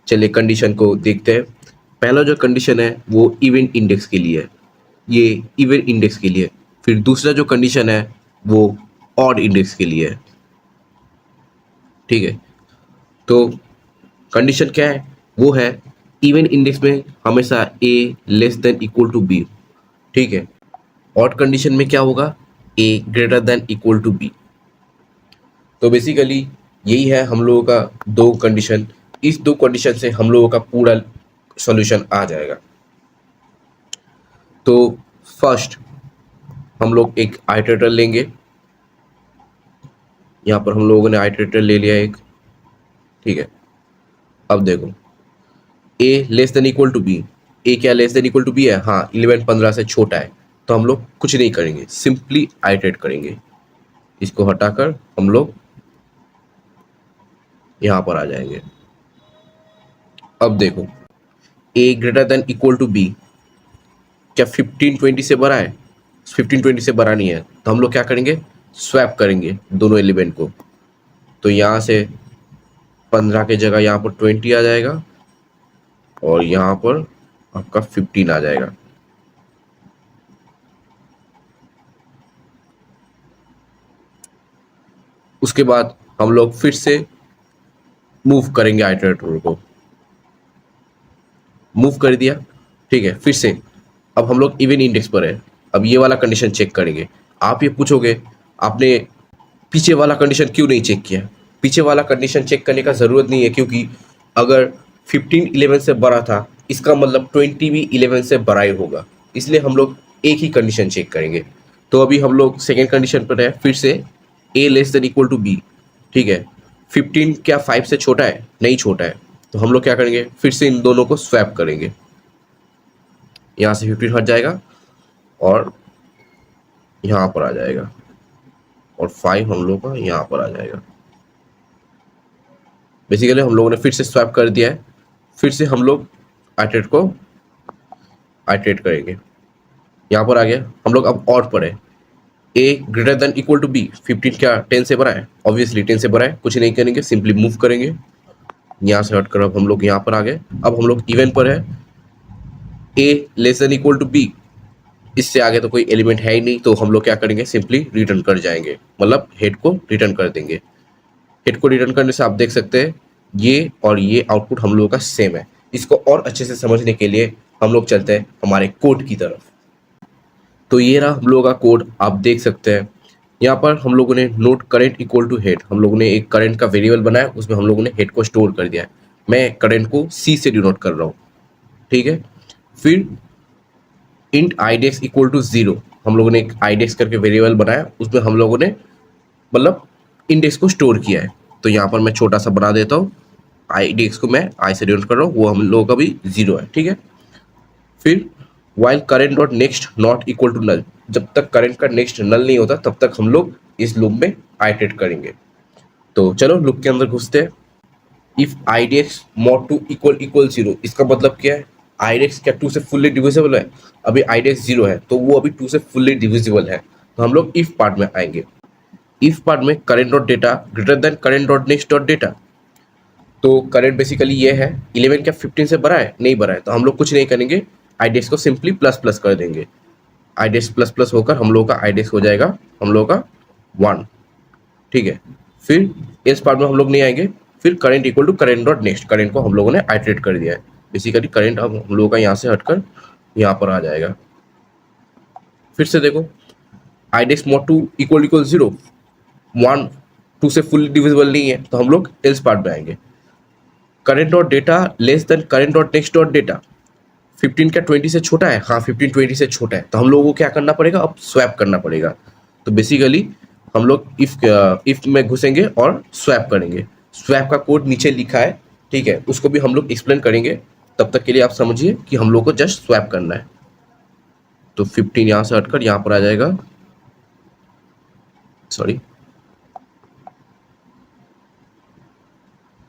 चलिए कंडीशन को देखते हैं। पहला जो कंडीशन है वो इवेंट इंडेक्स के लिए है, ये इवेंट इंडेक्स के लिए। फिर दूसरा जो कंडीशन है वो ऑड इंडेक्स के लिए है, ठीक है। तो कंडीशन क्या है? वो है इवेंट इंडेक्स में हमेशा A less than equal to B, ठीक है। ऑड कंडीशन में क्या होगा, a greater than equal to b। तो बेसिकली यही है हम लोगों का दो कंडीशन। इस दो कंडीशन से हम लोगों का पूरा सॉल्यूशन आ जाएगा। तो फर्स्ट हम लोग एक आइटरेटर लेंगे। यहाँ पर हम लोगों ने आइटरेटर ले लिया एक, ठीक है। अब देखो a less than equal to b, a क्या less than equal to b है, हाँ 11 15 से छोटा है। तो हम लोग कुछ नहीं करेंगे, सिंपली आइटरेट करेंगे। इसको हटाकर हम लोग यहाँ पर आ जाएंगे। अब देखो a greater than equal to b, क्या 15 20 से बड़ा है, 15 20 से बड़ा नहीं है। तो हम लोग क्या करेंगे, स्वैप करेंगे दोनों एलिमेंट को। तो यहाँ से 15 के जगह यहाँ पर 20 आ जाएगा और यहाँ पर आपका 15 आ जाएगा। उसके बाद हम लोग फिर से मूव करेंगे आइटरेटर को, मूव कर दिया, ठीक है। फिर से अब हम लोग इवन इंडेक्स पर है। अब ये वाला कंडीशन चेक करेंगे। आप ये पूछोगे आपने पीछे वाला कंडीशन क्यों नहीं चेक किया। पीछे वाला कंडीशन चेक करने का ज़रूरत नहीं है, क्योंकि अगर 15 11 से बड़ा था, इसका मतलब 20 भी 11 से बड़ा ही होगा। इसलिए हम लोग एक ही कंडीशन चेक करेंगे। तो अभी हम लोग सेकेंड कंडीशन पर है, फिर से a less than equal to b, ठीक है। 15 क्या 5 से छोटा है, नहीं छोटा है। तो हम लोग क्या करेंगे, फिर से इन दोनों को स्वैप करेंगे। यहाँ से 15 हट जाएगा और यहाँ पर आ जाएगा और 5 हम लोग का यहाँ पर आ जाएगा। बेसिकली हम लोगों ने फिर से स्वैप कर दिया है। फिर से हम लोग आइटरेट को आइटरेट करेंगे। यहाँ पर आ गया। हम लोग अब ऑड पर है, a greater than equal to b। 15 क्या 10 से बड़ा है, ऑब्वियसली 10 से बड़ा है। कुछ नहीं करेंगे, सिंपली मूव करेंगे। यहाँ से हटकर अब हम लोग यहाँ पर आ गए। अब हम लोग इवन पर है, a less than equal to b। इससे आगे तो कोई एलिमेंट है ही नहीं, तो हम लोग क्या करेंगे, सिंपली रिटर्न कर जाएंगे, मतलब हेड को रिटर्न कर देंगे। हेड को रिटर्न करने से आप देख सकते हैं ये और ये आउटपुट हम लोगों का सेम है। इसको और अच्छे से समझने के लिए हम लोग चलते हैं हमारे कोड की तरफ। तो ये रहा हम लोगों का कोड, आप देख सकते हैं। यहाँ पर हम लोगों ने node current equal to head, हम लोगों ने एक करंट का वेरिएबल बनाया, उसमें हम लोगों ने हेड को स्टोर कर दिया है। मैं करंट को c से डिनोट कर रहा हूँ, ठीक है। फिर इंट आईडेक्स इक्वल टू 0, हम लोगों ने एक आईडेक्स करके वेरिएबल बनाया, उसमें हम लोगों ने मतलब इंडेक्स को स्टोर किया है। तो यहाँ पर मैं छोटा सा बना देता हूँ, आईडेक्स को मैं आई से डिनोट कर रहा हूँ, वो हम लोगों का भी 0 है, ठीक है। फिर while current dot next not equal to null, जब तक करंट का नेक्स्ट नल नहीं होता तब तक हम लोग इस लूप में आइटरेट करेंगे। तो चलो लूप के अंदर घुसते हैं। If iDEX mod two equal equal 0, इसका मतलब क्या है, आईडेक्स क्या 2 से फुल्ली डिविजिबल है। अभी आईडेक्स 0 है तो वो अभी 2 से फुल्ली डिविजिबल है। तो हम लोग इफ पार्ट में आएंगे। इफ पार्ट में current dot data greater then current dot next dot data. तो करेंट बेसिकली ये है, 11 क्या 15 से बड़ा है, नहीं बड़ा है। तो हम लोग कुछ नहीं करेंगे, आईडेक्स को सिंपली प्लस प्लस कर देंगे। आईडेक्स प्लस प्लस होकर हम लोगों का आईडेक्स हो जाएगा हम लोगों का 1, ठीक है। फिर इस पार्ट में हम लोग नहीं आएंगे। फिर current equal to current dot next, current को हम लोगों ने आइटरेट कर दिया है। बेसिकली करेंट अब हम लोगों का यहाँ से हटकर यहाँ पर आ जाएगा। फिर से देखो iDEX mod two equal equal 0, 1 2 से फुल डिविजिबल नहीं है, तो हम लोग एल्स पार्ट में आएंगे। Current dot data less than current dot next dot data, 15 क्या 20 से छोटा है, हाँ 15 20 से छोटा है। तो हम लोगों को क्या करना पड़ेगा, अब स्वैप करना पड़ेगा। तो बेसिकली हम लोग इफ में घुसेंगे और स्वैप करेंगे। स्वैप का कोड नीचे लिखा है, ठीक है, उसको भी हम लोग एक्सप्लेन करेंगे। तब तक के लिए आप समझिए कि हम लोग को जस्ट स्वैप करना है। तो 15 यहाँ से हटकर यहाँ पर आ जाएगा, सॉरी,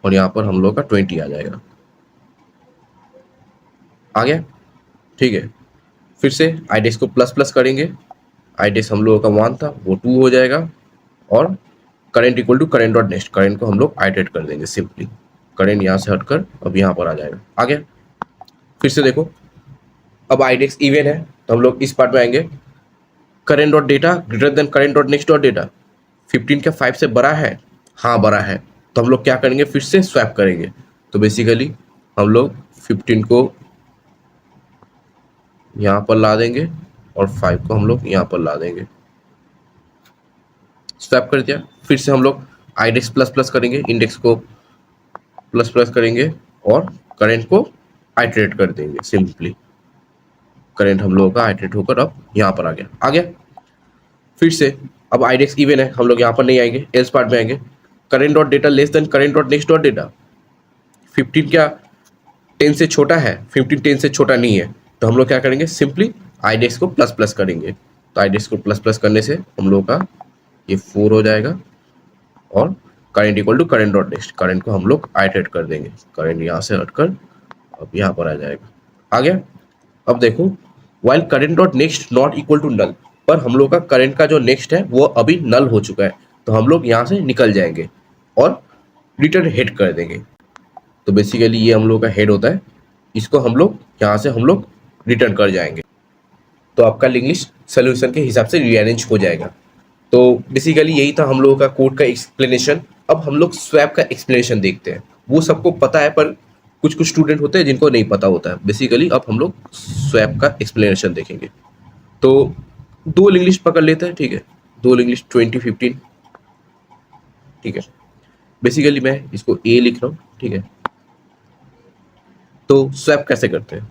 और यहाँ पर हम लोग का 20 आ जाएगा। आ गया, ठीक है। फिर से आईडेक्स को प्लस प्लस करेंगे। आईडेक्स हम लोगों का 1 था, वो 2 हो जाएगा। और current equal to current dot next, current को हम लोग आइटरेट कर देंगे सिंपली। करेंट यहाँ से हटकर अब यहाँ पर आ जाएगा। आ गया। फिर से देखो अब आईडेक्स इवन है, तो हम लोग इस पार्ट में आएंगे। Current dot data greater then current dot next dot data, 15 क्या 5 से बड़ा है, हाँ बड़ा है। तो हम लोग क्या करेंगे, फिर से स्वैप करेंगे। तो बेसिकली हम लोग 15 को यहाँ पर ला देंगे और 5 को हम लोग यहाँ पर ला देंगे। स्वैप कर दिया। फिर से हम लोग आईडेक्स प्लस प्लस करेंगे, इंडेक्स को प्लस प्लस करेंगे और करंट को आइटरेट कर देंगे। सिंपली करंट हम लोगों का आइटरेट होकर अब यहाँ पर आ गया। फिर से अब आईडेक्स इवन है, हम लोग यहाँ पर नहीं आएंगे, एल्स पार्ट में आएंगे। Current dot data less than current dot next dot data. 15 क्या 10 से छोटा है? 15 10 से छोटा नहीं है, तो हम लोग क्या करेंगे, सिंपली आईडेक्स को प्लस प्लस करेंगे। तो आईडेक्स को प्लस प्लस करने से हम लोग का ये 4 हो जाएगा और current equal to current dot next, current को हम लोग आइटरेट कर देंगे। करंट यहाँ से हटकर अब यहाँ पर आ जाएगा। आ गया। अब देखो, while current dot next not equal to null, पर हम लोग का करंट का जो नेक्स्ट है वो अभी नल हो चुका है, तो हम लोग यहाँ से निकल जाएंगे और रिटर्न हेड कर देंगे। तो बेसिकली ये हम लोग का हेड होता है, इसको हम लोग यहाँ से हम लोग रिटर्न कर जाएंगे, तो आपका लिंग्विश सोल्यूशन के हिसाब से रीअरेंज हो जाएगा। तो बेसिकली यही था हम लोगों का कोड का एक्सप्लेनेशन। अब हम लोग स्वैप का एक्सप्लेनेशन देखते हैं। वो सबको पता है, पर कुछ कुछ स्टूडेंट होते हैं जिनको नहीं पता होता है। बेसिकली अब हम लोग स्वैप का एक्सप्लेनेशन देखेंगे। तो दो इंग्लिश पकड़ लेते हैं, ठीक है, दो इंग्लिश 2015, ठीक है। बेसिकली मैं इसको ए लिख रहा हूँ, ठीक है। तो स्वैप कैसे करते हैं?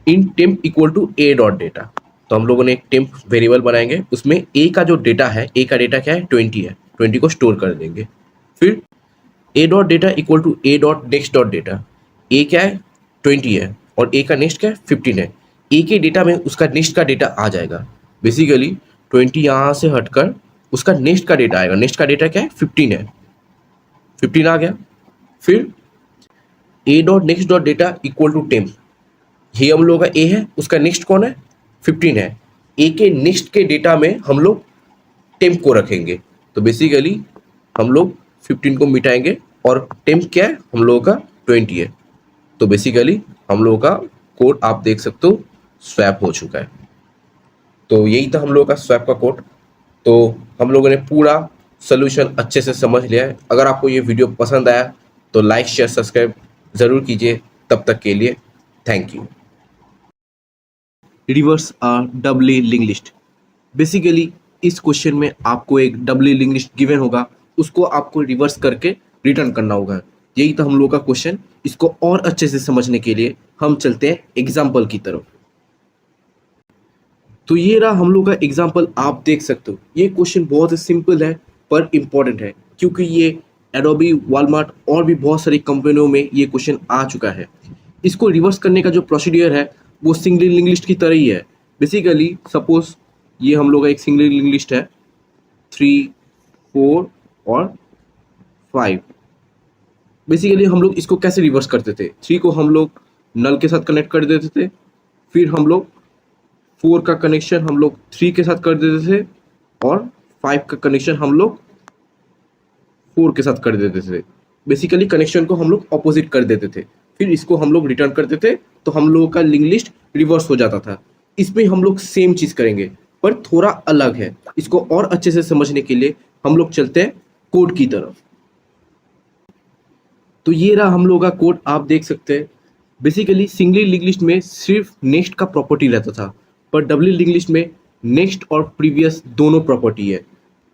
Int temp equal to A dot data, तो हम लोगों ने एक टेम्प वेरिएबल बनाएंगे, उसमें ए का जो डेटा है, ए का डेटा क्या है, 20 है, 20 को स्टोर कर देंगे। फिर A dot data equal to A dot next dot data, A क्या है, 20 है और ए का नेक्स्ट क्या है, 15 है। ए के डेटा में उसका नेक्स्ट का डेटा आ जाएगा। बेसिकली 20 यहाँ से हटकर उसका नेक्स्ट का डेटा आएगा। नेक्स्ट का डेटा क्या है, 15 है, 15 आ गया। फिर A dot next dot data equal to temp, ये हम लोग का ए है, उसका नेक्स्ट कौन है, 15 है। ए के नेक्स्ट के डेटा में हम लोग टेम्प को रखेंगे, तो बेसिकली हम लोग 15 को मिटाएंगे और टेम्प क्या है, हम लोगों का 20 है। तो बेसिकली हम लोगों का कोड आप देख सकते हो स्वैप हो चुका है। तो यही था हम लोगों का स्वैप का कोड। तो हम लोगों ने पूरा सोल्यूशन अच्छे से समझ लिया है। अगर आपको ये वीडियो पसंद आया तो लाइक शेयर सब्सक्राइब ज़रूर कीजिए। तब तक के लिए thank you. Reverse a doubly link list. Basically इस क्वेश्चन में आपको एक डबली लिंक लिस्ट गिवन होगा, उसको आपको रिवर्स करके रिटर्न करना होगा। यही था हम लोग का क्वेश्चन। इसको और अच्छे से समझने के लिए हम चलते हैं एग्जाम्पल की तरफ। तो ये रहा हम लोग का एग्जाम्पल, आप देख सकते हो। ये क्वेश्चन बहुत ही सिंपल है पर इम्पॉर्टेंट है, क्योंकि ये एडोबी, वॉलमार्ट और भी बहुत सारी कंपनियों में ये क्वेश्चन आ चुका है। इसको रिवर्स करने का जो प्रोसीडियर है वो सिंगल लिंक लिस्ट की तरह ही है। बेसिकली सपोज ये हम लोग का एक सिंगल लिंक लिस्ट है, 3, 4 और 5। बेसिकली हम लोग इसको कैसे रिवर्स करते थे, 3 को हम लोग नल के साथ कनेक्ट कर देते थे, फिर हम लोग 4 का कनेक्शन हम लोग 3 के साथ कर देते थे और 5 का कनेक्शन हम लोग 4 के साथ कर देते थे। बेसिकली कनेक्शन को हम लोग ऑपोजिट कर देते थे, फिर इसको हम लोग रिटर्न करते थे, तो हम लोगों का लिंक लिस्ट रिवर्स हो जाता था। इसमें हम लोग सेम चीज़ करेंगे पर थोड़ा अलग है। इसको और अच्छे से समझने के लिए हम लोग चलते हैं कोड की तरफ। तो ये रहा हम लोग का कोड, आप देख सकते हैं। बेसिकली सिंगल लिंक लिस्ट में सिर्फ नेक्स्ट का प्रॉपर्टी रहता था, पर डबल लिंक लिस्ट में नेक्स्ट और प्रीवियस दोनों प्रॉपर्टी है।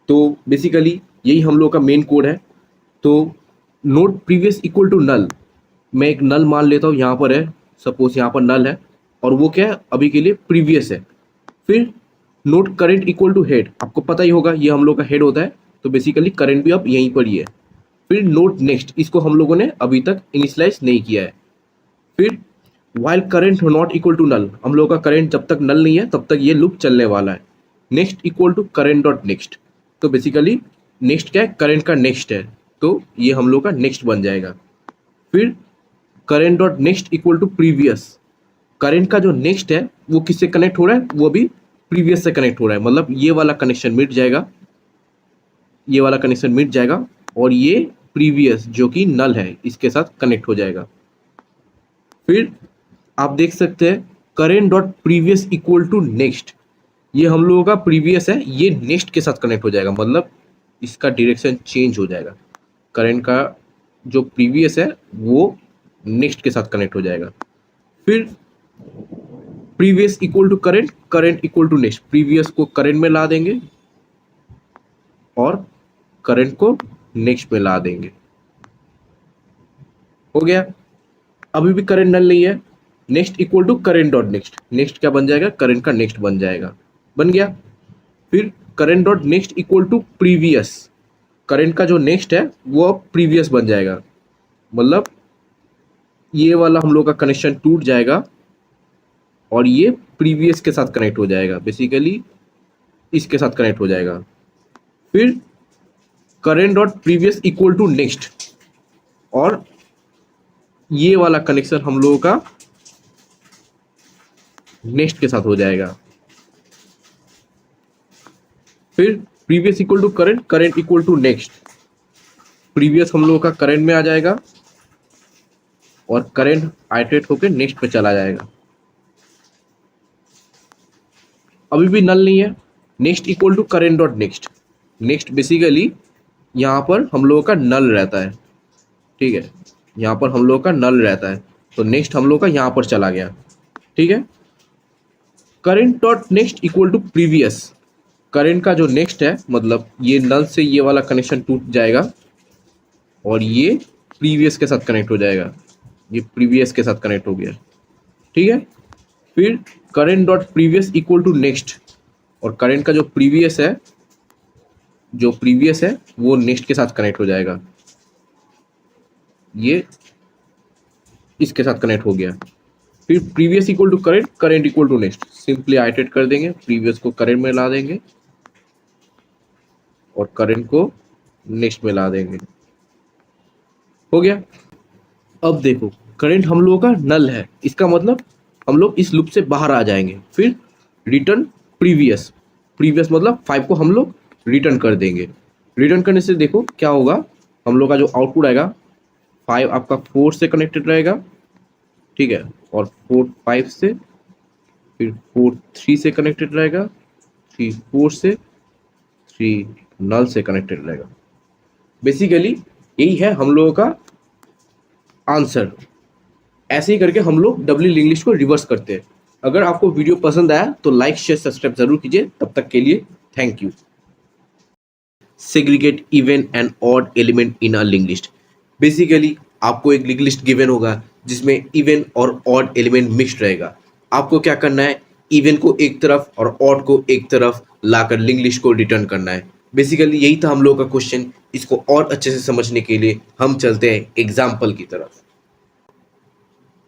तो बेसिकली यही हम लोग का मेन कोड है। तो node previous equal to null, मैं एक नल मान लेता हूँ, यहाँ पर है, सपोज यहाँ पर नल है और वो क्या है, अभी के लिए प्रीवियस है। फिर node current equal to head, आपको पता ही होगा ये हम लोग का हेड होता है, तो बेसिकली करंट भी अब यहीं पर ही है। फिर नोट नेक्स्ट, इसको हम लोगों ने अभी तक इनिशियलाइज नहीं किया है। फिर while current not equal to null, हम लोग का करंट जब तक नल नहीं है तब तक ये लूप चलने वाला है। Next equal to current dot next, तो बेसिकली नेक्स्ट क्या है, करंट का नेक्स्ट है, तो ये हम लोग का नेक्स्ट बन जाएगा। फिर current dot next equal to previous, current का जो नेक्स्ट है वो किससे कनेक्ट हो रहा है, वो भी प्रीवियस से कनेक्ट हो रहा है, मतलब ये वाला कनेक्शन मिट जाएगा, ये वाला कनेक्शन मिट जाएगा और ये प्रीवियस जो कि नल है इसके साथ कनेक्ट हो जाएगा। फिर आप देख सकते हैं current dot previous equal to next, ये हम लोगों का प्रीवियस है, ये नेक्स्ट के साथ कनेक्ट हो जाएगा, मतलब इसका डायरेक्शन चेंज हो जाएगा। करंट का जो प्रीवियस है वो नेक्स्ट के साथ कनेक्ट हो जाएगा। फिर previous equal to current, current equal to next, previous को करेंट में ला देंगे और करंट को नेक्स्ट में ला देंगे। हो गया। अभी भी करंट नल नहीं है, next equal to current dot next, next क्या बन जाएगा, करंट का नेक्स्ट बन जाएगा, बन गया। फिर current dot next equal to previous, current का जो नेक्स्ट है वो अब प्रीवियस बन जाएगा, मतलब ये वाला हम लोग का कनेक्शन टूट जाएगा और ये प्रीवियस के साथ कनेक्ट हो जाएगा, बेसिकली इसके साथ कनेक्ट हो जाएगा। फिर current dot previous equal to next, और ये वाला कनेक्शन हम लोगों का नेक्स्ट के साथ हो जाएगा। फिर previous equal to current, current equal to next, previous हम लोगों का करंट में आ जाएगा और करंट आइटरेट होकर नेक्स्ट पे चला जाएगा। अभी भी नल नहीं है, next equal to current dot next, next basically यहाँ पर हम लोगों का नल रहता है, ठीक है, यहाँ पर हम लोगों का नल रहता है, तो नेक्स्ट हम लोग का यहाँ पर चला गया, ठीक है। Current dot next equal to previous, current का जो नेक्स्ट है मतलब ये नल से ये वाला कनेक्शन टूट जाएगा और ये प्रीवियस के साथ कनेक्ट हो जाएगा, ये प्रीवियस के साथ कनेक्ट हो गया, ठीक है। फिर current dot previous equal to next, और करंट का जो प्रीवियस है वो नेक्स्ट के साथ कनेक्ट हो जाएगा, ये इसके साथ कनेक्ट हो गया। फिर previous equal to current, current equal to next, simply iterate कर देंगे, प्रीवियस को करंट में ला देंगे और करंट को नेक्स्ट में ला देंगे, हो गया। अब देखो करंट हम लोगों का नल है, इसका मतलब हम लोग इस लूप से बाहर आ जाएंगे। फिर रिटर्न प्रीवियस, प्रीवियस मतलब 5 को हम लोग रिटर्न कर देंगे। रिटर्न करने से देखो क्या होगा, हम लोग का जो आउटपुट आएगा 5 आपका 4 से कनेक्टेड रहेगा, ठीक है, और 4 5 से, फिर 4 3 से कनेक्टेड रहेगा, 3 4 से, 3 नल से कनेक्टेड रहेगा। बेसिकली यही है हम लोगों का आंसर। ऐसे ही करके हम लोग डब्ल्यू इंग्लिश को रिवर्स करते हैं। अगर आपको वीडियो पसंद आया तो लाइक शेयर सब्सक्राइब जरूर कीजिए। तब तक के लिए thank you. Segregate even and odd element in a link list. Basically आपको एक लिंक लिस्ट गिवन होगा जिसमें इवन और ऑड एलिमेंट मिक्स्ड रहेगा। आपको क्या करना है, इवन को एक तरफ और ऑड को एक तरफ लाकर लिंक लिस्ट को रिटर्न करना है। बेसिकली यही था हम लोग का क्वेश्चन। इसको और अच्छे से समझने के लिए हम चलते हैं एग्जाम्पल की तरफ।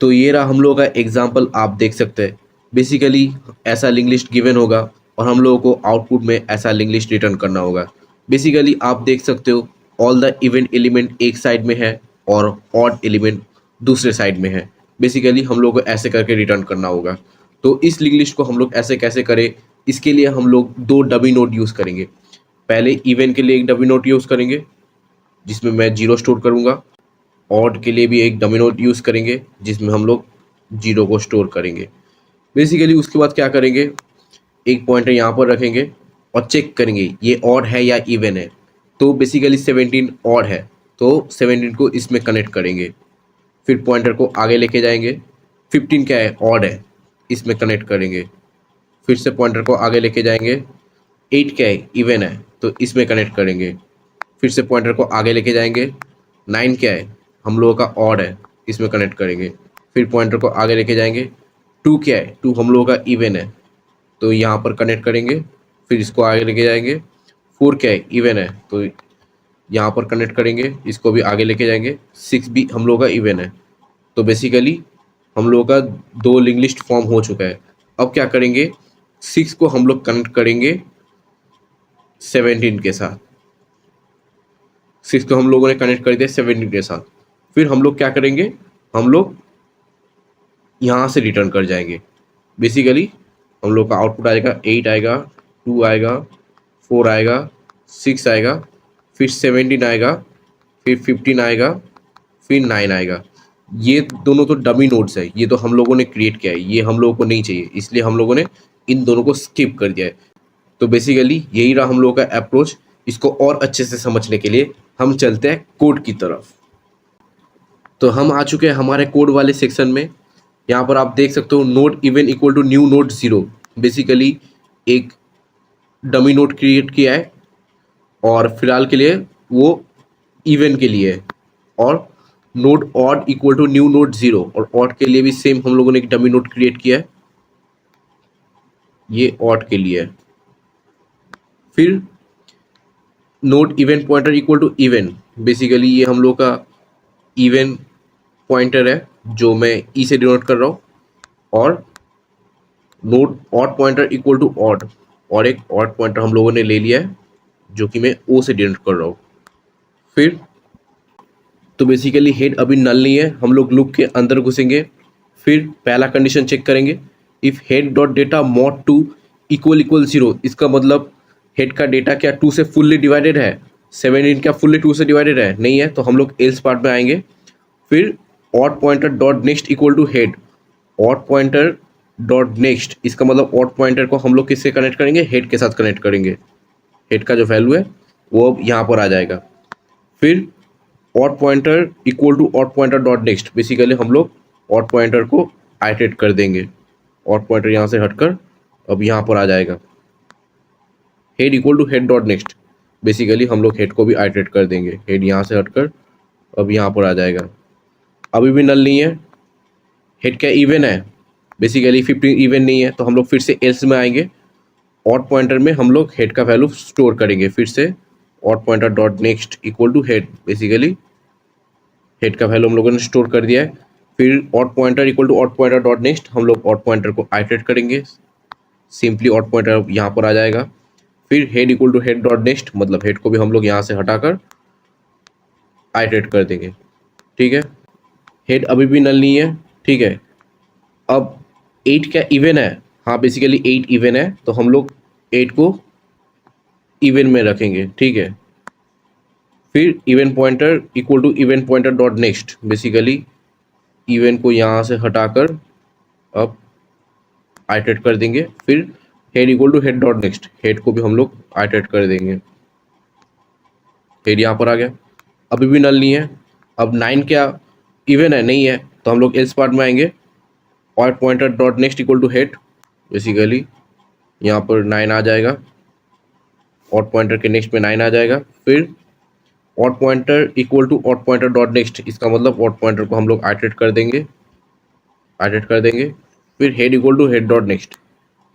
तो ये रहा हम लोगों का एग्जाम्पल, आप देख सकते हैं। बेसिकली ऐसा लिंक लिस्ट गिवन होगा और हम लोगों को आउटपुट में ऐसा लिंक लिस्ट रिटर्न करना होगा। बेसिकली आप देख सकते हो ऑल द इवन एलिमेंट एक साइड में है और ऑड एलिमेंट दूसरे साइड में है। बेसिकली हम लोग को ऐसे करके रिटर्न करना होगा। तो इस लिंक लिस्ट को हम लोग ऐसे कैसे करें, इसके लिए हम लोग 2 डमी नोट यूज़ करेंगे। पहले इवन के लिए एक डमी नोट यूज़ करेंगे जिसमें मैं 0 स्टोर करूँगा। ऑड के लिए भी एक डमी नोट यूज़ करेंगे जिसमें हम लोग 0 को स्टोर करेंगे। बेसिकली उसके बाद क्या करेंगे, एक पॉइंटर यहाँ पर रखेंगे और चेक करेंगे ये ऑड है या इवन है। तो बेसिकली 17 ऑड है तो 17 को इसमें कनेक्ट करेंगे। फिर पॉइंटर को आगे लेके जाएंगे, 15 क्या है, ऑड है, इसमें कनेक्ट करेंगे। फिर से पॉइंटर को आगे लेके जाएंगे, 8 क्या है, इवन है, तो इसमें कनेक्ट करेंगे। फिर से पॉइंटर को आगे लेके जाएंगे, 9 क्या है, हम लोगों का ऑड है, इसमें कनेक्ट करेंगे। फिर पॉइंटर को आगे लेके जाएंगे, 2 क्या है, 2 हम लोगों का इवन है, तो यहाँ पर कनेक्ट करेंगे। फिर इसको आगे लेके जाएंगे, 4 क्या है, इवन है, तो यहाँ पर कनेक्ट करेंगे, इसको भी आगे लेके जाएंगे। 6 भी हम लोगों का इवन है। तो बेसिकली हम लोगों का 2 लिंक लिस्ट फॉर्म हो चुका है। अब क्या करेंगे, 6 को हम लोग कनेक्ट करेंगे 17 के साथ। 6 को हम लोगों ने कनेक्ट कर दिया 17 के साथ। फिर हम लोग क्या करेंगे, हम लोग यहाँ से रिटर्न कर जाएंगे। बेसिकली हम लोग का आउटपुट आएगा 8 आएगा, 2 आएगा, 4 आएगा, 6 आएगा, फिर 17 आएगा, फिर 15 आएगा, फिर 9 आएगा। ये दोनों तो डमी नोड्स है, ये तो हम लोगों ने क्रिएट किया है, ये हम लोगों को नहीं चाहिए, इसलिए हम लोगों ने इन दोनों को स्किप कर दिया है। तो बेसिकली यही रहा हम लोगों का अप्रोच। इसको और अच्छे से समझने के लिए हम चलते हैं कोड की तरफ। तो हम आ चुके हैं हमारे कोड वाले सेक्शन में। यहाँ पर आप देख सकते हो node even equal to new node 0, basically एक डमी नोड क्रिएट किया है और फिलहाल के लिए वो इवन के लिए है। और node odd equal to new node 0, और ऑड के लिए भी सेम हम लोगों ने एक डमी नोड क्रिएट किया है, ये ऑड के लिए है। फिर node even pointer equal to even, basically ये हम लोग का इवन पॉइंटर है जो मैं ई से डिनोट कर रहा हूँ। और node odd pointer equal to odd, और एक ऑड पॉइंटर हम लोगों ने ले लिया है जो कि मैं ओ से डिनोट कर रहा हूँ। फिर तो बेसिकली हेड अभी नल नहीं है, हम लोग लूप के अंदर घुसेंगे। फिर पहला कंडीशन चेक करेंगे, if head dot data mod 2 equal equal 0, इसका मतलब हेड का डेटा क्या 2 से फुल्ली डिवाइडेड है, 17 क्या फुल्ली 2 से डिवाइडेड है, नहीं है, तो हम लोग एल्स पार्ट में आएंगे। फिर odd pointer dot next equal to head, odd pointer dot next, इसका मतलब ऑड पॉइंटर को हम लोग किससे कनेक्ट करेंगे, हेड के साथ कनेक्ट करेंगे। हेड का जो वैल्यू है वो अब यहाँ पर आ जाएगा। फिर odd pointer equal to odd pointer dot next, basically हम लोग ऑड पॉइंटर को आइटरेट कर देंगे। ऑड पॉइंटर यहाँ से हटकर अब यहाँ पर आ जाएगा। Head equal to head dot next, basically हम लोग हेड को भी आइटरेट कर देंगे। हेड यहाँ से हटकर अब यहाँ पर आ जाएगा। अभी भी नल नहीं है, हेड क्या इवन है, बेसिकली 15 इवन नहीं है, तो हम लोग फिर से एल्स में आएंगे। ऑड पॉइंटर में हम लोग हेड का वैल्यू स्टोर करेंगे। फिर से odd pointer dot next equal to head, basically head का वैल्यू हम लोगों ने स्टोर कर दिया है। फिर odd pointer equal to odd pointer dot next, हम लोग ऑड पॉइंटर को आइटरेट करेंगे, सिंपली ऑड पॉइंटर यहाँ पर आ जाएगा। फिर head equal to head dot next, मतलब हेड को भी हम लोग यहाँ से हटाकर आइटरेट कर देंगे। ठीक है, हेड अभी भी नल नहीं है। ठीक है, अब 8 क्या इवन है, हाँ बेसिकली 8 इवन है, तो हम लोग 8 को इवन में रखेंगे। ठीक है, फिर even pointer equal to even pointer dot next, basically even को यहाँ से हटाकर अब आइटरेट कर देंगे। फिर head equal to head dot next, head को भी हम लोग आइटरेट कर देंगे। हेड यहाँ पर आ गया, अभी भी नल नहीं है। अब 9 क्या इवन है, नहीं है, तो हम लोग एल्स पार्ट में आएंगे। Odd pointer dot next equal to head, basically यहाँ पर 9 आ जाएगा, ऑड पॉइंटर के नेक्स्ट में 9 आ जाएगा। फिर odd pointer equal to odd pointer dot next, इसका मतलब ऑड पॉइंटर को हम लोग आइटरेट कर देंगे, आइटरेट कर देंगे। फिर head equal to head dot next,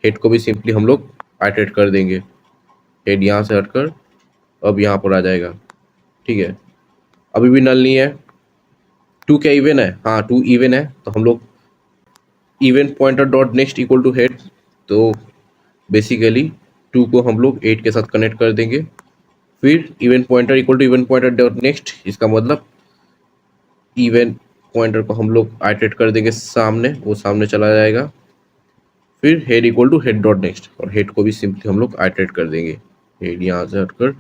head को भी सिंपली हम लोग आइटरेट कर देंगे। हेड यहाँ से हटकर अब यहाँ पर आ जाएगा। ठीक है, अभी भी नल नहीं है। 2 क्या इवन है, हाँ 2 इवन है, तो हम लोग even pointer dot next equal to head, तो बेसिकली 2 को हम लोग 8 के साथ कनेक्ट कर देंगे। फिर even pointer equal to even pointer dot next, इसका मतलब इवन पॉइंटर को हम लोग आइटरेट कर देंगे सामने, वो सामने चला जाएगा। फिर head equal to head dot next, और हेड को भी सिंपली हम लोग आइटरेट कर देंगे। हेड यहाँ से हटकर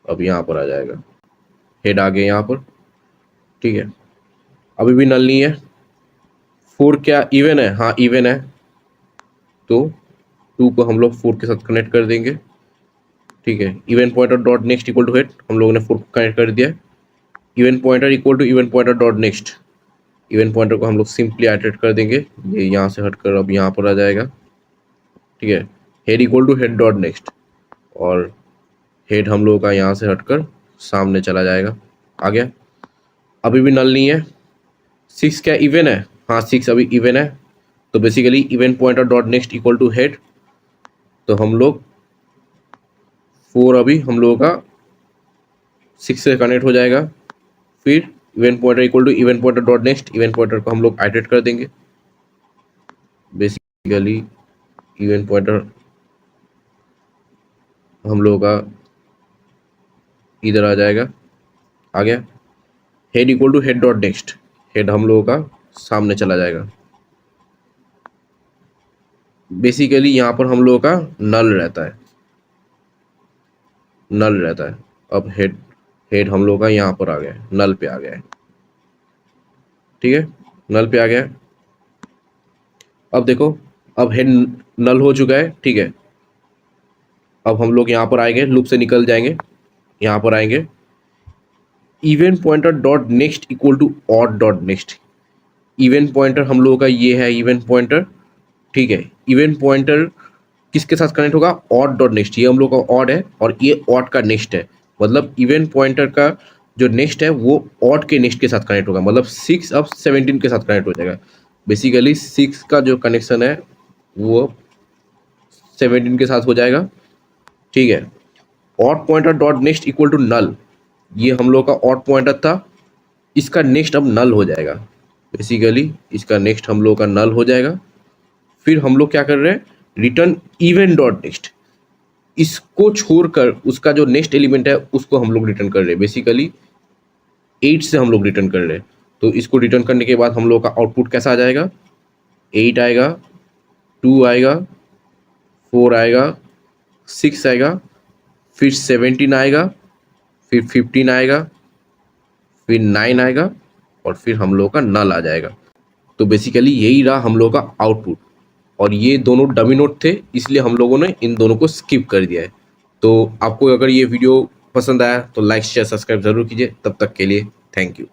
अब यहाँ पर आ जाएगा। हेड आ गया यहाँ पर। ठीक है, अभी भी नल नहीं है। 4 क्या इवन है, हाँ इवन है, तो 2 को हम लोग 4 के साथ कनेक्ट कर देंगे। ठीक है, even pointer dot next equal to head, हम लोगों ने 4 को कनेक्ट कर दिया। Even pointer equal to even pointer dot next, even pointer को हम लोग सिंपली आइटरेट कर देंगे, ये यहाँ से हटकर अब यहाँ पर आ जाएगा। ठीक है, head equal to head dot next, और हेड हम लोगों का यहाँ से हटकर सामने चला जाएगा। आ गया, अभी भी नल नहीं है। 6 क्या इवन है, हाँ 6 अभी इवन है, तो basically even pointer dot next equal to head, तो हम लोग 4 अभी हम लोगों का 6 से कनेक्ट हो जाएगा। फिर even pointer equal to even pointer dot next, even pointer को हम लोग आइटरेट कर देंगे। बेसिकली इवन पॉइंटर हम लोगों का इधर आ जाएगा। आ गया, head equal to head dot next, head हम लोगों का सामने चला जाएगा। बेसिकली यहाँ पर हम लोगों का नल रहता है, नल रहता है। अब हेड हेड हम लोगों का यहाँ पर आ गया है, नल पे आ गया है। ठीक है, नल पे आ गया है। अब देखो, अब हेड नल हो चुका है। ठीक है, अब हम लोग यहाँ पर आएंगे, लूप से निकल जाएंगे, यहाँ पर आएंगे। Even pointer dot next equal to odd dot next, even pointer हम लोगों का ये है इवेंट पॉइंटर, ठीक है। इवेंट पॉइंटर किसके साथ कनेक्ट होगा, ऑड डॉट नेक्स्ट, ये हम लोग का ऑड है और ये ऑड का नेक्स्ट है, मतलब इवेंट पॉइंटर का जो नेक्स्ट है वो ऑड के नेक्स्ट के साथ कनेक्ट होगा, मतलब 6 अब 17 के साथ कनेक्ट हो जाएगा। बेसिकली 6 का जो कनेक्शन है वो 17 के साथ हो जाएगा, ठीक है। Odd pointer dot next equal to null, ये हम लोग का ऑड पॉइंटर था, इसका नेक्स्ट अब नल हो जाएगा। बेसिकली इसका नेक्स्ट हम लोग का नल हो जाएगा। फिर हम लोग क्या कर रहे हैं, रिटर्न इवेंट डॉट नेक्स्ट, इसको छोड़कर उसका जो नेक्स्ट एलिमेंट है उसको हम लोग रिटर्न कर रहे हैं। बेसिकली 8 से हम लोग रिटर्न कर रहे हैं, तो इसको रिटर्न करने के बाद हम लोग का आउटपुट कैसा आ जाएगा, 8 आएगा, 2 आएगा, 4 आएगा, 6 आएगा, फिर 17 आएगा, फिर 15 आएगा, फिर 9 आएगा और फिर हम लोग का नल आ जाएगा। तो बेसिकली यही रहा हम लोग का आउटपुट, और ये दोनों डमी नोट थे इसलिए हम लोगों ने इन दोनों को स्किप कर दिया है। तो आपको अगर ये वीडियो पसंद आया तो लाइक शेयर सब्सक्राइब जरूर कीजिए। तब तक के लिए थैंक यू।